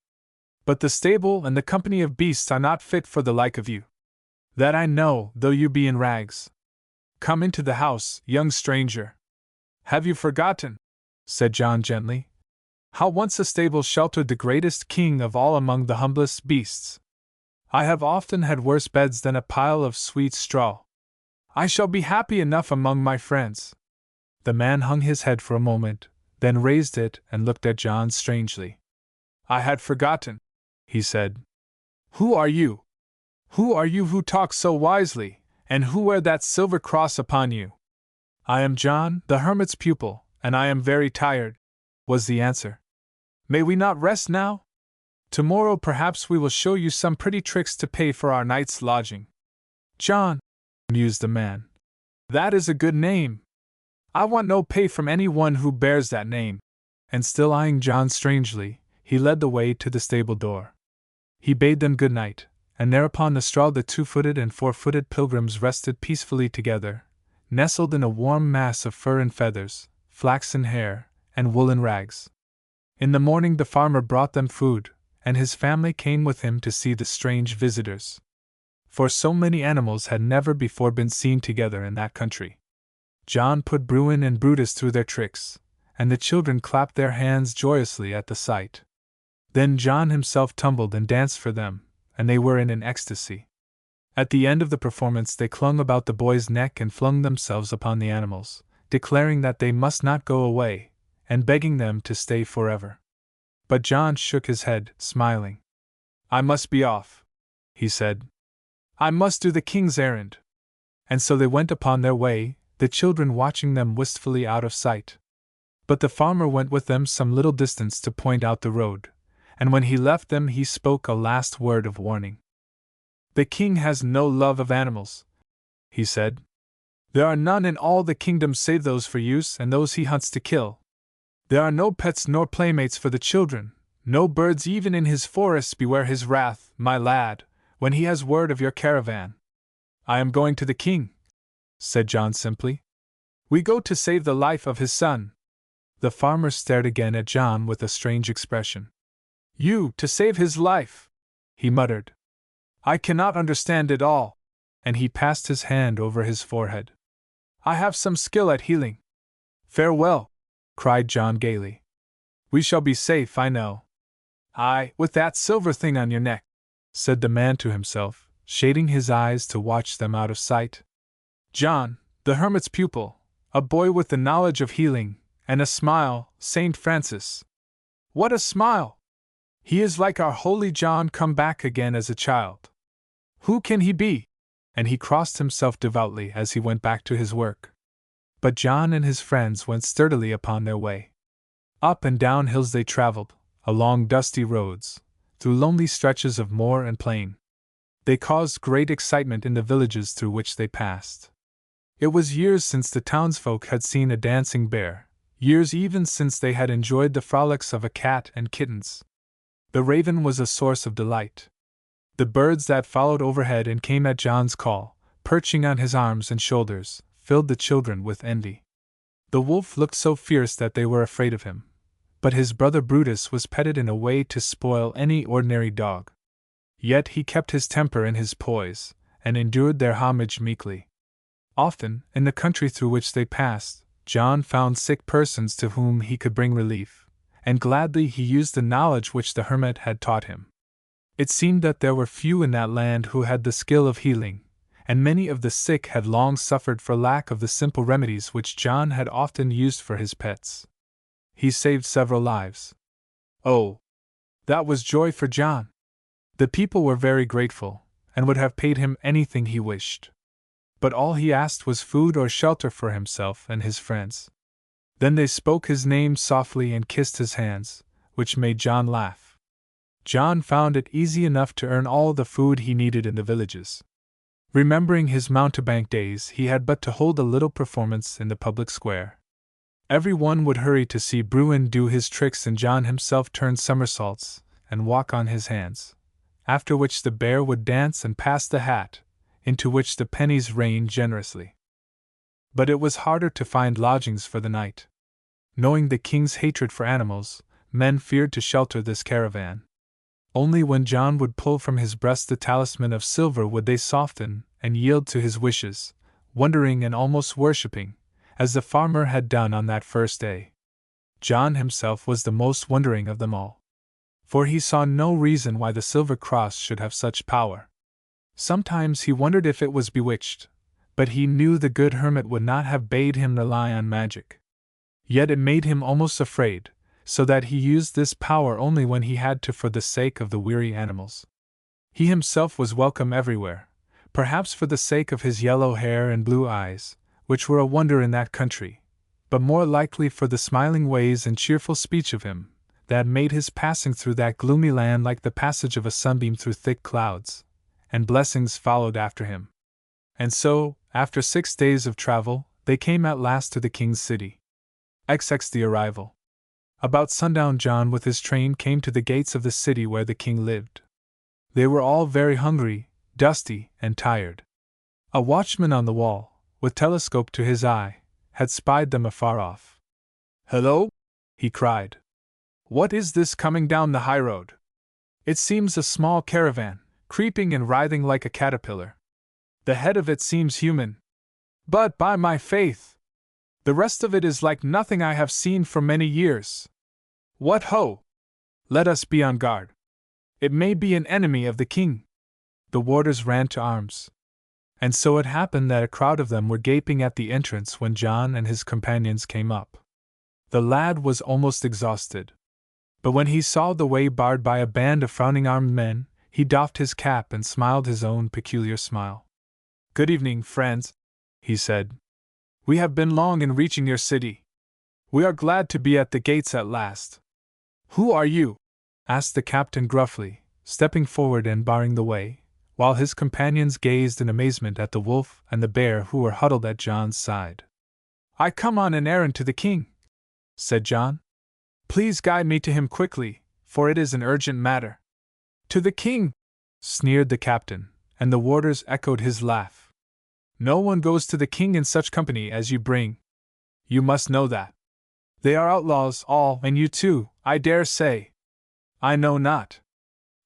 But the stable and the company of beasts are not fit for the like of you. That I know, though you be in rags. Come into the house, young stranger. Have you forgotten, said John gently, how once a stable sheltered the greatest king of all among the humblest beasts? I have often had worse beds than a pile of sweet straw. I shall be happy enough among my friends. The man hung his head for a moment, then raised it and looked at John strangely. I had forgotten, he said. Who are you? Who are you who talk so wisely, and who wear that silver cross upon you? I am John, the hermit's pupil, and I am very tired, was the answer. May we not rest now? Tomorrow perhaps we will show you some pretty tricks to pay for our night's lodging. John, mused the man. That is a good name. I want no pay from any one who bears that name. And still eyeing John strangely, he led the way to the stable door. He bade them good night, and there upon the straw the 2-footed and 4-footed pilgrims rested peacefully together, nestled in a warm mass of fur and feathers, flaxen hair, and woolen rags. In the morning the farmer brought them food, and his family came with him to see the strange visitors. For so many animals had never before been seen together in that country. John put Bruin and Brutus through their tricks, and the children clapped their hands joyously at the sight. Then John himself tumbled and danced for them, and they were in an ecstasy. At the end of the performance they clung about the boy's neck and flung themselves upon the animals, declaring that they must not go away, and begging them to stay forever. But John shook his head, smiling. I must be off, he said. I must do the king's errand. And so they went upon their way, the children watching them wistfully out of sight. But the farmer went with them some little distance to point out the road, and when he left them he spoke a last word of warning. The king has no love of animals, he said. There are none in all the kingdom save those for use and those he hunts to kill. There are no pets nor playmates for the children, no birds even in his forests. Beware his wrath, my lad, when he has word of your caravan. I am going to the king, said John simply. We go to save the life of his son. The farmer stared again at John with a strange expression. You, to save his life, he muttered. I cannot understand it all, and he passed his hand over his forehead. I have some skill at healing. Farewell, cried John gaily. We shall be safe, I know. Aye, with that silver thing on your neck, said the man to himself, shading his eyes to watch them out of sight. John, the hermit's pupil, a boy with the knowledge of healing, and a smile, St. Francis. What a smile! He is like our holy John come back again as a child. Who can he be? And he crossed himself devoutly as he went back to his work. But John and his friends went sturdily upon their way. Up and down hills they traveled, along dusty roads, through lonely stretches of moor and plain. They caused great excitement in the villages through which they passed. It was years since the townsfolk had seen a dancing bear, years even since they had enjoyed the frolics of a cat and kittens. The raven was a source of delight. The birds that followed overhead and came at John's call, perching on his arms and shoulders, filled the children with envy. The wolf looked so fierce that they were afraid of him. but his brother Brutus was petted in a way to spoil any ordinary dog. Yet he kept his temper and his poise, and endured their homage meekly. Often, in the country through which they passed, John found sick persons to whom he could bring relief, and gladly he used the knowledge which the hermit had taught him. It seemed that there were few in that land who had the skill of healing, and many of the sick had long suffered for lack of the simple remedies which John had often used for his pets. He saved several lives. Oh, that was joy for John! The people were very grateful, and would have paid him anything he wished. But all he asked was food or shelter for himself and his friends. Then they spoke his name softly and kissed his hands, which made John laugh. John found it easy enough to earn all the food he needed in the villages. Remembering his mountebank days, he had but to hold a little performance in the public square. Every one would hurry to see Bruin do his tricks and John himself turn somersaults and walk on his hands, after which the bear would dance and pass the hat, into which the pennies rained generously. But it was harder to find lodgings for the night. Knowing the king's hatred for animals, men feared to shelter this caravan. Only when John would pull from his breast the talisman of silver would they soften and yield to his wishes, wondering and almost worshipping, as the farmer had done on that first day. John himself was the most wondering of them all, for he saw no reason why the silver cross should have such power. Sometimes he wondered if it was bewitched, but he knew the good hermit would not have bade him rely on magic. Yet it made him almost afraid, so that he used this power only when he had to for the sake of the weary animals. He himself was welcome everywhere, perhaps for the sake of his yellow hair and blue eyes, which were a wonder in that country, but more likely for the smiling ways and cheerful speech of him, that made his passing through that gloomy land like the passage of a sunbeam through thick clouds, and blessings followed after him. And so, after 6 days of travel, they came at last to the king's city. XX the arrival. About sundown John with his train came to the gates of the city where the king lived. They were all very hungry, dusty, and tired. A watchman on the wall, with telescope to his eye, had spied them afar off. "Hello!" he cried. "What is this coming down the high road? It seems a small caravan, creeping and writhing like a caterpillar. The head of it seems human. But by my faith! The rest of it is like nothing I have seen for many years. What ho! Let us be on guard. It may be an enemy of the king." The warders ran to arms. And so it happened that a crowd of them were gaping at the entrance when John and his companions came up. The lad was almost exhausted. But when he saw the way barred by a band of frowning armed men, he doffed his cap and smiled his own peculiar smile. "Good evening, friends," he said. "We have been long in reaching your city. We are glad to be at the gates at last." "Who are you?" asked the captain gruffly, stepping forward and barring the way, while his companions gazed in amazement at the wolf and the bear who were huddled at John's side. "I come on an errand to the king," said John. "Please guide me to him quickly, for it is an urgent matter." "To the king!" sneered the captain, and the warders echoed his laugh. "No one goes to the king in such company as you bring. You must know that. They are outlaws all, and you too, I dare say." "I know not.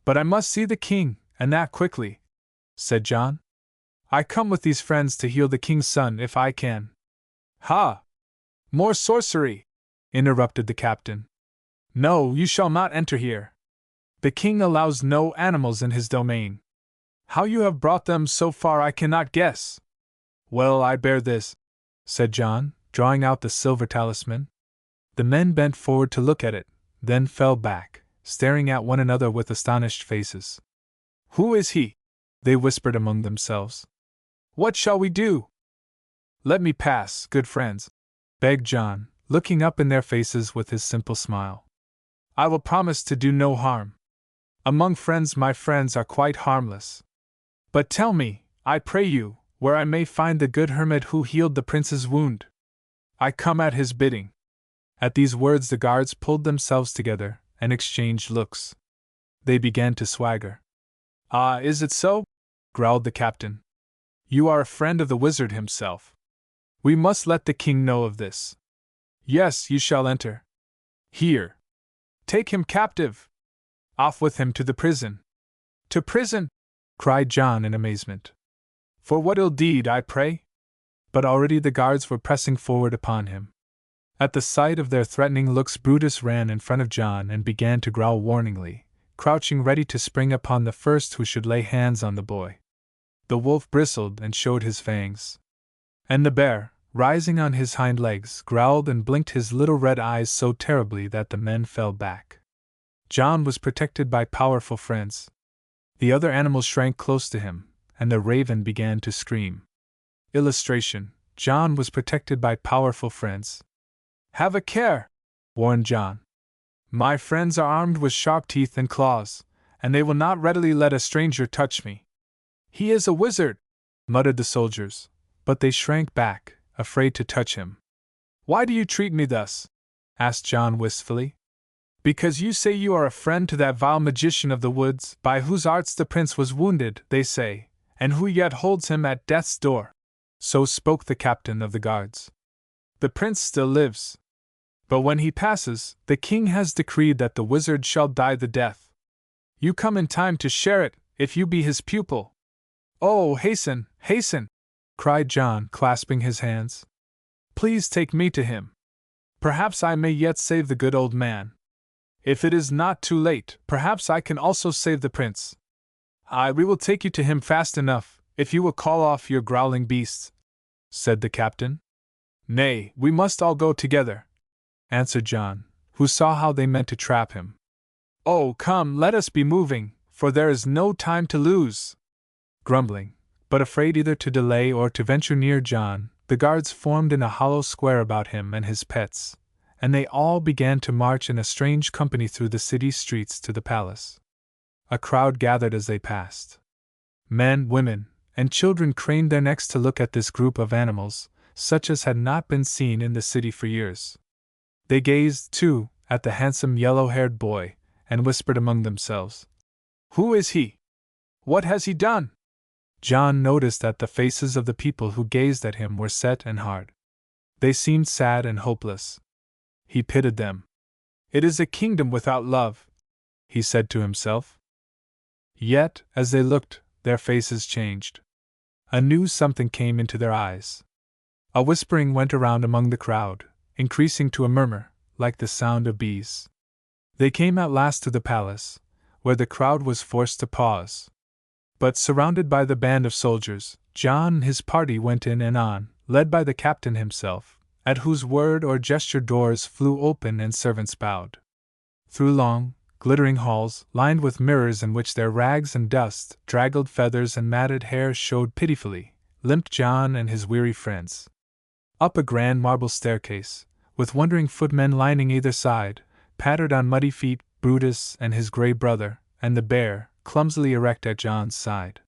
But I must see the king, and that quickly," said John. "I come with these friends to heal the king's son if I can." "Ha! More sorcery!" interrupted the captain. "No, you shall not enter here. The king allows no animals in his domain. How you have brought them so far I cannot guess." "Well, I bear this," said John, drawing out the silver talisman. The men bent forward to look at it, then fell back, staring at one another with astonished faces. "Who is he?" they whispered among themselves. "What shall we do?" "Let me pass, good friends," begged John, looking up in their faces with his simple smile. "I will promise to do no harm. Among friends my friends are quite harmless. But tell me, I pray you, where I may find the good hermit who healed the prince's wound. I come at his bidding." At these words the guards pulled themselves together and exchanged looks. They began to swagger. "Ah, is it so?" growled the captain. "You are a friend of the wizard himself. We must let the king know of this. Yes, you shall enter. Here, Take him captive! Off with him to the prison! To prison! Cried John in amazement. For what ill deed, I pray? But already the guards were pressing forward upon him. At the sight of their threatening looks, Brutus ran in front of John and began to growl warningly, crouching ready to spring upon the first who should lay hands on the boy. The wolf bristled and showed his fangs. And the bear, rising on his hind legs, growled and blinked his little red eyes so terribly that the men fell back. John was protected by powerful friends. The other animals shrank close to him, and the raven began to scream. Illustration: John was protected by powerful friends. Have a care! Warned John. My friends are armed with sharp teeth and claws, and they will not readily let a stranger touch me. He is a wizard! Muttered the soldiers, but they shrank back, afraid to touch him. Why do you treat me thus? Asked John wistfully. Because you say you are a friend to that vile magician of the woods, by whose arts the prince was wounded, they say, and who yet holds him at death's door. So spoke the captain of the guards. The prince still lives. But when he passes, the king has decreed that the wizard shall die the death. You come in time to share it, if you be his pupil. Oh, hasten, hasten! Cried John, clasping his hands. Please take me to him. Perhaps I may yet save the good old man. If it is not too late, perhaps I can also save the prince. We will take you to him fast enough, if you will call off your growling beasts, said the captain. Nay, we must all go together, answered John, who saw how they meant to trap him. Oh, come, let us be moving, for there is no time to lose. Grumbling, but afraid either to delay or to venture near John, the guards formed in a hollow square about him and his pets, and they all began to march in a strange company through the city streets to the palace. A crowd gathered as they passed. Men, women, and children craned their necks to look at this group of animals, such as had not been seen in the city for years. They gazed, too, at the handsome yellow-haired boy, and whispered among themselves, Who is he? What has he done? John noticed that the faces of the people who gazed at him were set and hard. They seemed sad and hopeless. He pitied them. It is a kingdom without love, he said to himself. Yet, as they looked, their faces changed. A new something came into their eyes. A whispering went around among the crowd, increasing to a murmur, like the sound of bees. They came at last to the palace, where the crowd was forced to pause. But surrounded by the band of soldiers, John and his party went in and on, led by the captain himself, at whose word or gesture doors flew open and servants bowed. Through long, glittering halls, lined with mirrors in which their rags and dust, draggled feathers and matted hair showed pitifully, limped John and his weary friends. Up a grand marble staircase, with wondering footmen lining either side, pattered on muddy feet Brutus and his gray brother, and the bear, clumsily erect at John's side.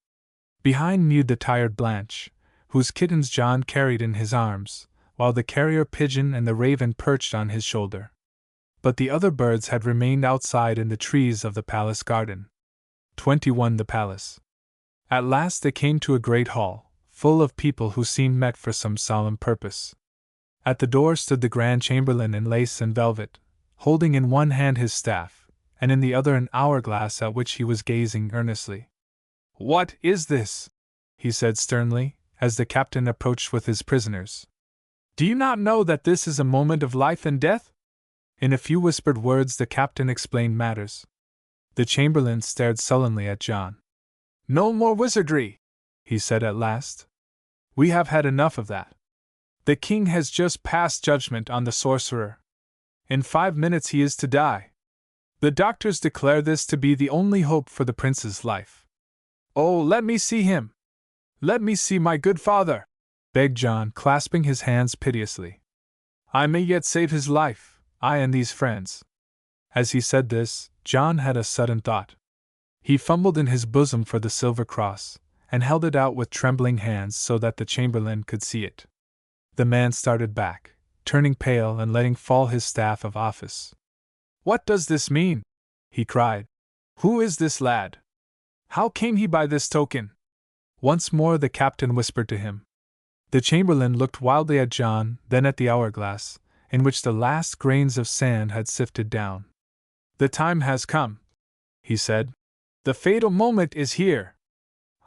Behind mewed the tired Blanche, whose kittens John carried in his arms, while the carrier pigeon and the raven perched on his shoulder. But the other birds had remained outside in the trees of the palace garden. 21 The palace. At last they came to a great hall, full of people who seemed met for some solemn purpose. At the door stood the Grand Chamberlain in lace and velvet, holding in one hand his staff, and in the other an hourglass at which he was gazing earnestly. What is this? He said sternly, as the captain approached with his prisoners. Do you not know that this is a moment of life and death? In a few whispered words the captain explained matters. The chamberlain stared sullenly at John. No more wizardry, he said at last. We have had enough of that. The king has just passed judgment on the sorcerer. In 5 minutes he is to die. The doctors declare this to be the only hope for the prince's life. Oh, let me see him! Let me see my good father! Begged John, clasping his hands piteously. I may yet save his life, I and these friends. As he said this, John had a sudden thought. He fumbled in his bosom for the silver cross, and held it out with trembling hands so that the chamberlain could see it. The man started back, turning pale and letting fall his staff of office. What does this mean? He cried. Who is this lad? How came he by this token? Once more the captain whispered to him. The chamberlain looked wildly at John, then at the hourglass, in which the last grains of sand had sifted down. The time has come, he said. The fatal moment is here.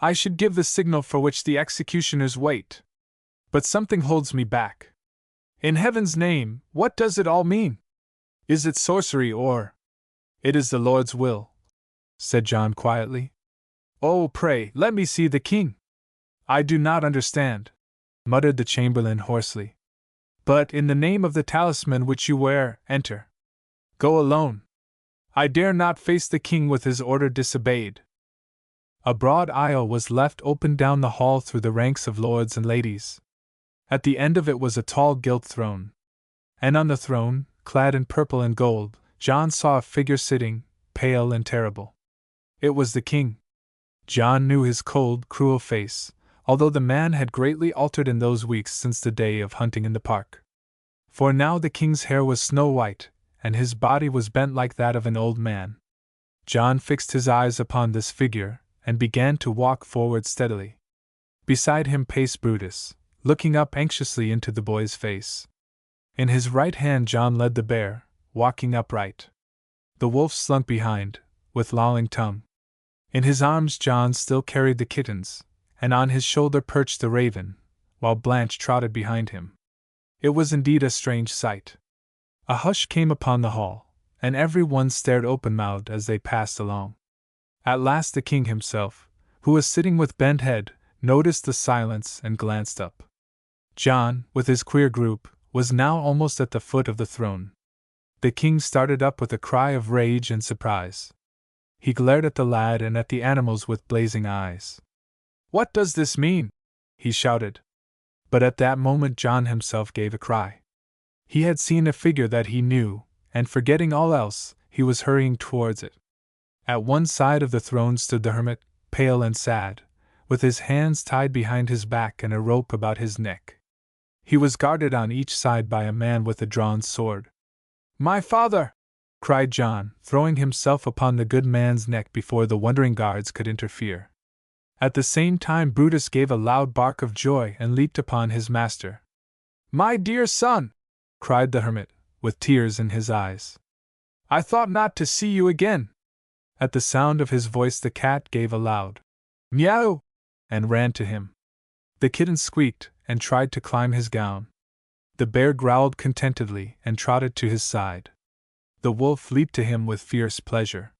I should give the signal for which the executioners wait. But something holds me back. In heaven's name, what does it all mean? Is it sorcery or— It is the Lord's will, said John quietly. Oh, pray, let me see the king. I do not understand, muttered the chamberlain hoarsely. But in the name of the talisman which you wear, enter. Go alone. I dare not face the king with his order disobeyed. A broad aisle was left open down the hall through the ranks of lords and ladies. At the end of it was a tall gilt throne. And on the throne, clad in purple and gold, John saw a figure sitting, pale and terrible. It was the king. John knew his cold, cruel face, although the man had greatly altered in those weeks since the day of hunting in the park. For now the king's hair was snow-white, and his body was bent like that of an old man. John fixed his eyes upon this figure, and began to walk forward steadily. Beside him paced Brutus, looking up anxiously into the boy's face. In his right hand John led the bear, walking upright. The wolf slunk behind, with lolling tongue. In his arms John still carried the kittens, and on his shoulder perched the raven, while Blanche trotted behind him. It was indeed a strange sight. A hush came upon the hall, and every one stared open-mouthed as they passed along. At last the king himself, who was sitting with bent head, noticed the silence and glanced up. John, with his queer group, was now almost at the foot of the throne. The king started up with a cry of rage and surprise. He glared at the lad and at the animals with blazing eyes. "What does this mean?" he shouted. But at that moment John himself gave a cry. He had seen a figure that he knew, and forgetting all else, he was hurrying towards it. At one side of the throne stood the hermit, pale and sad, with his hands tied behind his back and a rope about his neck. He was guarded on each side by a man with a drawn sword. "My father!" cried John, throwing himself upon the good man's neck before the wondering guards could interfere. At the same time Brutus gave a loud bark of joy and leaped upon his master. "My dear son!" cried the hermit, with tears in his eyes. "I thought not to see you again." At the sound of his voice the cat gave a loud meow and ran to him. The kitten squeaked and tried to climb his gown. The bear growled contentedly and trotted to his side. The wolf leaped to him with fierce pleasure.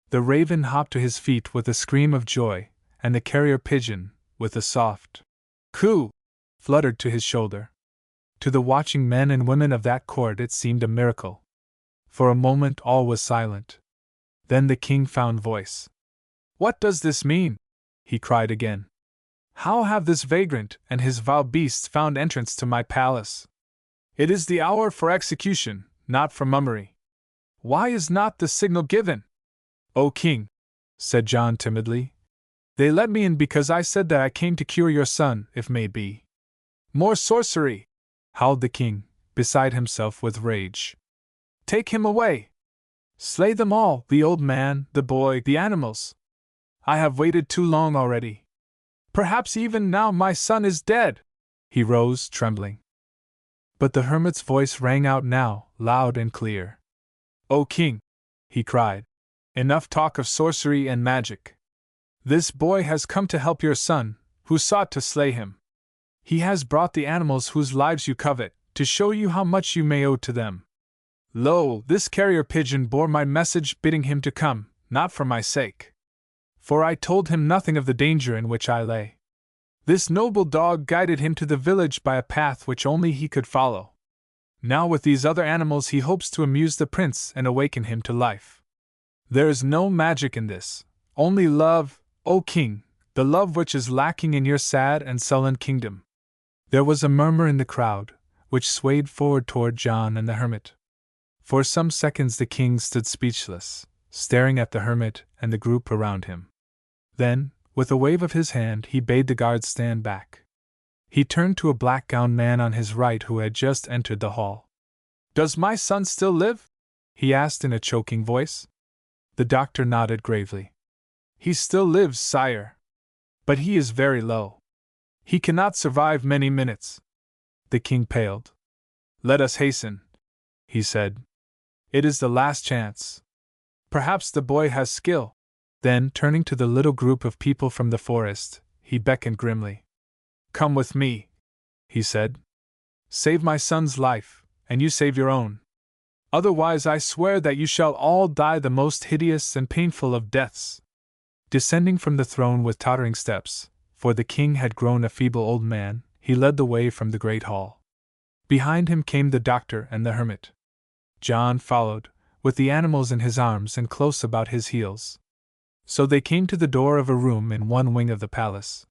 The raven hopped to his feet with a scream of joy, and the carrier pigeon, with a soft coo, fluttered to his shoulder. To the watching men and women of that court it seemed a miracle. For a moment all was silent. Then the king found voice. "What does this mean?" he cried again. "How have this vagrant and his vile beasts found entrance to my palace? It is the hour for execution, not for mummery. Why is not the signal given?" "O king," said John timidly, "they let me in because I said that I came to cure your son, if may be." "More sorcery!" howled the king, beside himself with rage. "Take him away! Slay them all, the old man, the boy, the animals! I have waited too long already. Perhaps even now my son is dead!" He rose, trembling. But the hermit's voice rang out now, loud and clear. "O king," he cried, "enough talk of sorcery and magic. This boy has come to help your son, who sought to slay him. He has brought the animals whose lives you covet, to show you how much you may owe to them. Lo, this carrier pigeon bore my message bidding him to come, not for my sake. For I told him nothing of the danger in which I lay. This noble dog guided him to the village by a path which only he could follow. Now with these other animals he hopes to amuse the prince and awaken him to life. There is no magic in this, only love, O king, the love which is lacking in your sad and sullen kingdom." There was a murmur in the crowd, which swayed forward toward John and the hermit. For some seconds the king stood speechless, staring at the hermit and the group around him. Then, with a wave of his hand, he bade the guards stand back. He turned to a black-gowned man on his right who had just entered the hall. "Does my son still live?" he asked in a choking voice. The doctor nodded gravely. "He still lives, sire. But he is very low. He cannot survive many minutes." The king paled. "Let us hasten," he said. "It is the last chance." Perhaps the boy has skill. Then, turning to the little group of people from the forest, he beckoned grimly. Come with me, he said. Save my son's life, and you save your own. Otherwise I swear that you shall all die the most hideous and painful of deaths. Descending from the throne with tottering steps, for the king had grown a feeble old man, he led the way from the great hall. Behind him came the doctor and the hermit. John followed, with the animals in his arms and close about his heels. So they came to the door of a room in one wing of the palace.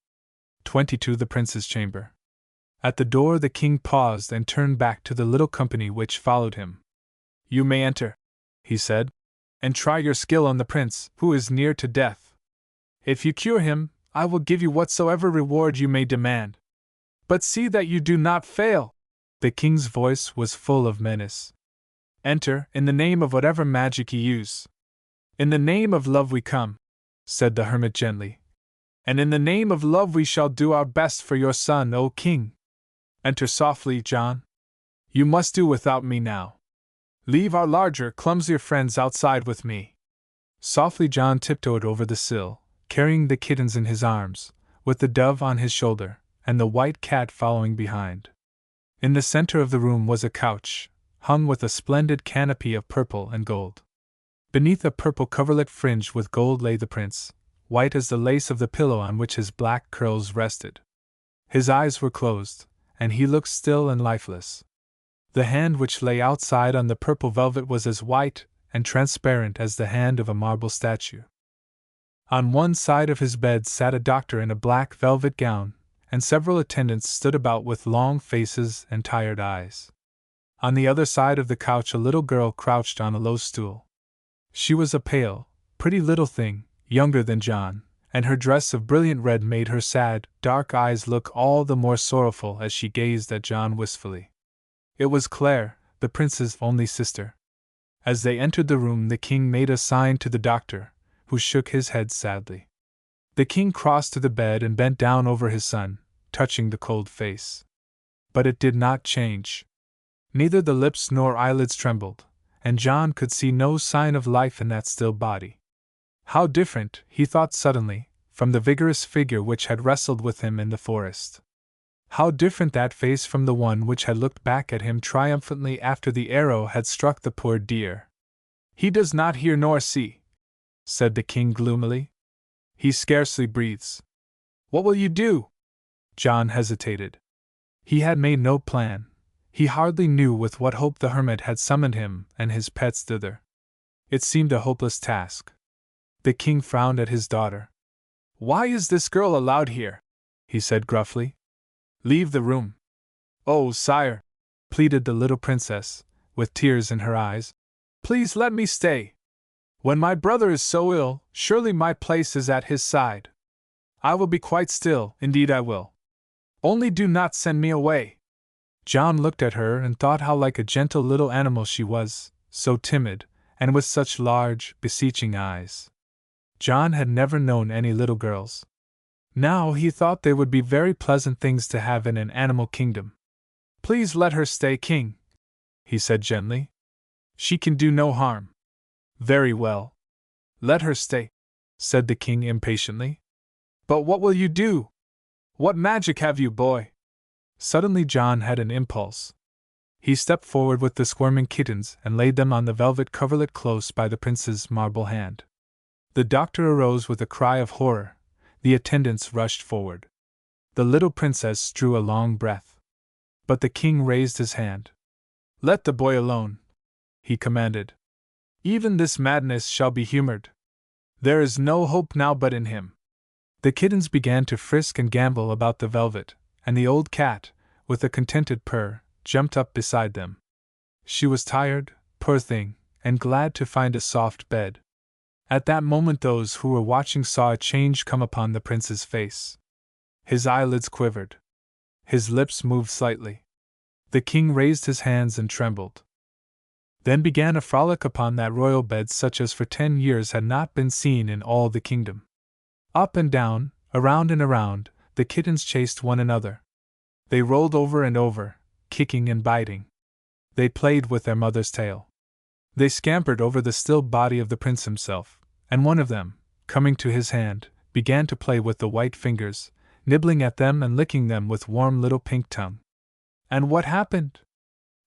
22 The prince's chamber. At the door the king paused and turned back to the little company which followed him. You may enter, he said, and try your skill on the prince, who is near to death. If you cure him, I will give you whatsoever reward you may demand. But see that you do not fail. The king's voice was full of menace. Enter, in the name of whatever magic you use. In the name of love we come, said the hermit gently. And in the name of love we shall do our best for your son, O king. Enter softly, John. You must do without me now. Leave our larger, clumsier friends outside with me. Softly John tiptoed over the sill, carrying the kittens in his arms, with the dove on his shoulder, and the white cat following behind. In the center of the room was a couch, hung with a splendid canopy of purple and gold. Beneath a purple coverlet fringed with gold lay the prince, white as the lace of the pillow on which his black curls rested. His eyes were closed, and he looked still and lifeless. The hand which lay outside on the purple velvet was as white and transparent as the hand of a marble statue. On one side of his bed sat a doctor in a black velvet gown, and several attendants stood about with long faces and tired eyes. On the other side of the couch a little girl crouched on a low stool. She was a pale, pretty little thing, younger than John, and her dress of brilliant red made her sad, dark eyes look all the more sorrowful as she gazed at John wistfully. It was Claire, the prince's only sister. As they entered the room the king made a sign to the doctor, who shook his head sadly. The king crossed to the bed and bent down over his son, touching the cold face. But it did not change. Neither the lips nor eyelids trembled, and John could see no sign of life in that still body. How different, he thought suddenly, from the vigorous figure which had wrestled with him in the forest. How different that face from the one which had looked back at him triumphantly after the arrow had struck the poor deer. He does not hear nor see, said the king gloomily. He scarcely breathes. What will you do? John hesitated. He had made no plan. He hardly knew with what hope the hermit had summoned him and his pets thither. It seemed a hopeless task. The king frowned at his daughter. Why is this girl allowed here? He said gruffly. Leave the room. Oh, sire, pleaded the little princess, with tears in her eyes. Please let me stay. When my brother is so ill, surely my place is at his side. I will be quite still, indeed I will. Only do not send me away. John looked at her and thought how like a gentle little animal she was, so timid, and with such large, beseeching eyes. John had never known any little girls. Now he thought they would be very pleasant things to have in an animal kingdom. Please let her stay, king, he said gently. She can do no harm. Very well. Let her stay, said the king impatiently. But what will you do? What magic have you, boy? Suddenly John had an impulse. He stepped forward with the squirming kittens and laid them on the velvet coverlet close by the prince's marble hand. The doctor arose with a cry of horror. The attendants rushed forward. The little princess drew a long breath. But the king raised his hand. Let the boy alone, he commanded. Even this madness shall be humored. There is no hope now but in him. The kittens began to frisk and gambol about the velvet, and the old cat, with a contented purr, jumped up beside them. She was tired, poor thing, and glad to find a soft bed. At that moment those who were watching saw a change come upon the prince's face. His eyelids quivered. His lips moved slightly. The king raised his hands and trembled. Then began a frolic upon that royal bed such as for 10 years had not been seen in all the kingdom. Up and down, around and around, the kittens chased one another. They rolled over and over, kicking and biting. They played with their mother's tail. They scampered over the still body of the prince himself, and one of them, coming to his hand, began to play with the white fingers, nibbling at them and licking them with warm little pink tongue. And what happened?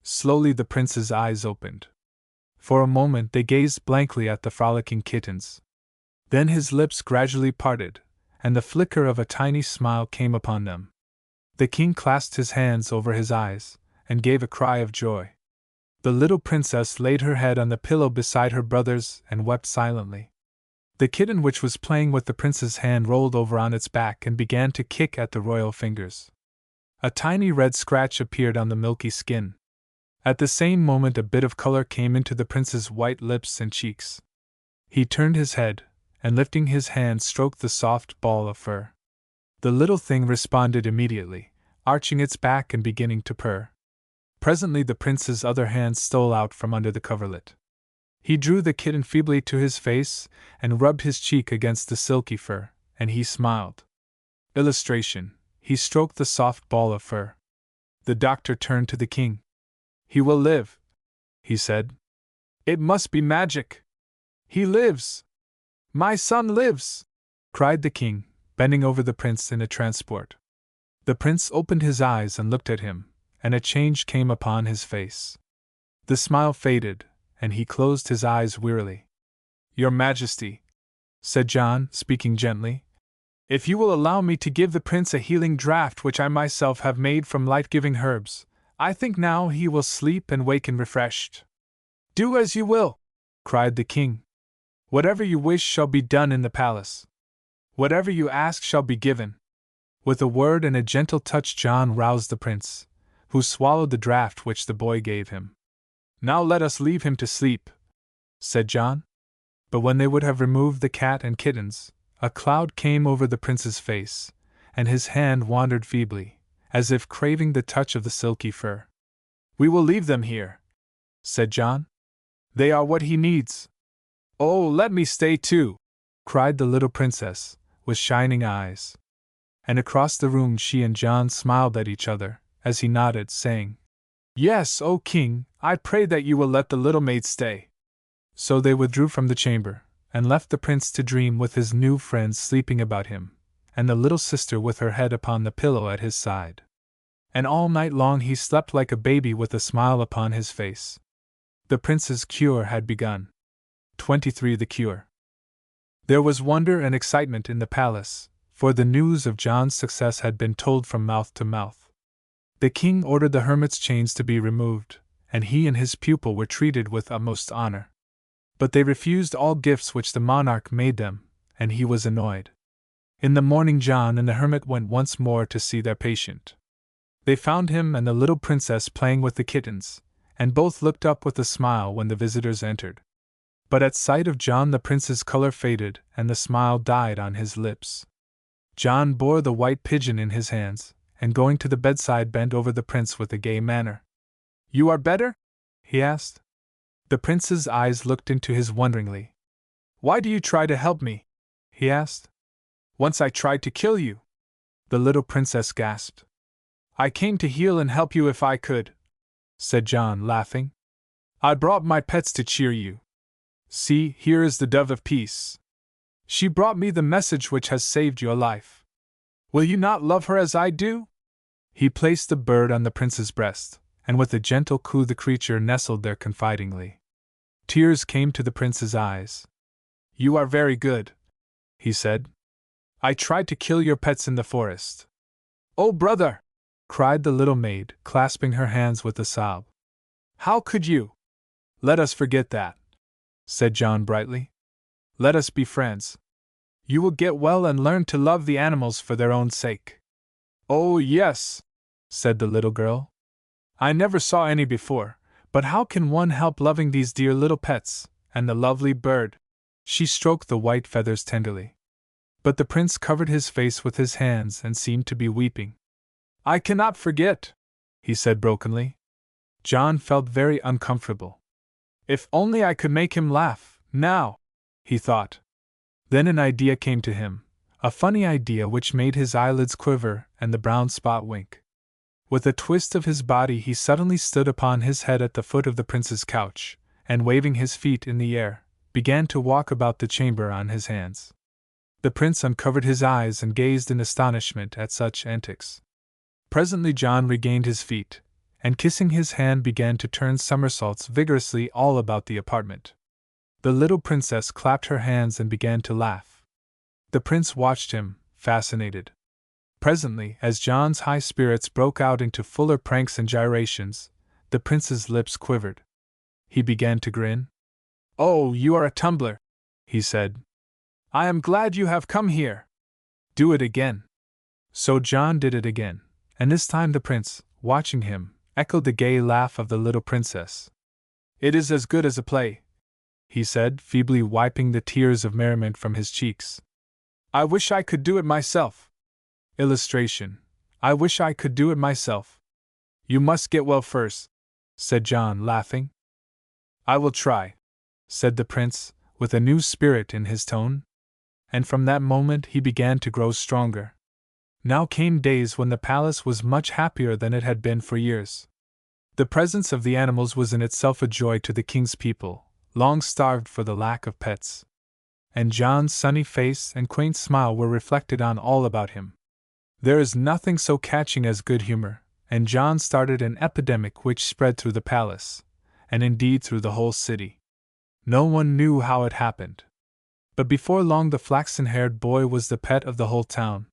Slowly the prince's eyes opened. For a moment they gazed blankly at the frolicking kittens. Then his lips gradually parted, and the flicker of a tiny smile came upon them. The king clasped his hands over his eyes, and gave a cry of joy. The little princess laid her head on the pillow beside her brother's and wept silently. The kitten which was playing with the prince's hand rolled over on its back and began to kick at the royal fingers. A tiny red scratch appeared on the milky skin. At the same moment a bit of color came into the prince's white lips and cheeks. He turned his head, and lifting his hand stroked the soft ball of fur. The little thing responded immediately, arching its back and beginning to purr. Presently the prince's other hand stole out from under the coverlet. He drew the kitten feebly to his face and rubbed his cheek against the silky fur, and he smiled. Illustration: he stroked the soft ball of fur. The doctor turned to the king. "He will live," he said. "It must be magic. He lives! My son lives!" cried the king, bending over the prince in a transport. The prince opened his eyes and looked at him, and a change came upon his face. The smile faded, and he closed his eyes wearily. "Your Majesty," said John, speaking gently, "if you will allow me to give the prince a healing draught which I myself have made from life-giving herbs, I think now he will sleep and waken refreshed." "Do as you will," cried the king. "Whatever you wish shall be done in the palace. Whatever you ask shall be given." With a word and a gentle touch John roused the prince, who swallowed the draught which the boy gave him. "Now let us leave him to sleep," said John. But when they would have removed the cat and kittens, a cloud came over the prince's face, and his hand wandered feebly, as if craving the touch of the silky fur. "We will leave them here," said John. "They are what he needs." "Oh, let me stay too!" cried the little princess, with shining eyes. And across the room she and John smiled at each other, as he nodded, saying, "Yes, O king, I pray that you will let the little maid stay." So they withdrew from the chamber, and left the prince to dream with his new friends sleeping about him, and the little sister with her head upon the pillow at his side. And all night long he slept like a baby with a smile upon his face. The prince's cure had begun. 23. The cure. There was wonder and excitement in the palace, for the news of John's success had been told from mouth to mouth. The king ordered the hermit's chains to be removed, and he and his pupil were treated with utmost honor. But they refused all gifts which the monarch made them, and he was annoyed. In the morning John and the hermit went once more to see their patient. They found him and the little princess playing with the kittens, and both looked up with a smile when the visitors entered. But at sight of John the prince's color faded and the smile died on his lips. John bore the white pigeon in his hands, and going to the bedside bent over the prince with a gay manner. "You are better?" he asked. The prince's eyes looked into his wonderingly. "Why do you try to help me?" he asked. "Once I tried to kill you," the little princess gasped. "I came to heal and help you if I could," said John, laughing. "I brought my pets to cheer you. See, here is the dove of peace. She brought me the message which has saved your life. Will you not love her as I do?" He placed the bird on the prince's breast, and with a gentle coo the creature nestled there confidingly. Tears came to the prince's eyes. "You are very good," he said. "I tried to kill your pets in the forest." "Oh, brother!" cried the little maid, clasping her hands with a sob. "How could you?" "Let us forget that," said John brightly. "Let us be friends. You will get well and learn to love the animals for their own sake." "Oh, yes," said the little girl. "I never saw any before, but how can one help loving these dear little pets, and the lovely bird?" She stroked the white feathers tenderly. But the prince covered his face with his hands and seemed to be weeping. "I cannot forget," he said brokenly. John felt very uncomfortable. "If only I could make him laugh, now," he thought. Then an idea came to him, a funny idea which made his eyelids quiver and the brown spot wink. With a twist of his body he suddenly stood upon his head at the foot of the prince's couch, and waving his feet in the air, began to walk about the chamber on his hands. The prince uncovered his eyes and gazed in astonishment at such antics. Presently John regained his feet, and kissing his hand began to turn somersaults vigorously all about the apartment. The little princess clapped her hands and began to laugh. The prince watched him, fascinated. Presently, as John's high spirits broke out into fuller pranks and gyrations, the prince's lips quivered. He began to grin. "Oh, you are a tumbler," he said. "I am glad you have come here. Do it again." So John did it again, and this time the prince, watching him, echoed the gay laugh of the little princess. "It is as good as a play," he said, feebly wiping the tears of merriment from his cheeks. "I wish I could do it myself." Illustration: I wish I could do it myself. "You must get well first," said John, laughing. "I will try," said the prince, with a new spirit in his tone. And from that moment he began to grow stronger. Now came days when the palace was much happier than it had been for years. The presence of the animals was in itself a joy to the king's people, long starved for the lack of pets. And John's sunny face and quaint smile were reflected on all about him. There is nothing so catching as good humor, and John started an epidemic which spread through the palace, and indeed through the whole city. No one knew how it happened. But before long the flaxen-haired boy was the pet of the whole town.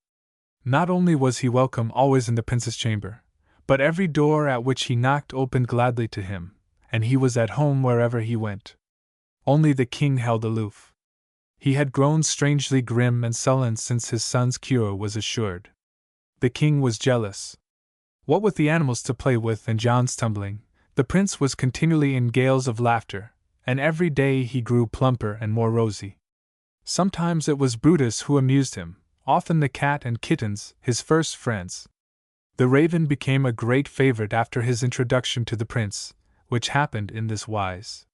Not only was he welcome always in the prince's chamber, but every door at which he knocked opened gladly to him, and he was at home wherever he went. Only the king held aloof. He had grown strangely grim and sullen since his son's cure was assured. The king was jealous. What with the animals to play with and John's tumbling, the prince was continually in gales of laughter, and every day he grew plumper and more rosy. Sometimes it was Brutus who amused him, often the cat and kittens, his first friends. The raven became a great favorite after his introduction to the prince, which happened in this wise.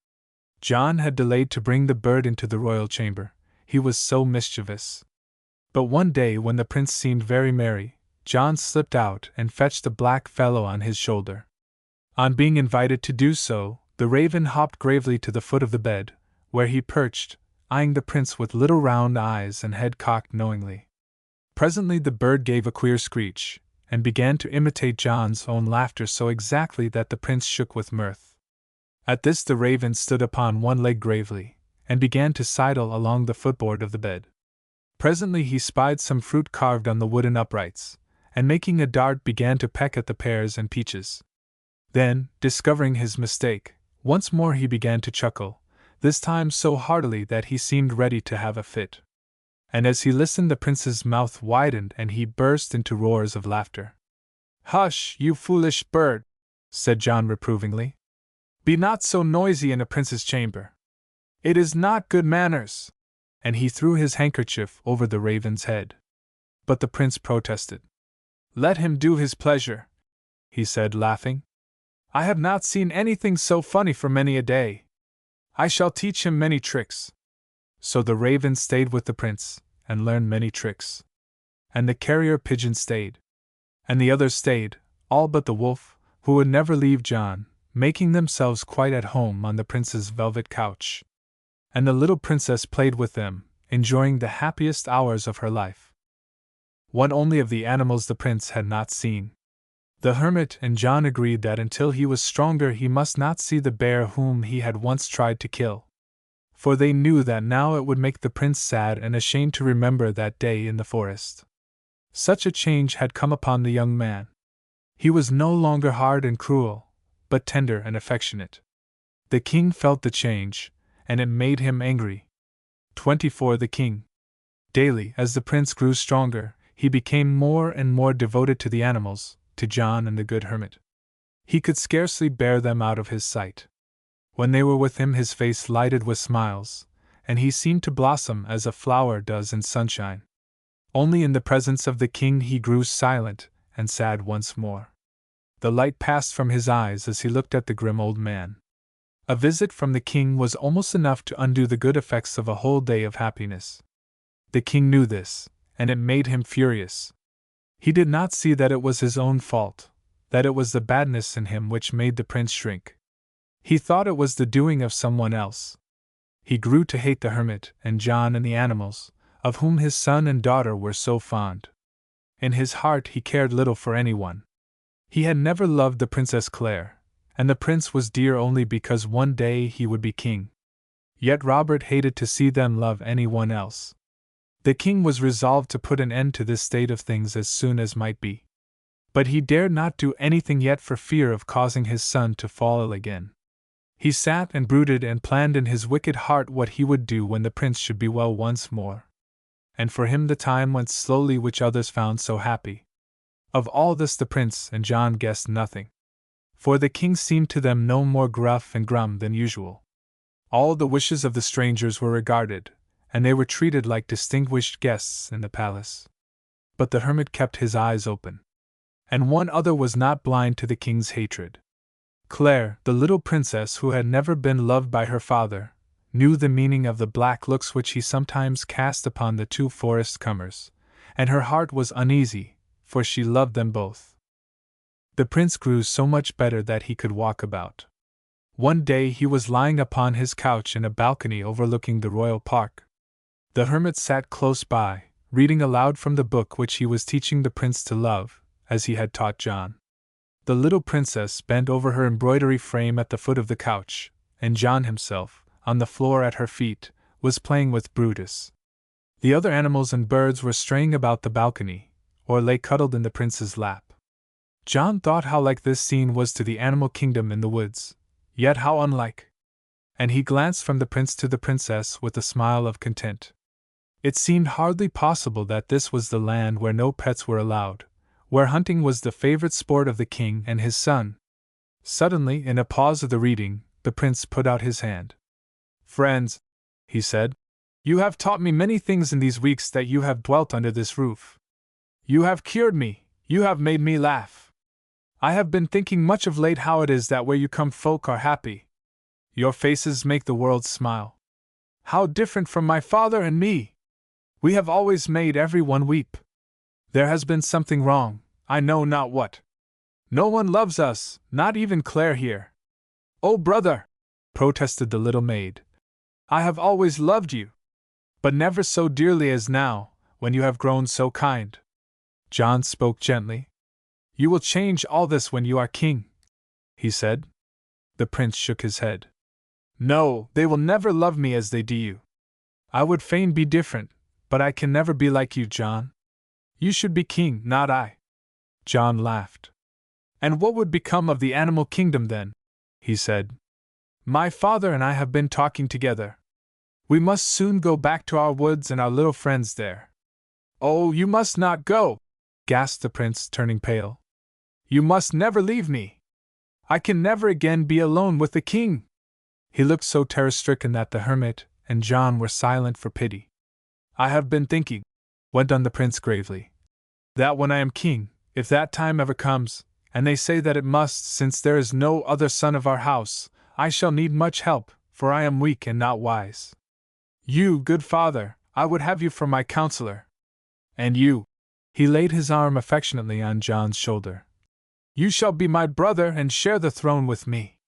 John had delayed to bring the bird into the royal chamber, he was so mischievous. But one day when the prince seemed very merry, John slipped out and fetched the black fellow on his shoulder. On being invited to do so, the raven hopped gravely to the foot of the bed, where he perched, eyeing the prince with little round eyes and head cocked knowingly. Presently the bird gave a queer screech, and began to imitate John's own laughter so exactly that the prince shook with mirth. At this the raven stood upon one leg gravely, and began to sidle along the footboard of the bed. Presently he spied some fruit carved on the wooden uprights, and making a dart began to peck at the pears and peaches. Then, discovering his mistake, once more he began to chuckle, this time so heartily that he seemed ready to have a fit. And as he listened the prince's mouth widened and he burst into roars of laughter. "Hush, you foolish bird," said John reprovingly. "Be not so noisy in a prince's chamber. It is not good manners." And he threw his handkerchief over the raven's head. But the prince protested. "Let him do his pleasure," he said, laughing. "I have not seen anything so funny for many a day. I shall teach him many tricks." So the raven stayed with the prince, and learned many tricks. And the carrier pigeon stayed. And the others stayed, all but the wolf, who would never leave John, making themselves quite at home on the prince's velvet couch. And the little princess played with them, enjoying the happiest hours of her life. One only of the animals the prince had not seen. The hermit and John agreed that until he was stronger he must not see the bear whom he had once tried to kill. For they knew that now it would make the prince sad and ashamed to remember that day in the forest. Such a change had come upon the young man. He was no longer hard and cruel, but tender and affectionate. The king felt the change, and it made him angry. 24 The king. Daily, as the prince grew stronger, he became more and more devoted to the animals, to John and the good hermit. He could scarcely bear them out of his sight. When they were with him his face lighted with smiles, and he seemed to blossom as a flower does in sunshine. Only in the presence of the king he grew silent and sad once more. The light passed from his eyes as he looked at the grim old man. A visit from the king was almost enough to undo the good effects of a whole day of happiness. The king knew this, and it made him furious. He did not see that it was his own fault, that it was the badness in him which made the prince shrink. He thought it was the doing of someone else. He grew to hate the hermit and John and the animals, of whom his son and daughter were so fond. In his heart he cared little for anyone. He had never loved the Princess Claire, and the prince was dear only because one day he would be king. Yet Robert hated to see them love anyone else. The king was resolved to put an end to this state of things as soon as might be. But he dared not do anything yet for fear of causing his son to fall ill again. He sat and brooded and planned in his wicked heart what he would do when the prince should be well once more. And for him the time went slowly which others found so happy. Of all this the prince and John guessed nothing. For the king seemed to them no more gruff and grum than usual. All the wishes of the strangers were regarded, and they were treated like distinguished guests in the palace. But the hermit kept his eyes open. And one other was not blind to the king's hatred. Claire, the little princess who had never been loved by her father, knew the meaning of the black looks which he sometimes cast upon the two forest comers, and her heart was uneasy, for she loved them both. The prince grew so much better that he could walk about. One day he was lying upon his couch in a balcony overlooking the royal park. The hermit sat close by, reading aloud from the book which he was teaching the prince to love, as he had taught John. The little princess bent over her embroidery frame at the foot of the couch, and John himself, on the floor at her feet, was playing with Brutus. The other animals and birds were straying about the balcony, or lay cuddled in the prince's lap. John thought how like this scene was to the animal kingdom in the woods, yet how unlike. And he glanced from the prince to the princess with a smile of content. It seemed hardly possible that this was the land where no pets were allowed, where hunting was the favorite sport of the king and his son. Suddenly, in a pause of the reading, the prince put out his hand. "Friends," he said, "you have taught me many things in these weeks that you have dwelt under this roof. You have cured me, you have made me laugh. I have been thinking much of late how it is that where you come folk are happy. Your faces make the world smile. How different from my father and me! We have always made everyone weep. There has been something wrong, I know not what. No one loves us, not even Claire here." "Oh, brother," protested the little maid, "I have always loved you. But never so dearly as now, when you have grown so kind." John spoke gently. "You will change all this when you are king," he said. The prince shook his head. "No, they will never love me as they do you. I would fain be different, but I can never be like you, John. You should be king, not I." John laughed. "And what would become of the animal kingdom then?" he said. "My father and I have been talking together. We must soon go back to our woods and our little friends there." "Oh, you must not go!" gasped the prince, turning pale. "You must never leave me. I can never again be alone with the king." He looked so terror-stricken that the hermit and John were silent for pity. "I have been thinking," went on the prince gravely, "that when I am king, if that time ever comes, and they say that it must since there is no other son of our house, I shall need much help, for I am weak and not wise. You, good father, I would have you for my counselor. And you," he laid his arm affectionately on John's shoulder, "you shall be my brother and share the throne with me."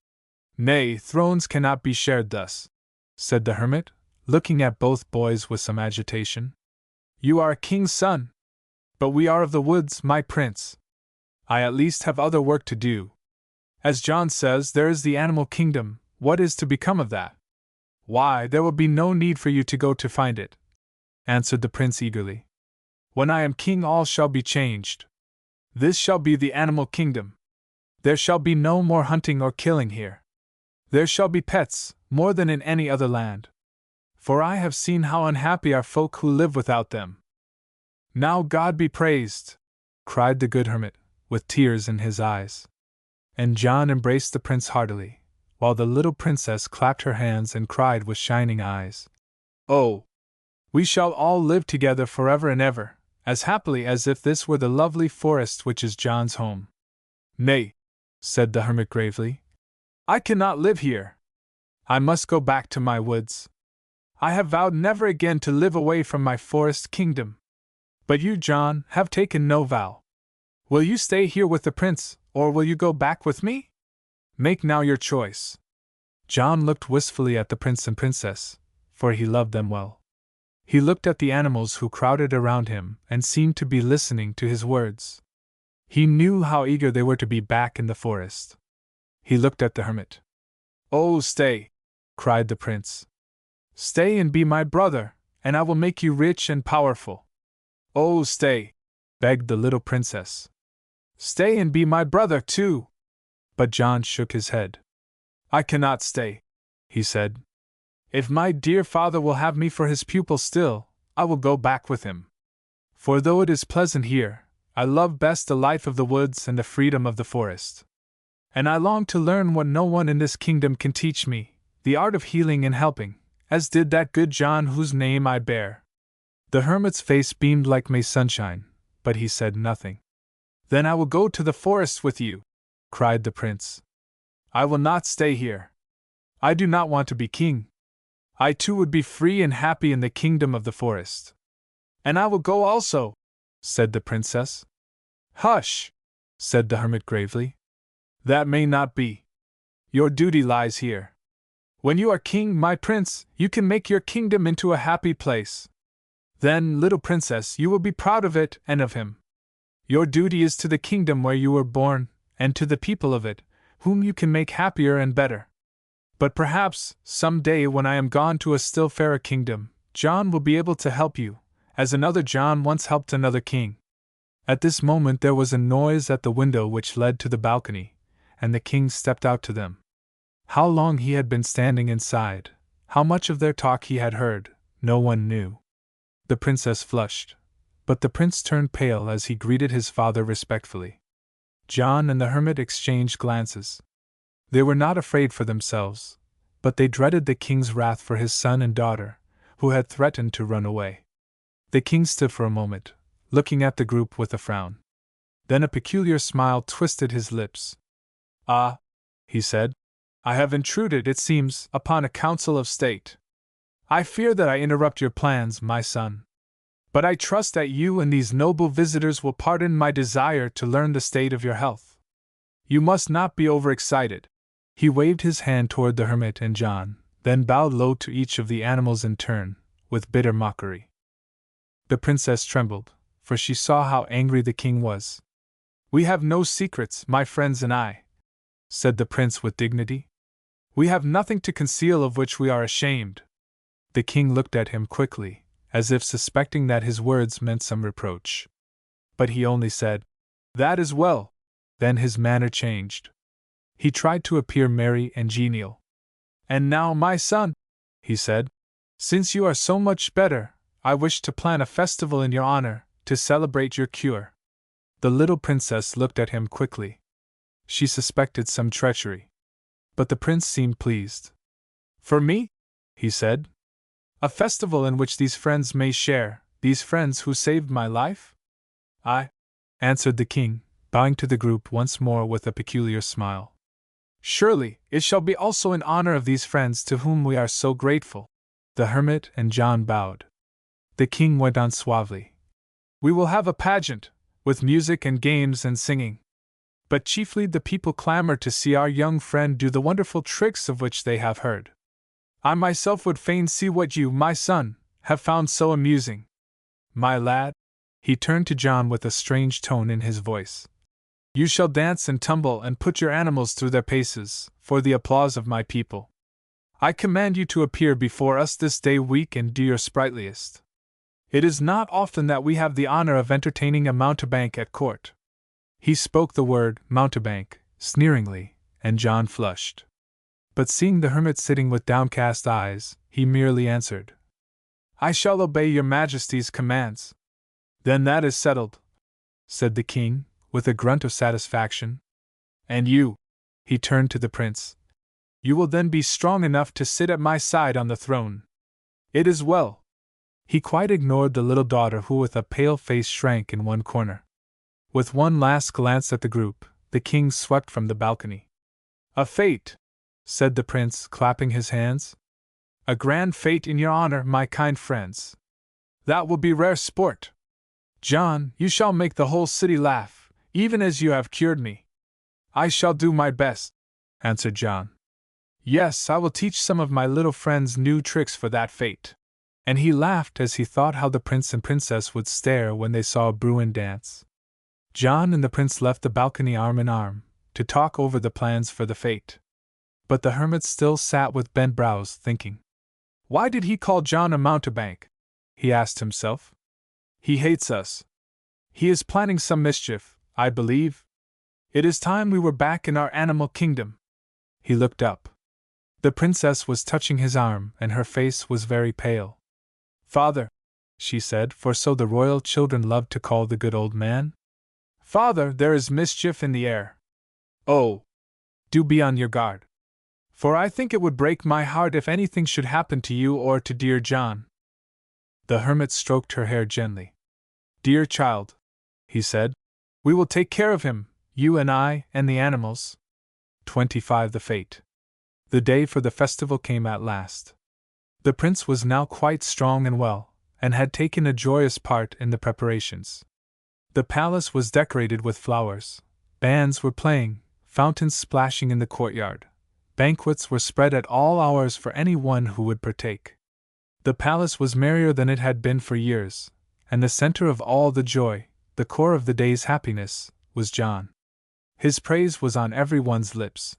"Nay, thrones cannot be shared thus," said the hermit, looking at both boys with some agitation. "You are a king's son. But we are of the woods, my prince. I at least have other work to do. As John says, there is the animal kingdom. What is to become of that?" "Why, there will be no need for you to go to find it," answered the prince eagerly. "When I am king, all shall be changed. This shall be the animal kingdom. There shall be no more hunting or killing here. There shall be pets, more than in any other land. For I have seen how unhappy are folk who live without them." "Now God be praised!" cried the good hermit, with tears in his eyes. And John embraced the prince heartily, while the little princess clapped her hands and cried with shining eyes, "Oh, we shall all live together forever and ever, as happily as if this were the lovely forest which is John's home." "Nay," said the hermit gravely, "I cannot live here. I must go back to my woods. I have vowed never again to live away from my forest kingdom. But you, John, have taken no vow. Will you stay here with the prince, or will you go back with me? Make now your choice." John looked wistfully at the prince and princess, for he loved them well. He looked at the animals who crowded around him and seemed to be listening to his words. He knew how eager they were to be back in the forest. He looked at the hermit. "Oh, stay!" cried the prince. "Stay and be my brother, and I will make you rich and powerful." "Oh, stay!" begged the little princess. "Stay and be my brother, too!" But John shook his head. "I cannot stay," he said. "If my dear father will have me for his pupil still, I will go back with him. For though it is pleasant here, I love best the life of the woods and the freedom of the forest. And I long to learn what no one in this kingdom can teach me, the art of healing and helping, as did that good John whose name I bear." The hermit's face beamed like May sunshine, but he said nothing. "Then I will go to the forest with you," cried the prince. "I will not stay here. I do not want to be king. I too would be free and happy in the kingdom of the forest." "And I will go also," said the princess. "Hush!" said the hermit gravely. "That may not be. Your duty lies here. When you are king, my prince, you can make your kingdom into a happy place. Then, little princess, you will be proud of it and of him. Your duty is to the kingdom where you were born, and to the people of it, whom you can make happier and better. But perhaps, some day when I am gone to a still fairer kingdom, John will be able to help you, as another John once helped another king." At this moment there was a noise at the window which led to the balcony, and the king stepped out to them. How long he had been standing inside, how much of their talk he had heard, no one knew. The princess flushed, but the prince turned pale as he greeted his father respectfully. John and the hermit exchanged glances. They were not afraid for themselves, but they dreaded the king's wrath for his son and daughter, who had threatened to run away. The king stood for a moment, looking at the group with a frown. Then a peculiar smile twisted his lips. "Ah," he said, "I have intruded, it seems, upon a council of state. I fear that I interrupt your plans, my son. But I trust that you and these noble visitors will pardon my desire to learn the state of your health. You must not be overexcited." He waved his hand toward the hermit and John, then bowed low to each of the animals in turn, with bitter mockery. The princess trembled, for she saw how angry the king was. "We have no secrets, my friends and I," said the prince with dignity. "We have nothing to conceal of which we are ashamed." The king looked at him quickly, as if suspecting that his words meant some reproach. But he only said, "That is well." Then his manner changed. He tried to appear merry and genial. "And now, my son," he said, "since you are so much better, I wish to plan a festival in your honor, to celebrate your cure." The little princess looked at him quickly. She suspected some treachery. But the prince seemed pleased. "For me?" he said. "A festival in which these friends may share, these friends who saved my life?" "Aye," answered the king, bowing to the group once more with a peculiar smile. "Surely, it shall be also in honor of these friends to whom we are so grateful." The hermit and John bowed. The king went on suavely. "We will have a pageant, with music and games and singing. But chiefly the people clamor to see our young friend do the wonderful tricks of which they have heard. I myself would fain see what you, my son, have found so amusing. My lad," he turned to John with a strange tone in his voice, "you shall dance and tumble and put your animals through their paces, for the applause of my people. I command you to appear before us this day week and do your sprightliest. It is not often that we have the honor of entertaining a mountebank at court." He spoke the word mountebank sneeringly, and John flushed. But seeing the hermit sitting with downcast eyes, he merely answered, "I shall obey your majesty's commands." "Then that is settled," said the king, with a grunt of satisfaction. "And you," he turned to the prince, "you will then be strong enough to sit at my side on the throne. It is well." He quite ignored the little daughter who with a pale face shrank in one corner. With one last glance at the group, the king swept from the balcony. "A fete," said the prince, clapping his hands. "A grand fete in your honor, my kind friends. That will be rare sport. John, you shall make the whole city laugh, even as you have cured me." "I shall do my best," answered John. Yes, I will teach some of my little friends new tricks for that fate. And he laughed as he thought how the prince and princess would stare when they saw Bruin dance. John and the prince left the balcony arm in arm, to talk over the plans for the fete. But the hermit still sat with bent brows, thinking. Why did he call John a mountebank? He asked himself. He hates us. He is planning some mischief, I believe. It is time we were back in our animal kingdom. He looked up. The princess was touching his arm, and her face was very pale. Father, she said, for so the royal children loved to call the good old man. Father, there is mischief in the air. Oh! Do be on your guard. For I think it would break my heart if anything should happen to you or to dear John. The hermit stroked her hair gently. Dear child, he said, we will take care of him, you and I, and the animals. 25 The fete. The day for the festival came at last. The prince was now quite strong and well, and had taken a joyous part in the preparations. The palace was decorated with flowers, bands were playing, fountains splashing in the courtyard, banquets were spread at all hours for any one who would partake. The palace was merrier than it had been for years, and the center of all the joy, the core of the day's happiness, was John. His praise was on everyone's lips.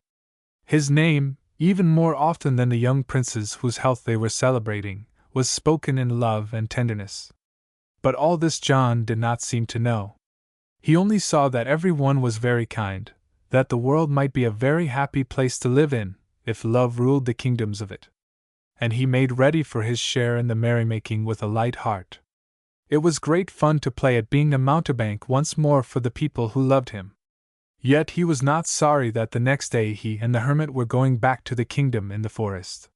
His name, even more often than the young prince's whose health they were celebrating, was spoken in love and tenderness. But all this John did not seem to know. He only saw that everyone was very kind, that the world might be a very happy place to live in, if love ruled the kingdoms of it. And he made ready for his share in the merrymaking with a light heart. It was great fun to play at being a mountebank once more for the people who loved him. Yet he was not sorry that the next day he and the hermit were going back to the kingdom in the forest.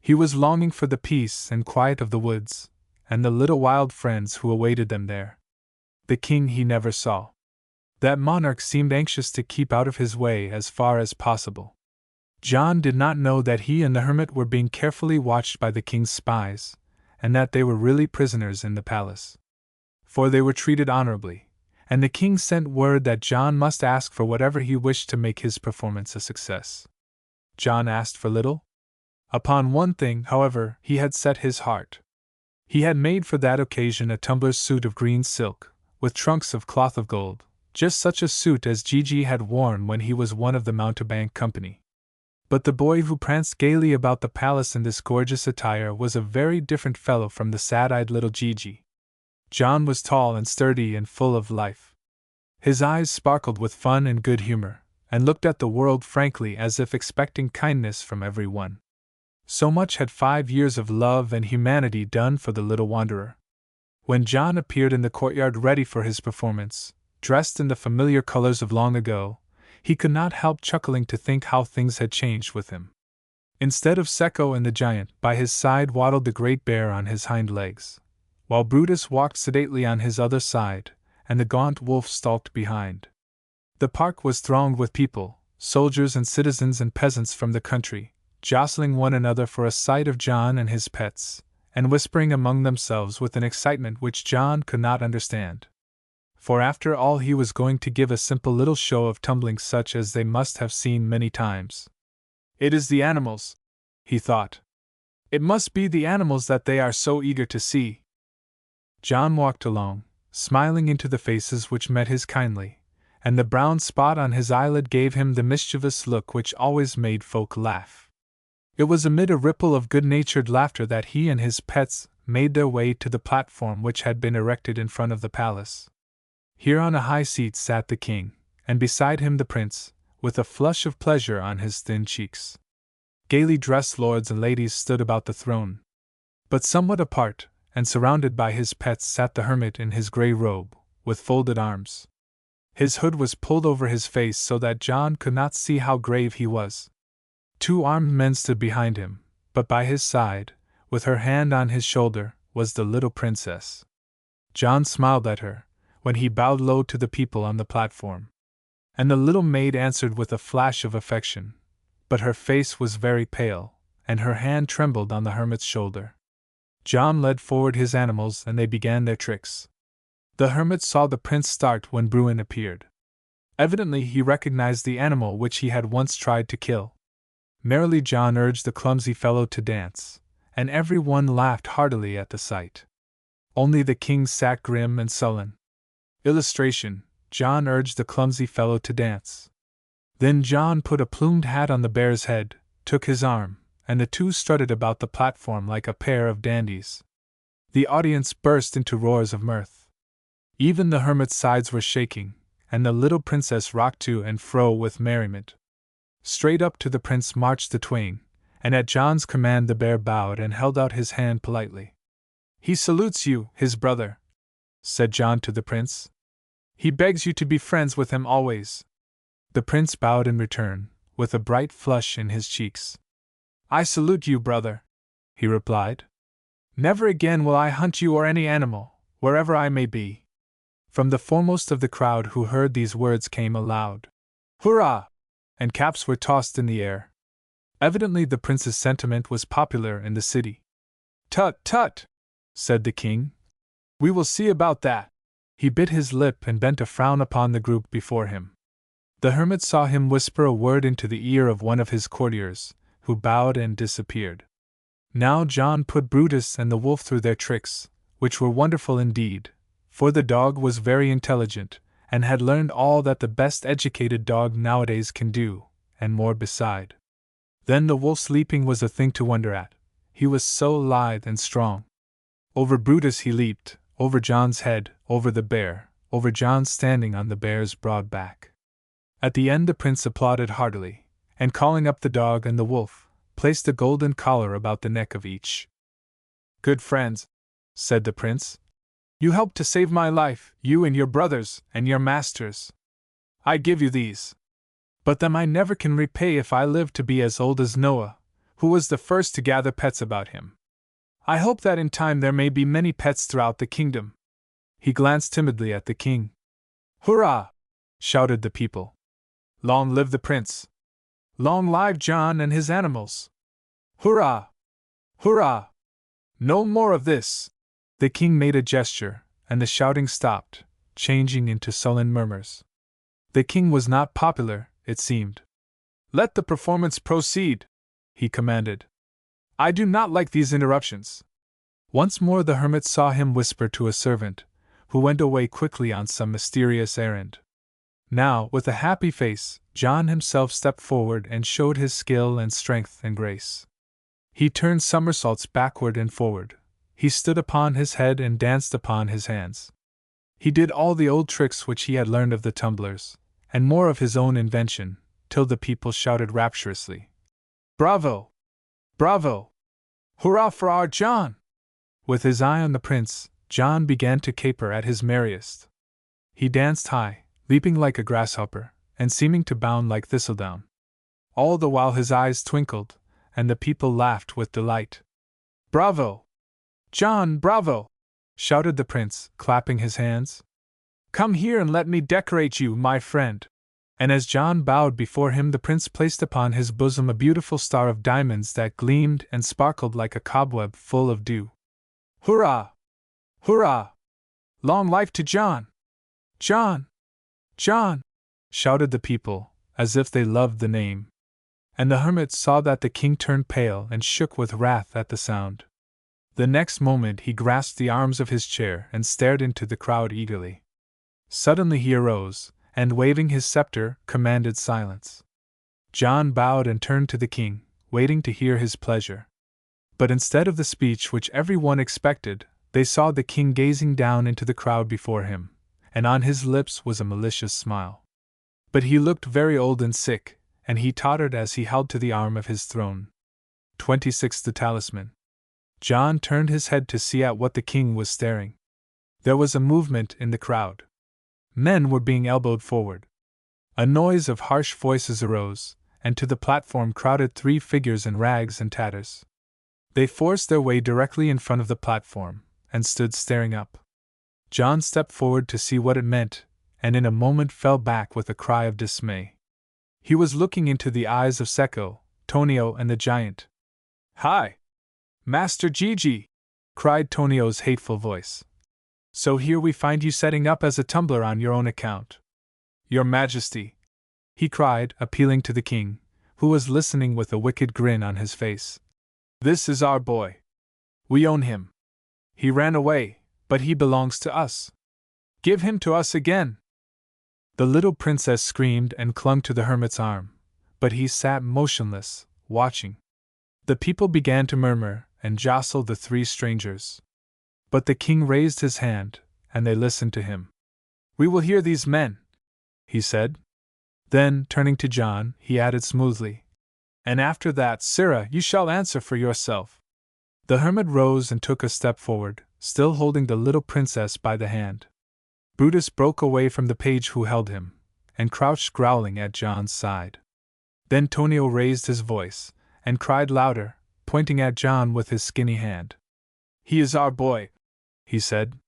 He was longing for the peace and quiet of the woods, and the little wild friends who awaited them there. The king he never saw. That monarch seemed anxious to keep out of his way as far as possible. John did not know that he and the hermit were being carefully watched by the king's spies, and that they were really prisoners in the palace. For they were treated honorably, and the king sent word that John must ask for whatever he wished to make his performance a success. John asked for little. Upon one thing, however, he had set his heart. He had made for that occasion a tumbler's suit of green silk, with trunks of cloth of gold, just such a suit as Gigi had worn when he was one of the mountebank company. But the boy who pranced gaily about the palace in this gorgeous attire was a very different fellow from the sad-eyed little Gigi. John was tall and sturdy and full of life. His eyes sparkled with fun and good humor, and looked at the world frankly as if expecting kindness from every one. So much had 5 years of love and humanity done for the little wanderer. When John appeared in the courtyard ready for his performance, dressed in the familiar colors of long ago, he could not help chuckling to think how things had changed with him. Instead of Cecco and the giant, by his side waddled the great bear on his hind legs, while Brutus walked sedately on his other side, and the gaunt wolf stalked behind. The park was thronged with people, soldiers and citizens and peasants from the country, jostling one another for a sight of John and his pets, and whispering among themselves with an excitement which John could not understand. For after all he was going to give a simple little show of tumbling such as they must have seen many times. It is the animals, he thought. It must be the animals that they are so eager to see. John walked along, smiling into the faces which met his kindly, and the brown spot on his eyelid gave him the mischievous look which always made folk laugh. It was amid a ripple of good-natured laughter that he and his pets made their way to the platform which had been erected in front of the palace. Here on a high seat sat the king, and beside him the prince, with a flush of pleasure on his thin cheeks. Gaily dressed lords and ladies stood about the throne. But somewhat apart, and surrounded by his pets, sat the hermit in his grey robe, with folded arms. His hood was pulled over his face so that John could not see how grave he was. 2 armed men stood behind him, but by his side, with her hand on his shoulder, was the little princess. John smiled at her, when he bowed low to the people on the platform. And the little maid answered with a flash of affection, but her face was very pale, and her hand trembled on the hermit's shoulder. John led forward his animals and they began their tricks. The hermit saw the prince start when Bruin appeared. Evidently he recognized the animal which he had once tried to kill. Merrily John urged the clumsy fellow to dance, and every one laughed heartily at the sight. Only the king sat grim and sullen. Illustration: John urged the clumsy fellow to dance. Then John put a plumed hat on the bear's head, took his arm, and the two strutted about the platform like a pair of dandies. The audience burst into roars of mirth. Even the hermit's sides were shaking, and the little princess rocked to and fro with merriment. Straight up to the prince marched the twain, and at John's command the bear bowed and held out his hand politely. "He salutes you, his brother," said John to the prince. "He begs you to be friends with him always." The prince bowed in return, with a bright flush in his cheeks. "I salute you, brother," he replied. "Never again will I hunt you or any animal, wherever I may be." From the foremost of the crowd who heard these words came a loud "Hurrah!" and caps were tossed in the air. Evidently the prince's sentiment was popular in the city. "Tut, tut!" said the king. "We will see about that." He bit his lip and bent a frown upon the group before him. The hermit saw him whisper a word into the ear of one of his courtiers, who bowed and disappeared. Now John put Brutus and the wolf through their tricks, which were wonderful indeed, for the dog was very intelligent, and had learned all that the best educated dog nowadays can do, and more beside. Then the wolf's leaping was a thing to wonder at, he was so lithe and strong. Over Brutus he leaped, over John's head, over the bear, over John standing on the bear's broad back. At the end the prince applauded heartily, and calling up the dog and the wolf, placed a golden collar about the neck of each. "Good friends," said the prince, "you helped to save my life, you and your brothers and your masters. I give you these. But them I never can repay if I live to be as old as Noah, who was the first to gather pets about him. I hope that in time there may be many pets throughout the kingdom." He glanced timidly at the king. "Hurrah!" shouted the people. "Long live the prince! Long live John and his animals! Hurrah! Hurrah! No more of this!" The king made a gesture, and the shouting stopped, changing into sullen murmurs. The king was not popular, it seemed. "Let the performance proceed," he commanded. "I do not like these interruptions." Once more the hermit saw him whisper to a servant, who went away quickly on some mysterious errand. Now, with a happy face, John himself stepped forward and showed his skill and strength and grace. He turned somersaults backward and forward. He stood upon his head and danced upon his hands. He did all the old tricks which he had learned of the tumblers, and more of his own invention, till the people shouted rapturously, "Bravo! Bravo! Hurrah for our John!" With his eye on the prince, John began to caper at his merriest. He danced high, leaping like a grasshopper, and seeming to bound like thistledown. All the while his eyes twinkled, and the people laughed with delight. "Bravo! John, bravo!" shouted the prince, clapping his hands. "Come here and let me decorate you, my friend." And as John bowed before him, the prince placed upon his bosom a beautiful star of diamonds that gleamed and sparkled like a cobweb full of dew. "Hurrah! Hurrah! Long life to John! John! John!" shouted the people, as if they loved the name. And the hermit saw that the king turned pale and shook with wrath at the sound. The next moment he grasped the arms of his chair and stared into the crowd eagerly. Suddenly he arose, and waving his scepter, commanded silence. John bowed and turned to the king, waiting to hear his pleasure. But instead of the speech which every one expected, they saw the king gazing down into the crowd before him, and on his lips was a malicious smile. But he looked very old and sick, and he tottered as he held to the arm of his throne. 26. The Talisman. John turned his head to see at what the king was staring. There was a movement in the crowd. Men were being elbowed forward. A noise of harsh voices arose, and to the platform crowded 3 figures in rags and tatters. They forced their way directly in front of the platform, and stood staring up. John stepped forward to see what it meant, and in a moment fell back with a cry of dismay. He was looking into the eyes of Cecco, Tonio, and the giant. "Hi! Master Gigi!" cried Tonio's hateful voice. "So here we find you setting up as a tumbler on your own account. Your Majesty," he cried, appealing to the king, who was listening with a wicked grin on his face. "This is our boy. We own him. He ran away, but he belongs to us. Give him to us again." The little princess screamed and clung to the hermit's arm, but he sat motionless, watching. The people began to murmur and jostle the three strangers. But the king raised his hand, and they listened to him. "We will hear these men," he said. Then, turning to John, he added smoothly, "And after that, sirrah, you shall answer for yourself." The hermit rose and took a step forward, still holding the little princess by the hand. Brutus broke away from the page who held him, and crouched growling at John's side. Then Tonio raised his voice, and cried louder, pointing at John with his skinny hand. "He is our boy," he said.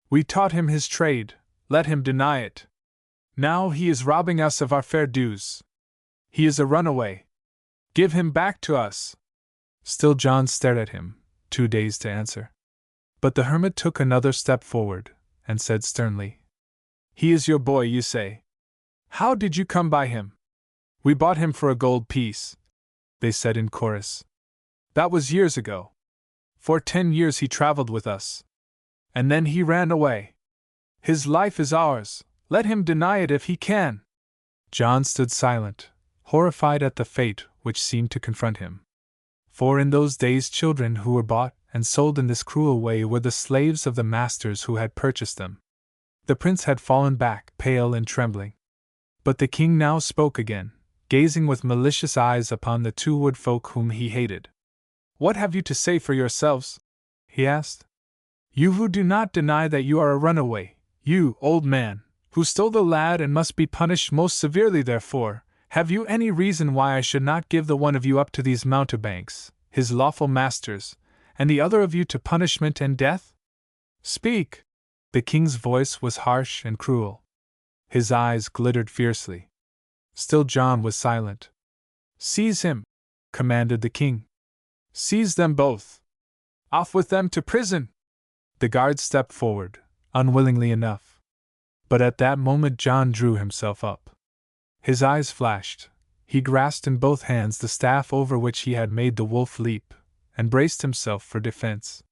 "We taught him his trade, let him deny it. Now he is robbing us of our fair dues. He is a runaway. Give him back to us." Still John stared at him, too dazed to answer. But the hermit took another step forward, and said sternly, "He is your boy, you say? How did you come by him?" "We bought him for a gold piece," they said in chorus. "That was years ago. For 10 years he traveled with us. And then he ran away. His life is ours, let him deny it if he can." John stood silent, horrified at the fate which seemed to confront him. For in those days children who were bought and sold in this cruel way were the slaves of the masters who had purchased them. The prince had fallen back, pale and trembling. But the king now spoke again, gazing with malicious eyes upon the two woodfolk whom he hated. "What have you to say for yourselves?" he asked. "You who do not deny that you are a runaway, you, old man, who stole the lad and must be punished most severely therefor, have you any reason why I should not give the one of you up to these mountebanks, his lawful masters, and the other of you to punishment and death? Speak!" The king's voice was harsh and cruel. His eyes glittered fiercely. Still John was silent. "Seize him!" commanded the king. "Seize them both! Off with them to prison!" The guards stepped forward, unwillingly enough. But at that moment John drew himself up. His eyes flashed. He grasped in both hands the staff over which he had made the wolf leap, and braced himself for defense.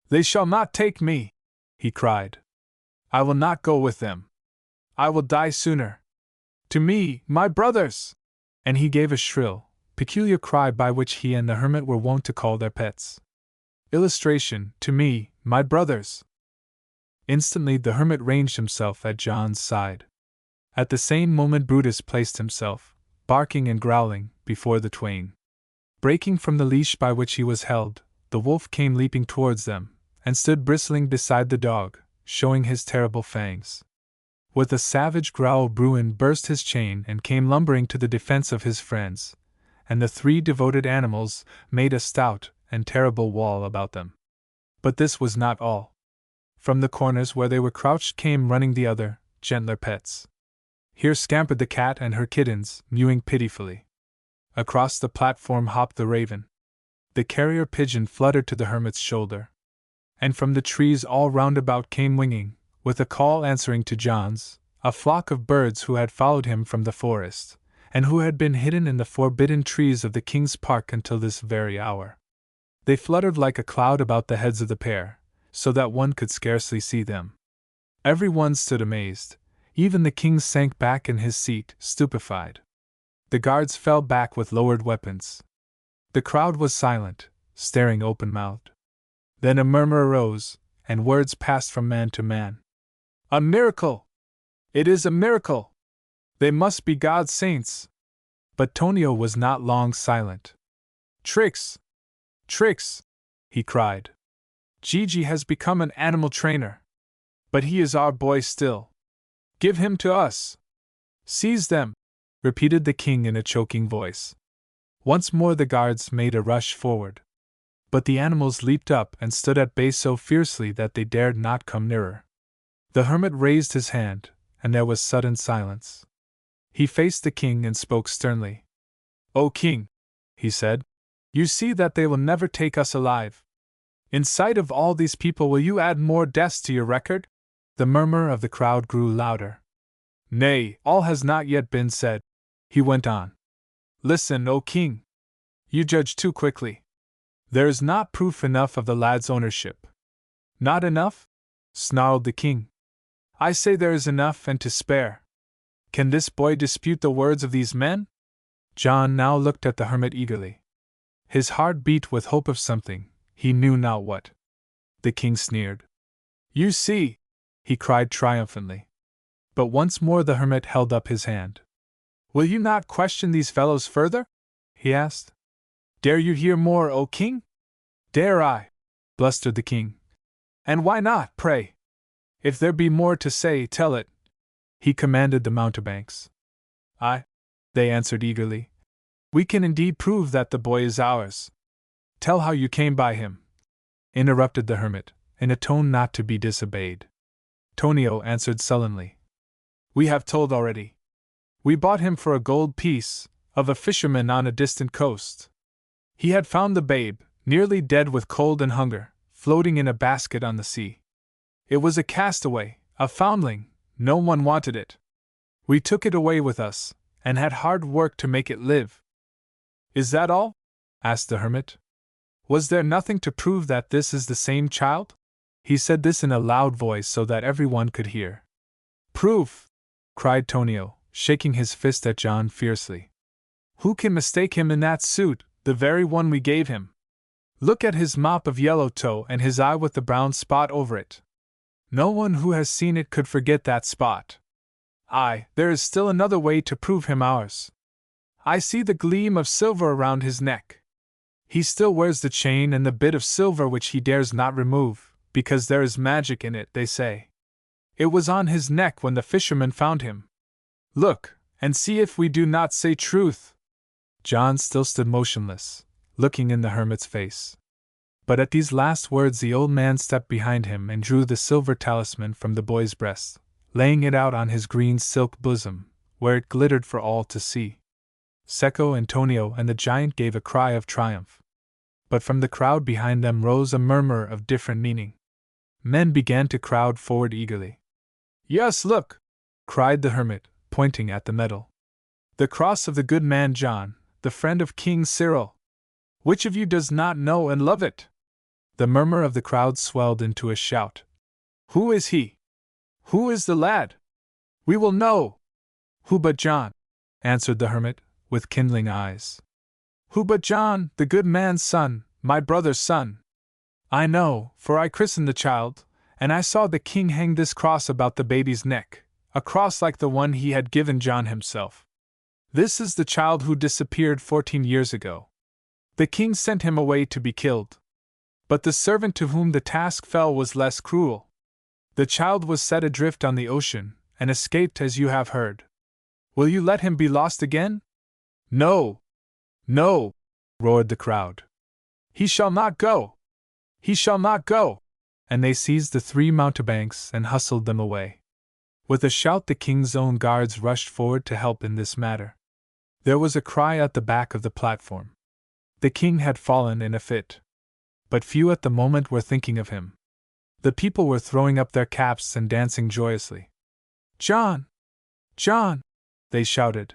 "They shall not take me!" he cried. "I will not go with them. I will die sooner. To me, my brothers!" And he gave a shrill, peculiar cry by which he and the hermit were wont to call their pets. Illustration: "To me, my brothers!" Instantly the hermit ranged himself at John's side. At the same moment Brutus placed himself, barking and growling, before the twain. Breaking from the leash by which he was held, the wolf came leaping towards them, and stood bristling beside the dog, showing his terrible fangs. With a savage growl Bruin burst his chain and came lumbering to the defense of his friends, and the three devoted animals made a stout and terrible wall about them. But this was not all. From the corners where they were crouched came running the other, gentler pets. Here scampered the cat and her kittens, mewing pitifully. Across the platform hopped the raven. The carrier pigeon fluttered to the hermit's shoulder. And from the trees all round about came winging, with a call answering to John's, a flock of birds who had followed him from the forest, and who had been hidden in the forbidden trees of the king's park until this very hour. They fluttered like a cloud about the heads of the pair, so that one could scarcely see them. Every one stood amazed. Even the king sank back in his seat, stupefied. The guards fell back with lowered weapons. The crowd was silent, staring open-mouthed. Then a murmur arose, and words passed from man to man. "A miracle! It is a miracle! They must be God's saints!" But Tonio was not long silent. "Tricks! Tricks!" he cried. "Gigi has become an animal trainer. But he is our boy still. Give him to us!" "Seize them!" repeated the king in a choking voice. Once more the guards made a rush forward. But the animals leaped up and stood at bay so fiercely that they dared not come nearer. The hermit raised his hand, and there was sudden silence. He faced the king and spoke sternly. "O king," he said, "you see that they will never take us alive. In sight of all these people will you add more deaths to your record?" The murmur of the crowd grew louder. "Nay, all has not yet been said," he went on. Listen, O king. You judge too quickly. There is not proof enough of the lad's ownership. Not enough? Snarled the king. I say there is enough and to spare. Can this boy dispute the words of these men? John now looked at the hermit eagerly. His heart beat with hope of something, he knew not what. The king sneered. You see, he cried triumphantly. But once more the hermit held up his hand. Will you not question these fellows further? He asked. Dare you hear more, O king? Dare I? Blustered the king. And why not, pray? If there be more to say, tell it, he commanded the mountebanks. Aye, they answered eagerly. We can indeed prove that the boy is ours. Tell how you came by him, interrupted the hermit, in a tone not to be disobeyed. Tonio answered sullenly. We have told already. We bought him for a gold piece, of a fisherman on a distant coast. He had found the babe, nearly dead with cold and hunger, floating in a basket on the sea. It was a castaway, a foundling, no one wanted it. We took it away with us, and had hard work to make it live. Is that all? Asked the hermit. Was there nothing to prove that this is the same child? He said this in a loud voice so that everyone could hear. Proof! Cried Tonio, shaking his fist at John fiercely. Who can mistake him in that suit, the very one we gave him? Look at his mop of yellow tow and his eye with the brown spot over it. No one who has seen it could forget that spot. Aye, there is still another way to prove him ours. I see the gleam of silver around his neck. He still wears the chain and the bit of silver which he dares not remove, because there is magic in it, they say. It was on his neck when the fisherman found him. Look, and see if we do not say truth. John still stood motionless, looking in the hermit's face. But at these last words the old man stepped behind him and drew the silver talisman from the boy's breast, laying it out on his green silk bosom, where it glittered for all to see. Secco, Antonio, and the giant gave a cry of triumph. But from the crowd behind them rose a murmur of different meaning. Men began to crowd forward eagerly. Yes, look! Cried the hermit, pointing at the medal. The cross of the good man John, the friend of King Cyril. Which of you does not know and love it? The murmur of the crowd swelled into a shout. Who is he? Who is the lad? We will know! Who but John? Answered the hermit, with kindling eyes. Who but John, the good man's son, my brother's son? I know, for I christened the child, and I saw the king hang this cross about the baby's neck, a cross like the one he had given John himself. This is the child who disappeared 14 years ago. The king sent him away to be killed. But the servant to whom the task fell was less cruel. The child was set adrift on the ocean, and escaped as you have heard. Will you let him be lost again? No! No! Roared the crowd. He shall not go! He shall not go! And they seized the 3 mountebanks and hustled them away. With a shout the king's own guards rushed forward to help in this matter. There was a cry at the back of the platform. The king had fallen in a fit. But few at the moment were thinking of him. The people were throwing up their caps and dancing joyously. John! John! They shouted.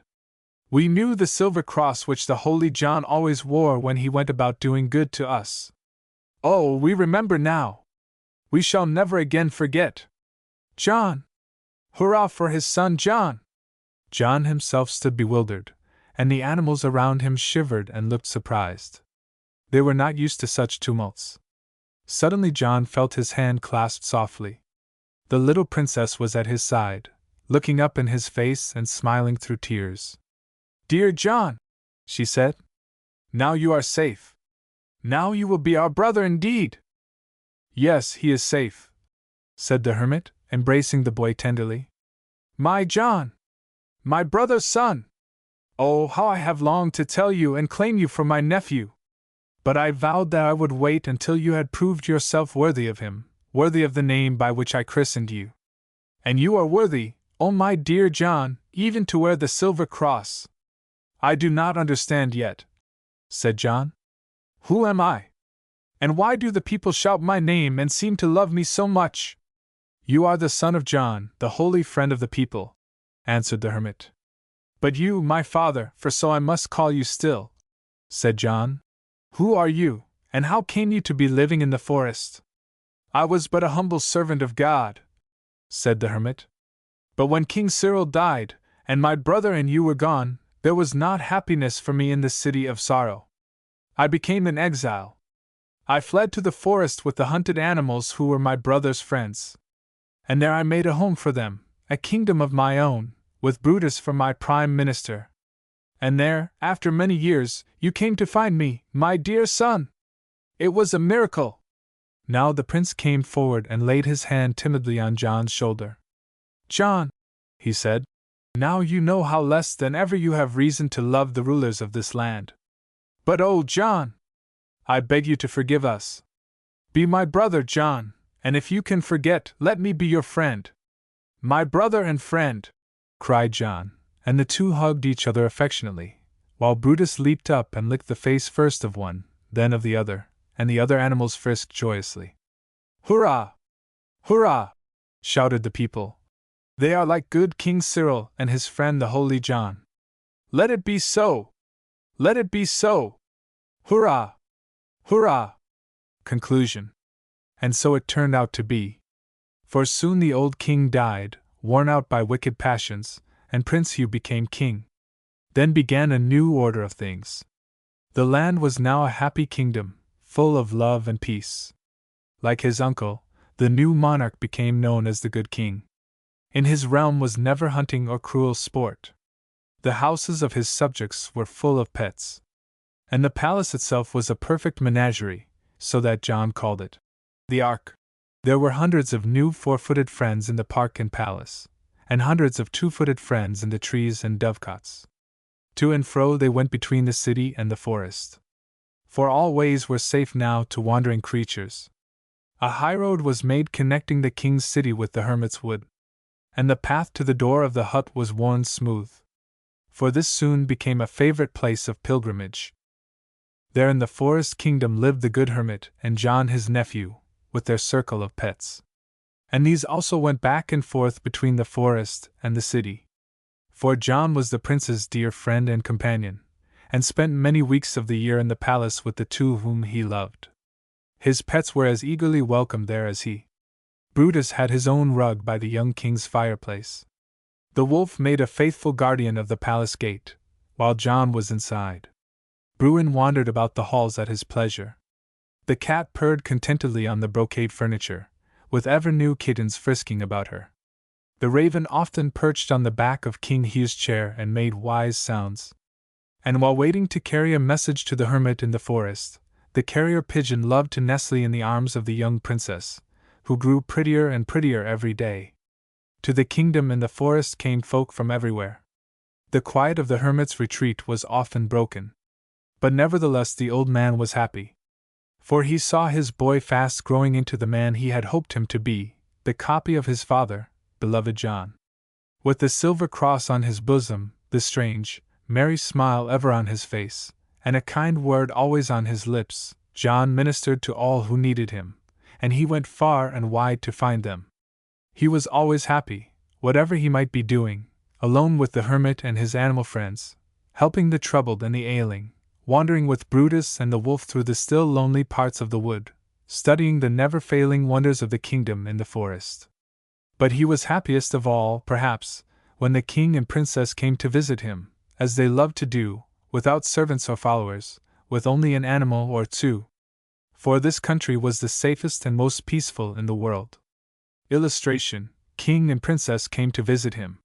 We knew the silver cross which the holy John always wore when he went about doing good to us. Oh, we remember now! We shall never again forget! John! Hurrah for his son John! John himself stood bewildered, and the animals around him shivered and looked surprised. They were not used to such tumults. Suddenly John felt his hand clasped softly. The little princess was at his side, looking up in his face and smiling through tears. Dear John, she said, now you are safe. Now you will be our brother indeed. Yes, he is safe, said the hermit, embracing the boy tenderly. My John! My brother's son! Oh, how I have longed to tell you and claim you for my nephew! But I vowed that I would wait until you had proved yourself worthy of him, worthy of the name by which I christened you. And you are worthy, oh my dear John, even to wear the silver cross. I do not understand yet, said John. Who am I? And why do the people shout my name and seem to love me so much? You are the son of John, the holy friend of the people, answered the hermit. "But you, my father, for so I must call you still," said John. "Who are you, and how came you to be living in the forest?" "I was but a humble servant of God," said the hermit. "But when King Cyril died, and my brother and you were gone, there was not happiness for me in the city of sorrow. I became an exile. I fled to the forest with the hunted animals who were my brother's friends. And there I made a home for them, a kingdom of my own, with Brutus for my prime minister. And there, after many years, you came to find me, my dear son. It was a miracle." Now the prince came forward and laid his hand timidly on John's shoulder. "John," he said, "now you know how less than ever you have reason to love the rulers of this land. But oh, John! I beg you to forgive us. Be my brother, John, and if you can forget, let me be your friend." "My brother and friend!" cried John, and the two hugged each other affectionately, while Brutus leaped up and licked the face first of one, then of the other, and the other animals frisked joyously. "Hurrah! Hurrah!" shouted the people. "They are like good King Cyril and his friend the Holy John. Let it be so! Let it be so! Hurrah! Hurrah!" Conclusion. And so it turned out to be. For soon the old king died, worn out by wicked passions, and Prince Hugh became king. Then began a new order of things. The land was now a happy kingdom, full of love and peace. Like his uncle, the new monarch became known as the Good King. In his realm was never hunting or cruel sport. The houses of his subjects were full of pets. And the palace itself was a perfect menagerie, so that John called it the Ark. There were hundreds of new four-footed friends in the park and palace, and hundreds of two-footed friends in the trees and dovecots. To and fro they went between the city and the forest. For all ways were safe now to wandering creatures. A highroad was made connecting the king's city with the hermit's wood, and the path to the door of the hut was worn smooth. For this soon became a favorite place of pilgrimage. There in the forest kingdom lived the good hermit and John his nephew, with their circle of pets. And these also went back and forth between the forest and the city. For John was the prince's dear friend and companion, and spent many weeks of the year in the palace with the two whom he loved. His pets were as eagerly welcomed there as he. Brutus had his own rug by the young king's fireplace. The wolf made a faithful guardian of the palace gate, while John was inside. Bruin wandered about the halls at his pleasure. The cat purred contentedly on the brocade furniture, with ever new kittens frisking about her. The raven often perched on the back of King Hugh's chair and made wise sounds. And while waiting to carry a message to the hermit in the forest, the carrier pigeon loved to nestle in the arms of the young princess, who grew prettier and prettier every day. To the kingdom in the forest came folk from everywhere. The quiet of the hermit's retreat was often broken. But nevertheless the old man was happy. For he saw his boy fast growing into the man he had hoped him to be, the copy of his father, beloved John. With the silver cross on his bosom, the strange, merry smile ever on his face, and a kind word always on his lips, John ministered to all who needed him, and he went far and wide to find them. He was always happy, whatever he might be doing, alone with the hermit and his animal friends, helping the troubled and the ailing, wandering with Brutus and the wolf through the still lonely parts of the wood, studying the never-failing wonders of the kingdom in the forest. But he was happiest of all, perhaps, when the king and princess came to visit him, as they loved to do, without servants or followers, with only an animal or two. For this country was the safest and most peaceful in the world. Illustration: King and princess came to visit him.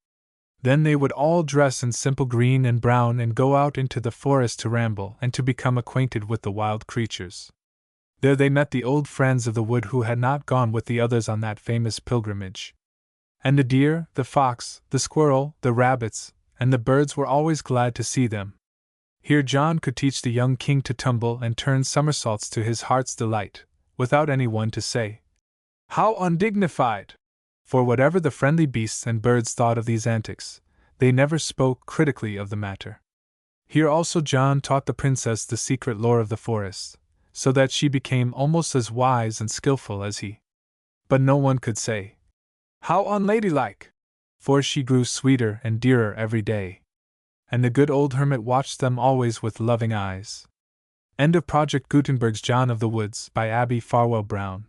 Then they would all dress in simple green and brown and go out into the forest to ramble and to become acquainted with the wild creatures. There they met the old friends of the wood who had not gone with the others on that famous pilgrimage. And the deer, the fox, the squirrel, the rabbits, and the birds were always glad to see them. Here John could teach the young king to tumble and turn somersaults to his heart's delight, without anyone to say, "How undignified!" For whatever the friendly beasts and birds thought of these antics, they never spoke critically of the matter. Here also John taught the princess the secret lore of the forest, so that she became almost as wise and skillful as he. But no one could say, "How unladylike!" for she grew sweeter and dearer every day. and the good old hermit watched them always with loving eyes. End of Project Gutenberg's John of the Woods by Abbie Farwell Brown.